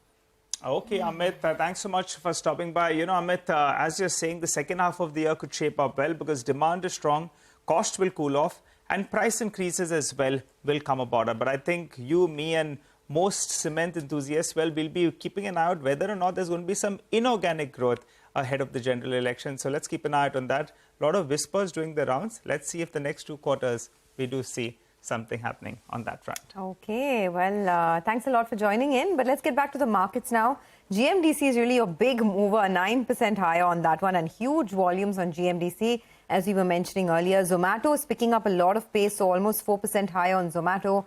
Okay, Amit, thanks so much for stopping by. Amit, as you're saying, the second half of the year could shape up well because demand is strong, cost will cool off, and price increases as well will come about it. But I think you, me, and most cement enthusiasts, we'll be keeping an eye out whether or not there's going to be some inorganic growth ahead of the general election. So let's keep an eye out on that. A lot of whispers doing the rounds. Let's see if the next 2 quarters we do see something happening on that front. Okay, well, thanks a lot for joining in. But let's get back to the markets now. GMDC is really a big mover, 9% higher on that one, and huge volumes on GMDC, as we were mentioning earlier. Zomato is picking up a lot of pace, so almost 4% higher on Zomato.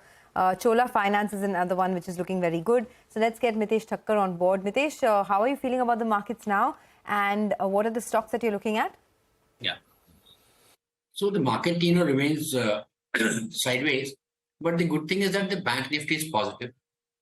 Chola Finance is another one which is looking very good. So let's get Mitesh Thakkar on board. Mitesh, how are you feeling about the markets now? And what are the stocks that you're looking at? Yeah. So the market, remains sideways. But the good thing is that the bank nifty is positive.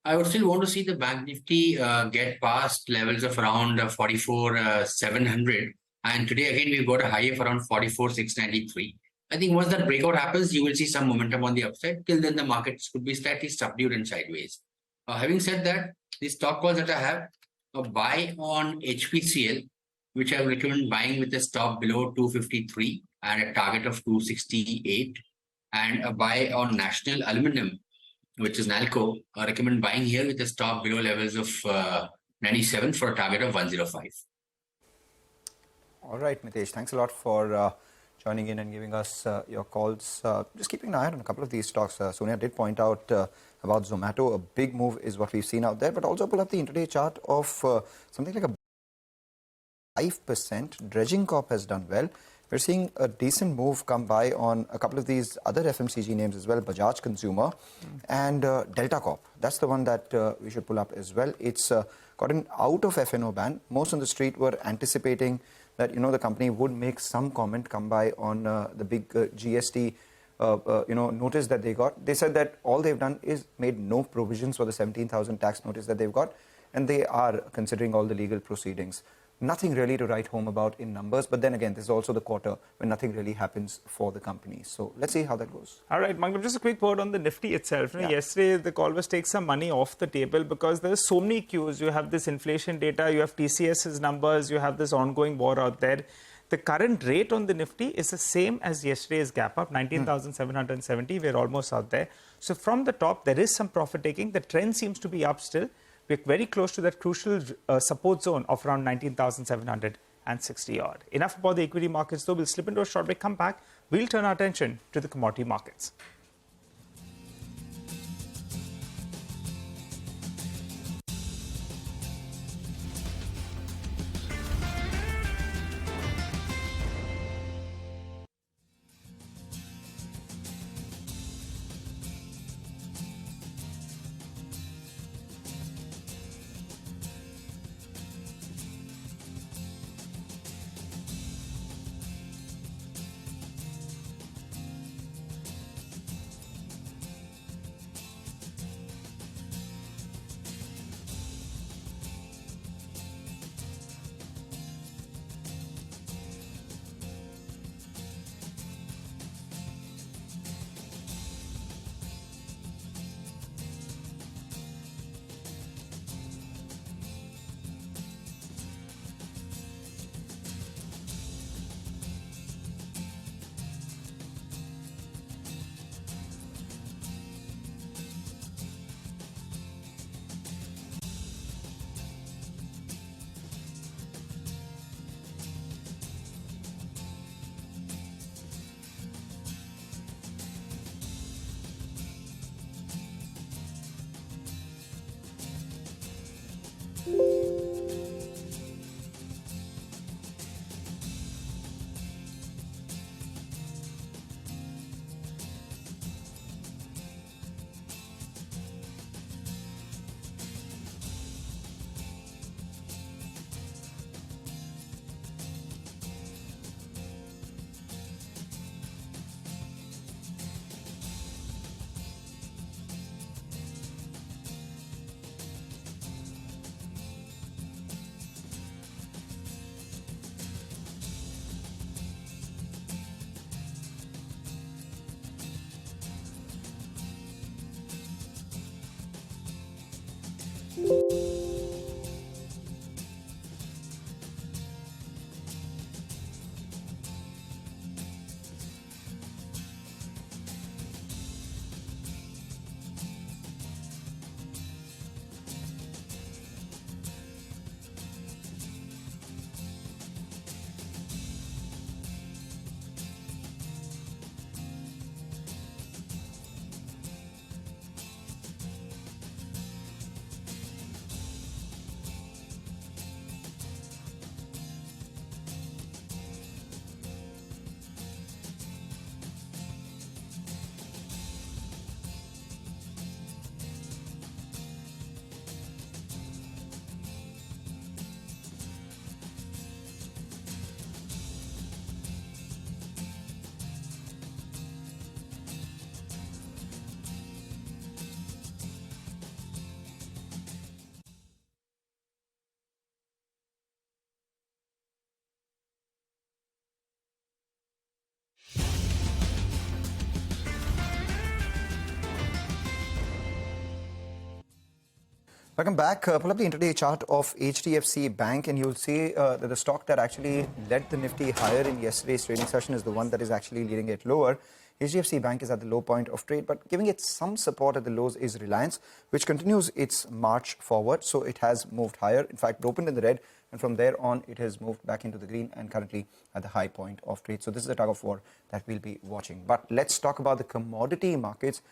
I would still want to see the bank nifty get past levels of around 44,700. And today, again, we've got a high of around 44,693. I think once that breakout happens, you will see some momentum on the upside. Till then, the markets could be slightly subdued and sideways. Having said that, the stock calls that I have, a buy on HPCL, which I would recommend buying with a stop below 253 and a target of 268. And a buy on National Aluminum, which is NALCO. I recommend buying here with a stop below levels of 97 for a target of 105. All right, Mitesh, thanks a lot for joining in and giving us your calls. Just keeping an eye on a couple of these stocks. Sonia did point out about Zomato. A big move is what we've seen out there, but also pull up the intraday chart of something like a 5%. Dredging Corp has done well. We're seeing a decent move come by on a couple of these other FMCG names as well, Bajaj Consumer and Delta Corp. That's the one that we should pull up as well. It's gotten out of FNO ban. Most on the street were anticipating that, the company would make some comment come by on the big GST, notice that they got. They said that all they've done is made no provisions for the 17,000 tax notice that they've got, and they are considering all the legal proceedings. Nothing really to write home about in numbers, but then again, this is also the quarter when nothing really happens for the company. So let's see how that goes. All right, Mangalam, just a quick word on the Nifty itself. Yesterday, the call was take some money off the table because there's so many cues. You have this inflation data, you have TCS's numbers, you have this ongoing war out there. The current rate on the Nifty is the same as yesterday's gap up, 19,770. We're almost out there. So from the top, there is some profit taking. The trend seems to be up still. we're very close to that crucial support zone of around 19,760 odd. Enough about the equity markets, though. We'll slip into a short break, come back. We'll turn our attention to the commodity markets. Welcome back. Pull up the intraday chart of HDFC Bank and you'll see that the stock that actually led the Nifty higher in yesterday's trading session is the one that is actually leading it lower. HDFC Bank is at the low point of trade, but giving it some support at the lows is Reliance, which continues its march forward. So it has moved higher. In fact, it opened in the red, and from there on, it has moved back into the green and currently at the high point of trade. So this is a tug of war that we'll be watching. But let's talk about the commodity markets.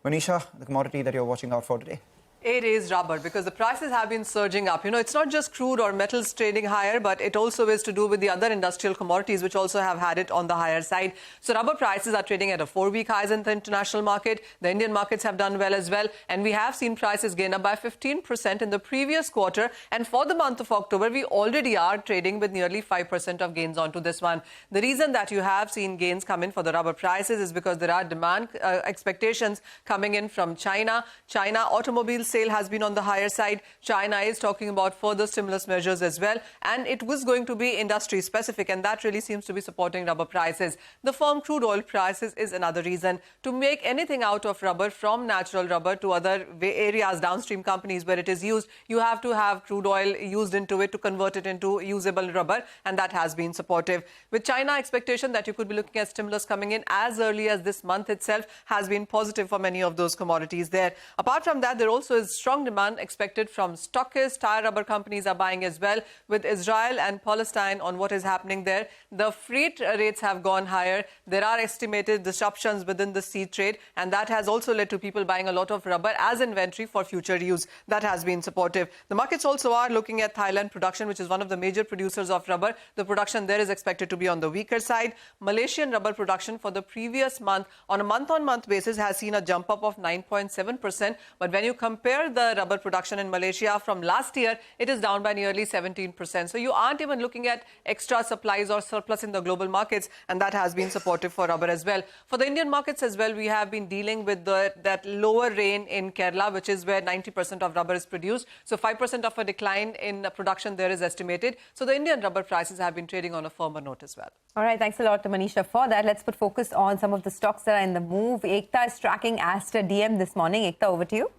Manisha, the commodity that you're watching out for today? It is rubber, because the prices have been surging up. You know, it's not just crude or metals trading higher, but it also is to do with the other industrial commodities, which also have had it on the higher side. So rubber prices are trading at a 4-week highs in the international market. The Indian markets have done well as well. And we have seen prices gain up by 15% in the previous quarter. And for the month of October, we already are trading with nearly 5% of gains onto this one. The reason that you have seen gains come in for the rubber prices is because there are demand expectations coming in from China. China automobile sale has been on the higher side. China is talking about further stimulus measures as well, and it was going to be industry specific, and that really seems to be supporting rubber prices. The firm crude oil prices is another reason. To make anything out of rubber, from natural rubber to other areas, downstream companies where it is used, you have to have crude oil used into it to convert it into usable rubber, and that has been supportive. With China expectation that you could be looking at stimulus coming in as early as this month itself has been positive for many of those commodities there. Apart from that, there also is strong demand expected from stockists. Tire rubber companies are buying as well, with Israel and Palestine on what is happening there. The freight rates have gone higher. There are estimated disruptions within the sea trade, and that has also led to people buying a lot of rubber as inventory for future use. That has been supportive. The markets also are looking at Thailand production, which is one of the major producers of rubber. The production there is expected to be on the weaker side. Malaysian rubber production for the previous month on a month-on-month basis has seen a jump up of 9.7%. But when you compare the rubber production in Malaysia from last year, it is down by nearly 17%. So you aren't even looking at extra supplies or surplus in the global markets, and that has been supportive for rubber as well. For the Indian markets as well, we have been dealing with that lower rain in Kerala, which is where 90% of rubber is produced. So 5% of a decline in production there is estimated. So the Indian rubber prices have been trading on a firmer note as well. All right, thanks a lot to Manisha for that. Let's put focus on some of the stocks that are in the move. Ekta is tracking Aster DM this morning. Ekta, over to you.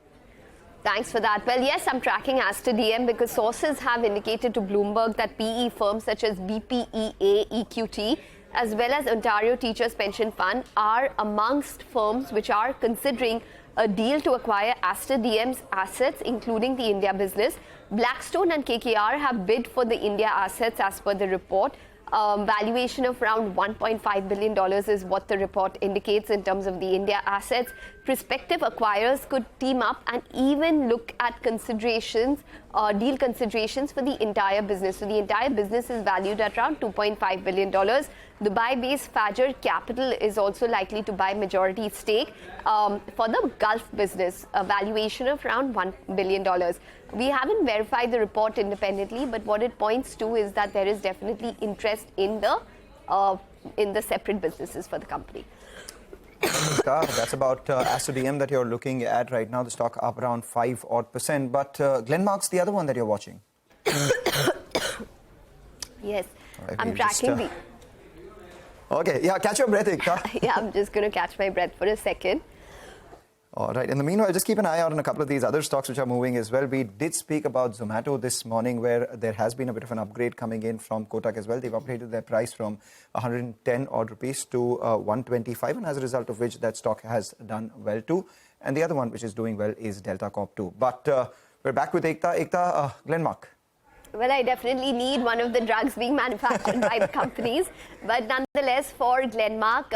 Thanks for that. Well, yes, I'm tracking Aster DM because sources have indicated to Bloomberg that PE firms such as BPEA, EQT, as well as Ontario Teachers Pension Fund are amongst firms which are considering a deal to acquire Aster DM's assets, including the India business. Blackstone and KKR have bid for the India assets as per the report. Valuation of around $1.5 billion is what the report indicates in terms of the India assets. Prospective acquirers could team up and even look at considerations, deal considerations for the entire business. So the entire business is valued at around $2.5 billion. Dubai-based Fajr Capital is also likely to buy majority stake for the Gulf business, a valuation of around $1 billion. We haven't verified the report independently, but what it points to is that there is definitely interest in the separate businesses for the company. That's about Aster DM that you're looking at right now. The stock up around 5% But Glenmark's the other one that you're watching. Yes, right, I'm tracking the... Okay, yeah, catch your breath, Ekta. Yeah, I'm just going to catch my breath for a second. All right. In the meanwhile, just keep an eye out on a couple of these other stocks which are moving as well. We did speak about Zomato this morning, where there has been a bit of an upgrade coming in from Kotak as well. They've upgraded their price from 110 odd rupees to 125, and as a result of which that stock has done well too. And the other one which is doing well is Delta Corp too. But we're back with Ekta. Ekta, Glenmark. Well, I definitely need one of the drugs being manufactured by the companies. But nonetheless, for Glenmark,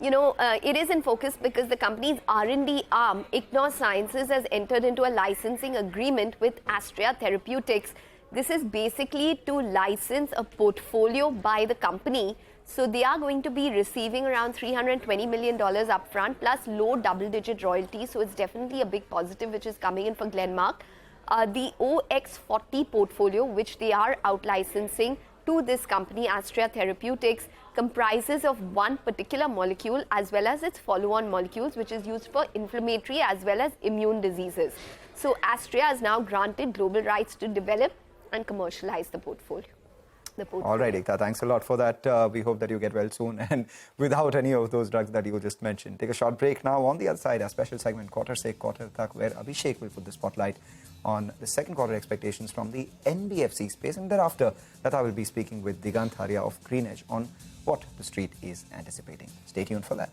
it is in focus because the company's R&D arm, Ignore Sciences, has entered into a licensing agreement with Astria Therapeutics. This is basically to license a portfolio by the company. So they are going to be receiving around $320 million upfront, plus low double-digit royalties. So it's definitely a big positive which is coming in for Glenmark. The OX40 portfolio, which they are out-licensing to this company, Astria Therapeutics, comprises of one particular molecule as well as its follow-on molecules, which is used for inflammatory as well as immune diseases. So Astria is now granted global rights to develop and commercialize the portfolio. All right, Ekta, thanks a lot for that. We hope that you get well soon and without any of those drugs that you just mentioned. Take a short break now. On the other side, our special segment, Quarter Se Quarter Tak, where Abhishek will put the spotlight on the second quarter expectations from the NBFC space. And thereafter, Lata will be speaking with Digant Haria of GreenEdge on what the street is anticipating. Stay tuned for that.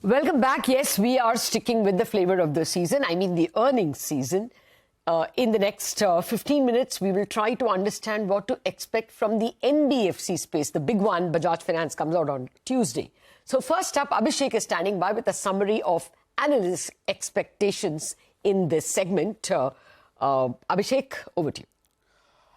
Welcome back. Yes, we are sticking with the flavor of the season. I mean, the earnings season. In the next 15 minutes, we will try to understand what to expect from the NBFC space. The big one, Bajaj Finance, comes out on Tuesday. So first up, Abhishek is standing by with a summary of analysts' expectations in this segment. Abhishek, over to you.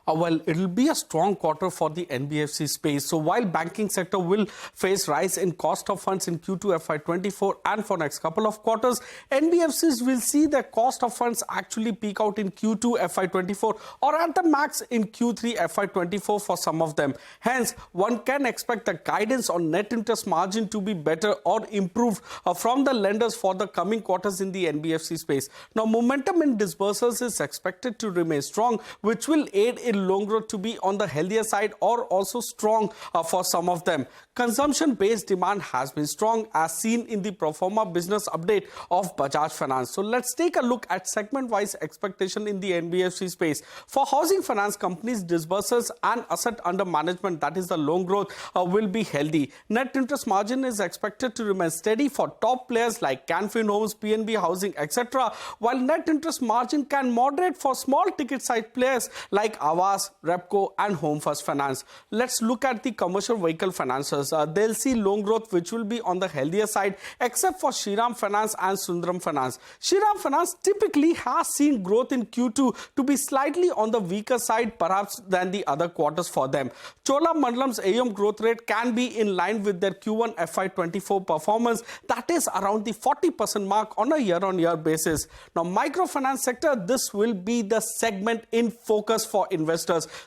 Well, it'll be a strong quarter for the NBFC space. So while banking sector will face rise in cost of funds in Q2 FY24 and for next couple of quarters, NBFCs will see their cost of funds actually peak out in Q2 FY24 or at the max in Q3 FY24 for some of them. Hence, one can expect the guidance on net interest margin to be better or improved from the lenders for the coming quarters in the NBFC space. Now, momentum in disbursals is expected to remain strong, which will aid in loan growth to be on the healthier side or also strong for some of them. Consumption-based demand has been strong as seen in the pro forma business update of Bajaj Finance. So let's take a look at segment-wise expectation in the NBFC space. For housing finance companies, disbursals and asset under management, that is the loan growth, will be healthy. Net interest margin is expected to remain steady for top players like Canfin Homes, PNB Housing, etc. While net interest margin can moderate for small ticket size players like Awas, Repco and Home First Finance. Let's look at the commercial vehicle financiers. They'll see loan growth which will be on the healthier side except for Shriram Finance and Sundaram Finance. Shriram Finance typically has seen growth in Q2 to be slightly on the weaker side perhaps than the other quarters for them. Chola Mandalam's AUM growth rate can be in line with their Q1 FY24 performance, that is around the 40% mark on a year-on-year basis. Now, microfinance sector, this will be the segment in focus for investors.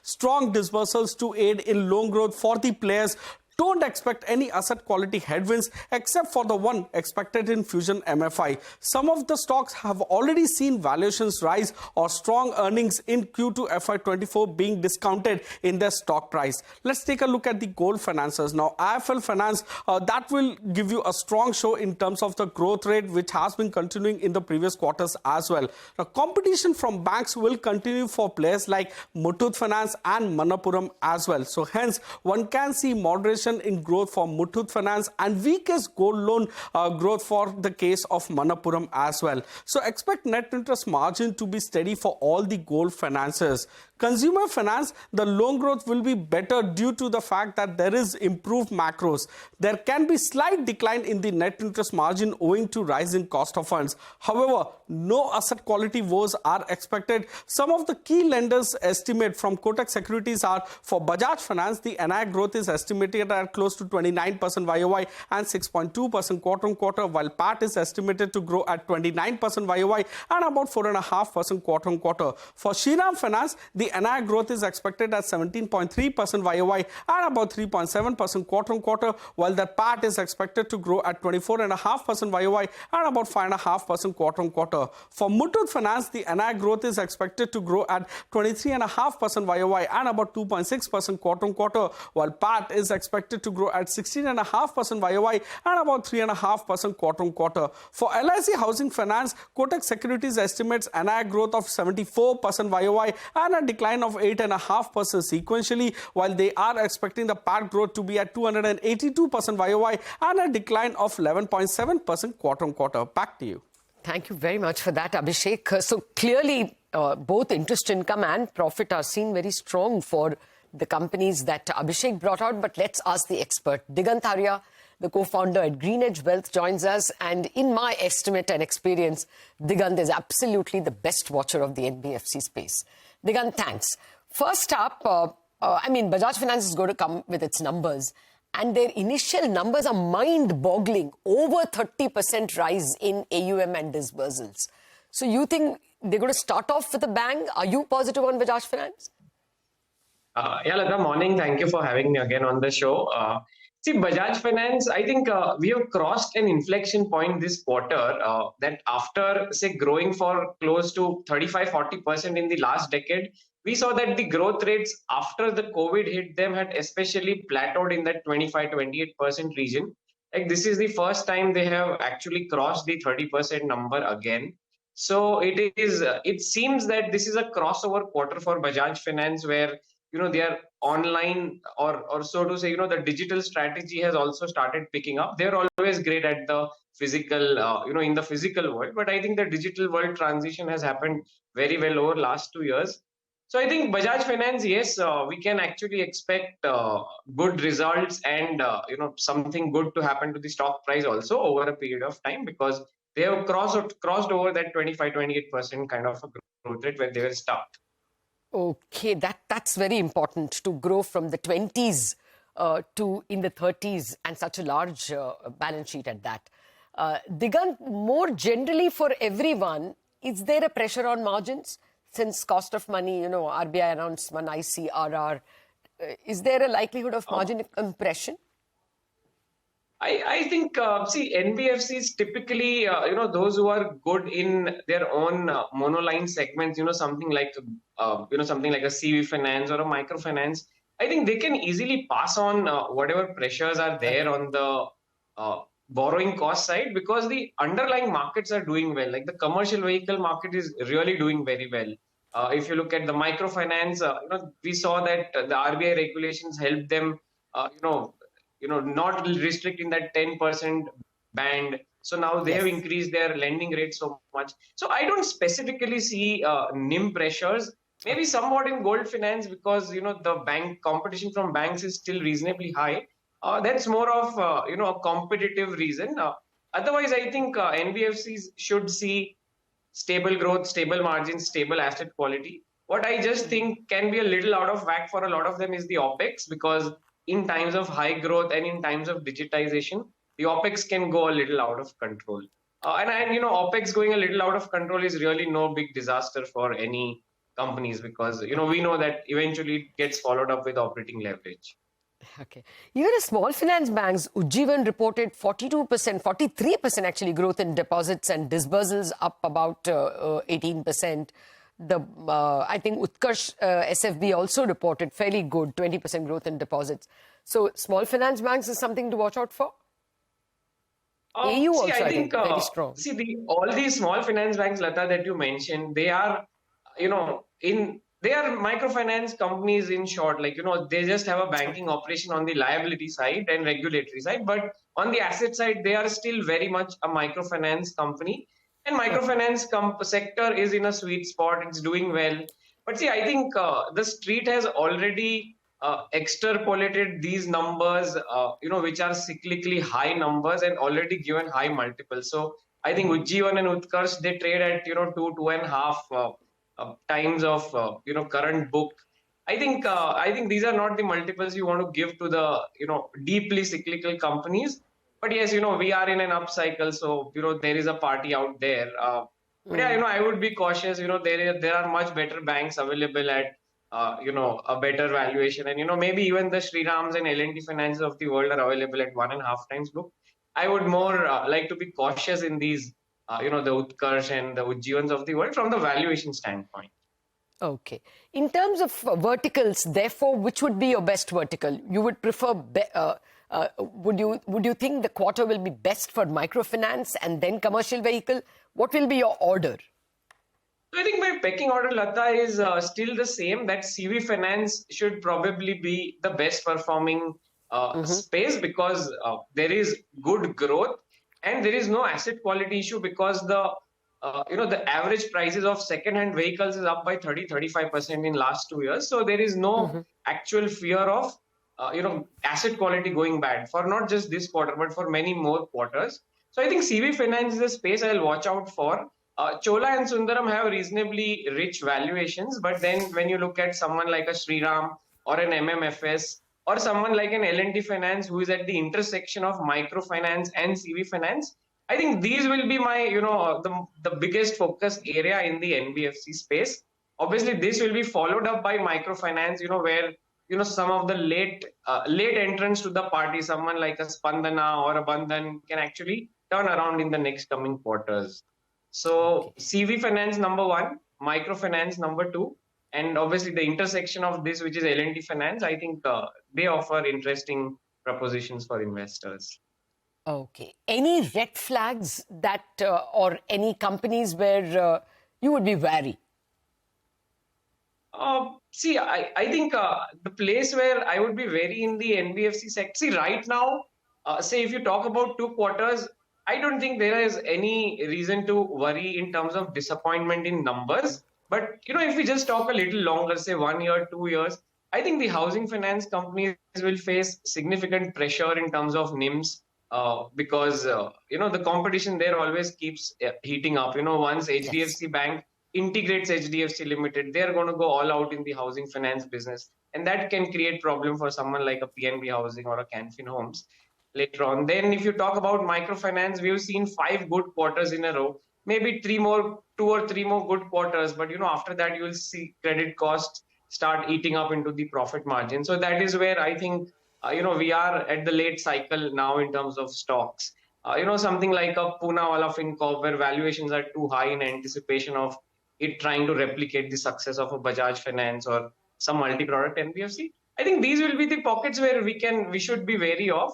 Strong disbursals to aid in loan growth for the players. Don't expect any asset quality headwinds except for the one expected in Fusion MFI. Some of the stocks have already seen valuations rise or strong earnings in Q2 FY24 being discounted in their stock price. Let's take a look at the gold financiers. Now, IFL Finance, that will give you a strong show in terms of the growth rate which has been continuing in the previous quarters as well. Now, competition from banks will continue for players like Muthoot Finance and Manappuram as well. So hence, one can see moderation in growth for Muthoot Finance and weakest gold loan growth for the case of Manappuram as well. So expect net interest margin to be steady for all the gold financiers. Consumer finance, the loan growth will be better due to the fact that there is improved macros. There can be slight decline in the net interest margin owing to rising cost of funds. However, no asset quality woes are expected. Some of the key lenders estimate from Kotak Securities are for Bajaj Finance, the NII growth is estimated at close to 29% YOY and 6.2% quarter-on-quarter, while PAT is estimated to grow at 29% YOY and about 4.5% quarter-on-quarter. For Shriram Finance, the NII growth is expected at 17.3% YOY and about 3.7% quarter-on-quarter, while the PAT is expected to grow at 24.5% YOY and about 5.5% quarter-on-quarter. For Muthoot Finance, the NII growth is expected to grow at 23.5% YOY and about 2.6% quarter-on-quarter, while PAT is expected to grow at 16.5% YOY and about 3.5% quarter-on-quarter. For LIC Housing Finance, Kotak Securities estimates NII growth of 74% YOY and a decline of 8.5% sequentially, while they are expecting the PAT growth to be at 282% YOY and a decline of 11.7% quarter-on-quarter. Back to you. Thank you very much for that, Abhishek. So clearly, both interest income and profit are seen very strong for the companies that Abhishek brought out. But let's ask the expert. Digant Arya, the co-founder at GreenEdge Wealth, joins us. And in my estimate and experience, Digant is absolutely the best watcher of the NBFC space. Digant, thanks. First up, Bajaj Finance is going to come with its numbers. And their initial numbers are mind-boggling. Over 30% rise in AUM and disbursals. So you think they're going to start off with a bang? Are you positive on Bajaj Finance? Lata, morning. Thank you for having me again on the show. See, Bajaj Finance, I think we have crossed an inflection point this quarter that after, say, growing for close to 35-40% in the last decade, we saw that the growth rates after the COVID hit them had especially plateaued in that 25-28% region. Like this is the first time they have actually crossed the 30% number again. So it seems that this is a crossover quarter for Bajaj Finance where their online or so to say, the digital strategy has also started picking up. They're always great at the physical, in the physical world. But I think the digital world transition has happened very well over last 2 years. So I think Bajaj Finance, yes, we can actually expect good results and something good to happen to the stock price also over a period of time, because they have crossed over that 25-28% kind of a growth rate when they will start. Okay, that's very important, to grow from the 20s to in the 30s, and such a large balance sheet at that. Digant, more generally for everyone, is there a pressure on margins? Since cost of money, RBI announced one ICRR, is there a likelihood of margin compression? I think, NBFCs typically, those who are good in their own monoline segments, something like a CV finance or a microfinance, I think they can easily pass on whatever pressures are there on the borrowing cost side, because the underlying markets are doing well. Like the commercial vehicle market is really doing very well. If you look at the microfinance, we saw that the RBI regulations helped them, not restricting that 10% band. So now they have increased their lending rate so much. So I don't specifically see NIM pressures. Maybe somewhat in gold finance, because the bank competition from banks is still reasonably high. That's more of a competitive reason. Otherwise, I think NBFCs should see stable growth, stable margins, stable asset quality. What I just think can be a little out of whack for a lot of them is the OPEX, because in times of high growth and in times of digitization, the OPEX can go a little out of control. And OPEX going a little out of control is really no big disaster for any companies, because, we know that eventually it gets followed up with operating leverage. Okay. Even the small finance banks, Ujjivan reported 42%, 43% actually growth in deposits, and disbursals up about 18%. I think Utkarsh SFB also reported fairly good 20% growth in deposits. So small finance banks is something to watch out for? AU also, I think very strong. All these small finance banks, Lata, that you mentioned, they are, they are microfinance companies in short. They just have a banking operation on the liability side and regulatory side, but on the asset side, they are still very much a microfinance company. And microfinance sector is in a sweet spot. It's doing well. But I think the street has already extrapolated these numbers, which are cyclically high numbers and already given high multiples. So I think Ujjivan and Utkarsh, they trade at, 2.5 times of, current book. I think these are not the multiples you want to give to the, deeply cyclical companies. But yes, we are in an upcycle, so there is a party out there. But yeah, I would be cautious. There are much better banks available at a better valuation, and maybe even the Shrirams and L&T Finances of the world are available at 1.5 times book. I would more like to be cautious in these, the Utkarsh and the Ujjivans of the world from the valuation standpoint. Okay. In terms of verticals, therefore, which would be your best vertical? You would prefer, would you think the quarter will be best for microfinance and then commercial vehicle? What will be your order? I think my pecking order, Lata, is still the same, that CV Finance should probably be the best performing space, because there is good growth and there is no asset quality issue, because the average prices of second-hand vehicles is up by 30-35% in last 2 years. So there is no actual fear of asset quality going bad for not just this quarter, but for many more quarters. So I think CV Finance is a space I'll watch out for. Chola and Sundaram have reasonably rich valuations, but then when you look at someone like a Shriram or an MMFS or someone like an L&T Finance who is at the intersection of microfinance and CV Finance, I think these will be my, the biggest focus area in the NBFC space. Obviously, this will be followed up by microfinance, where some of the late entrants to the party, someone like a Spandana or a Bandhan, can actually turn around in the next coming quarters. So CV Finance number 1, microfinance number 2, and obviously the intersection of this, which is L&T Finance, I think they offer interesting propositions for investors. Okay. Any red flags that, or any companies where you would be wary? see, I think the place where I would be very in the NBFC sector, see, right now, say if you talk about 2 quarters, I don't think there is any reason to worry in terms of disappointment in numbers. But, if we just talk a little longer, say 1 year, 2 years, I think the housing finance companies will face significant pressure in terms of NIMs because, the competition there always keeps heating up. Once HDFC Bank integrates HDFC Limited, they're going to go all out in the housing finance business. And that can create problem for someone like a PNB Housing or a Canfin Homes later on. Then if you talk about microfinance, we've seen 5 good quarters in a row, maybe 2 or 3 more good quarters. But, after that, you will see credit costs start eating up into the profit margin. So that is where I think, we are at the late cycle now in terms of stocks. Something like a Poonawalla FinCorp where valuations are too high in anticipation of it trying to replicate the success of a Bajaj Finance or some multi-product NBFC. I think these will be the pockets where we should be wary of.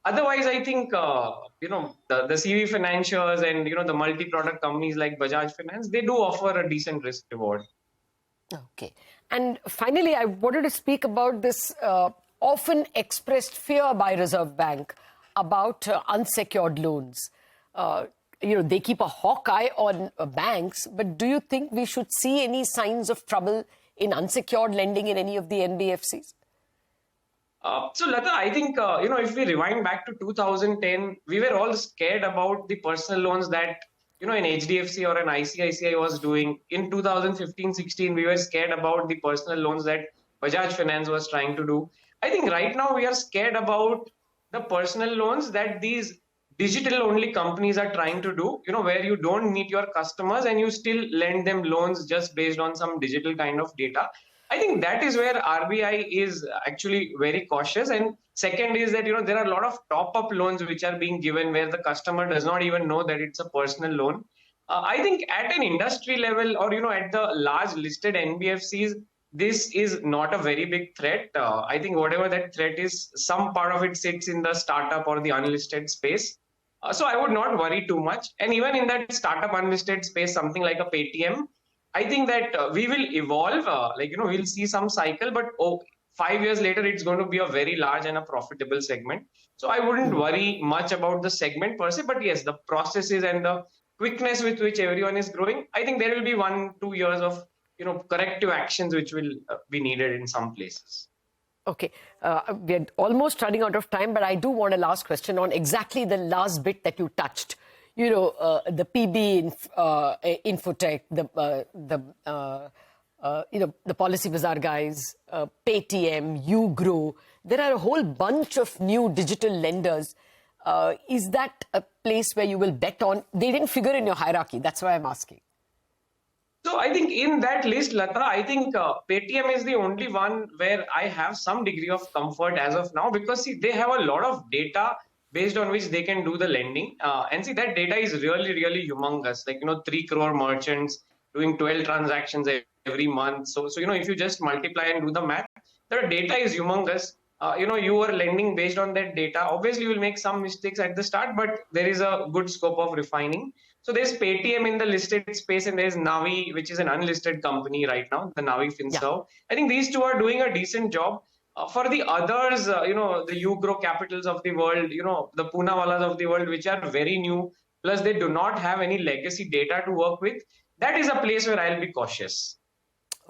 Otherwise, I think, the CV financiers and, the multi-product companies like Bajaj Finance, they do offer a decent risk reward. Okay. And finally, I wanted to speak about this often expressed fear by Reserve Bank about unsecured loans. They keep a hawk eye on banks, but do you think we should see any signs of trouble in unsecured lending in any of the NBFCs? So, Lata, I think, if we rewind back to 2010, we were all scared about the personal loans that, an HDFC or an ICICI was doing. In 2015-16, we were scared about the personal loans that Bajaj Finance was trying to do. I think right now we are scared about the personal loans that these digital-only companies are trying to do, where you don't meet your customers and you still lend them loans just based on some digital kind of data. I think that is where RBI is actually very cautious. And second is that, there are a lot of top-up loans which are being given where the customer does not even know that it's a personal loan. I think at an industry level or, at the large listed NBFCs, this is not a very big threat. I think whatever that threat is, some part of it sits in the startup or the unlisted space. So I would not worry too much. And even in that startup unlisted space, something like a Paytm, I think that we will evolve, we'll see some cycle, but 5 years later, it's going to be a very large and a profitable segment. So I wouldn't worry much about the segment per se, but yes, the processes and the quickness with which everyone is growing, I think there will be 1-2 years of, corrective actions which will be needed in some places. Okay, we're almost running out of time, but I do want a last question on exactly the last bit that you touched. The PB Infotech, the Policy Bazaar guys, Paytm, YouGrow. There are a whole bunch of new digital lenders. Is that a place where you will bet on? They didn't figure in your hierarchy. That's why I'm asking. So I think in that list, Lata, I think Paytm is the only one where I have some degree of comfort as of now because see, they have a lot of data based on which they can do the lending. And see, that data is really, really humongous. 3 crore merchants doing 12 transactions every month. So if you just multiply and do the math, the data is humongous. You are lending based on that data. Obviously, you will make some mistakes at the start, but there is a good scope of refining. So there's Paytm in the listed space and there's Navi, which is an unlisted company right now, the Navi FinServe. Yeah. I think these two are doing a decent job. For the others, the YouGrow Capitals of the world, the Poonawallas of the world, which are very new, plus they do not have any legacy data to work with, that is a place where I'll be cautious.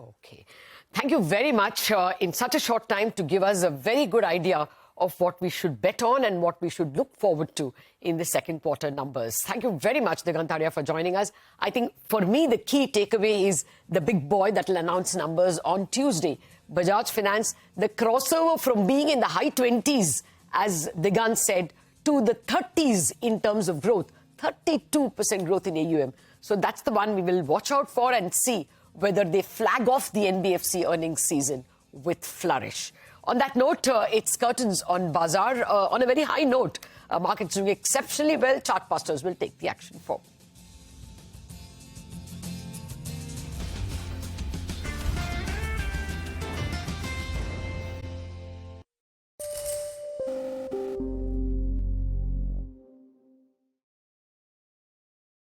Okay. Thank you very much in such a short time to give us a very good idea of what we should bet on and what we should look forward to in the second quarter numbers. Thank you very much, Digantarya, for joining us. I think for me, the key takeaway is the big boy that will announce numbers on Tuesday. Bajaj Finance, the crossover from being in the high 20s, as Digant said, to the 30s in terms of growth, 32% growth in AUM. So that's the one we will watch out for and see whether they flag off the NBFC earnings season with flourish. On that note, it's curtains on Bazaar. On a very high note, markets doing exceptionally well. Chartbusters will take the action forward.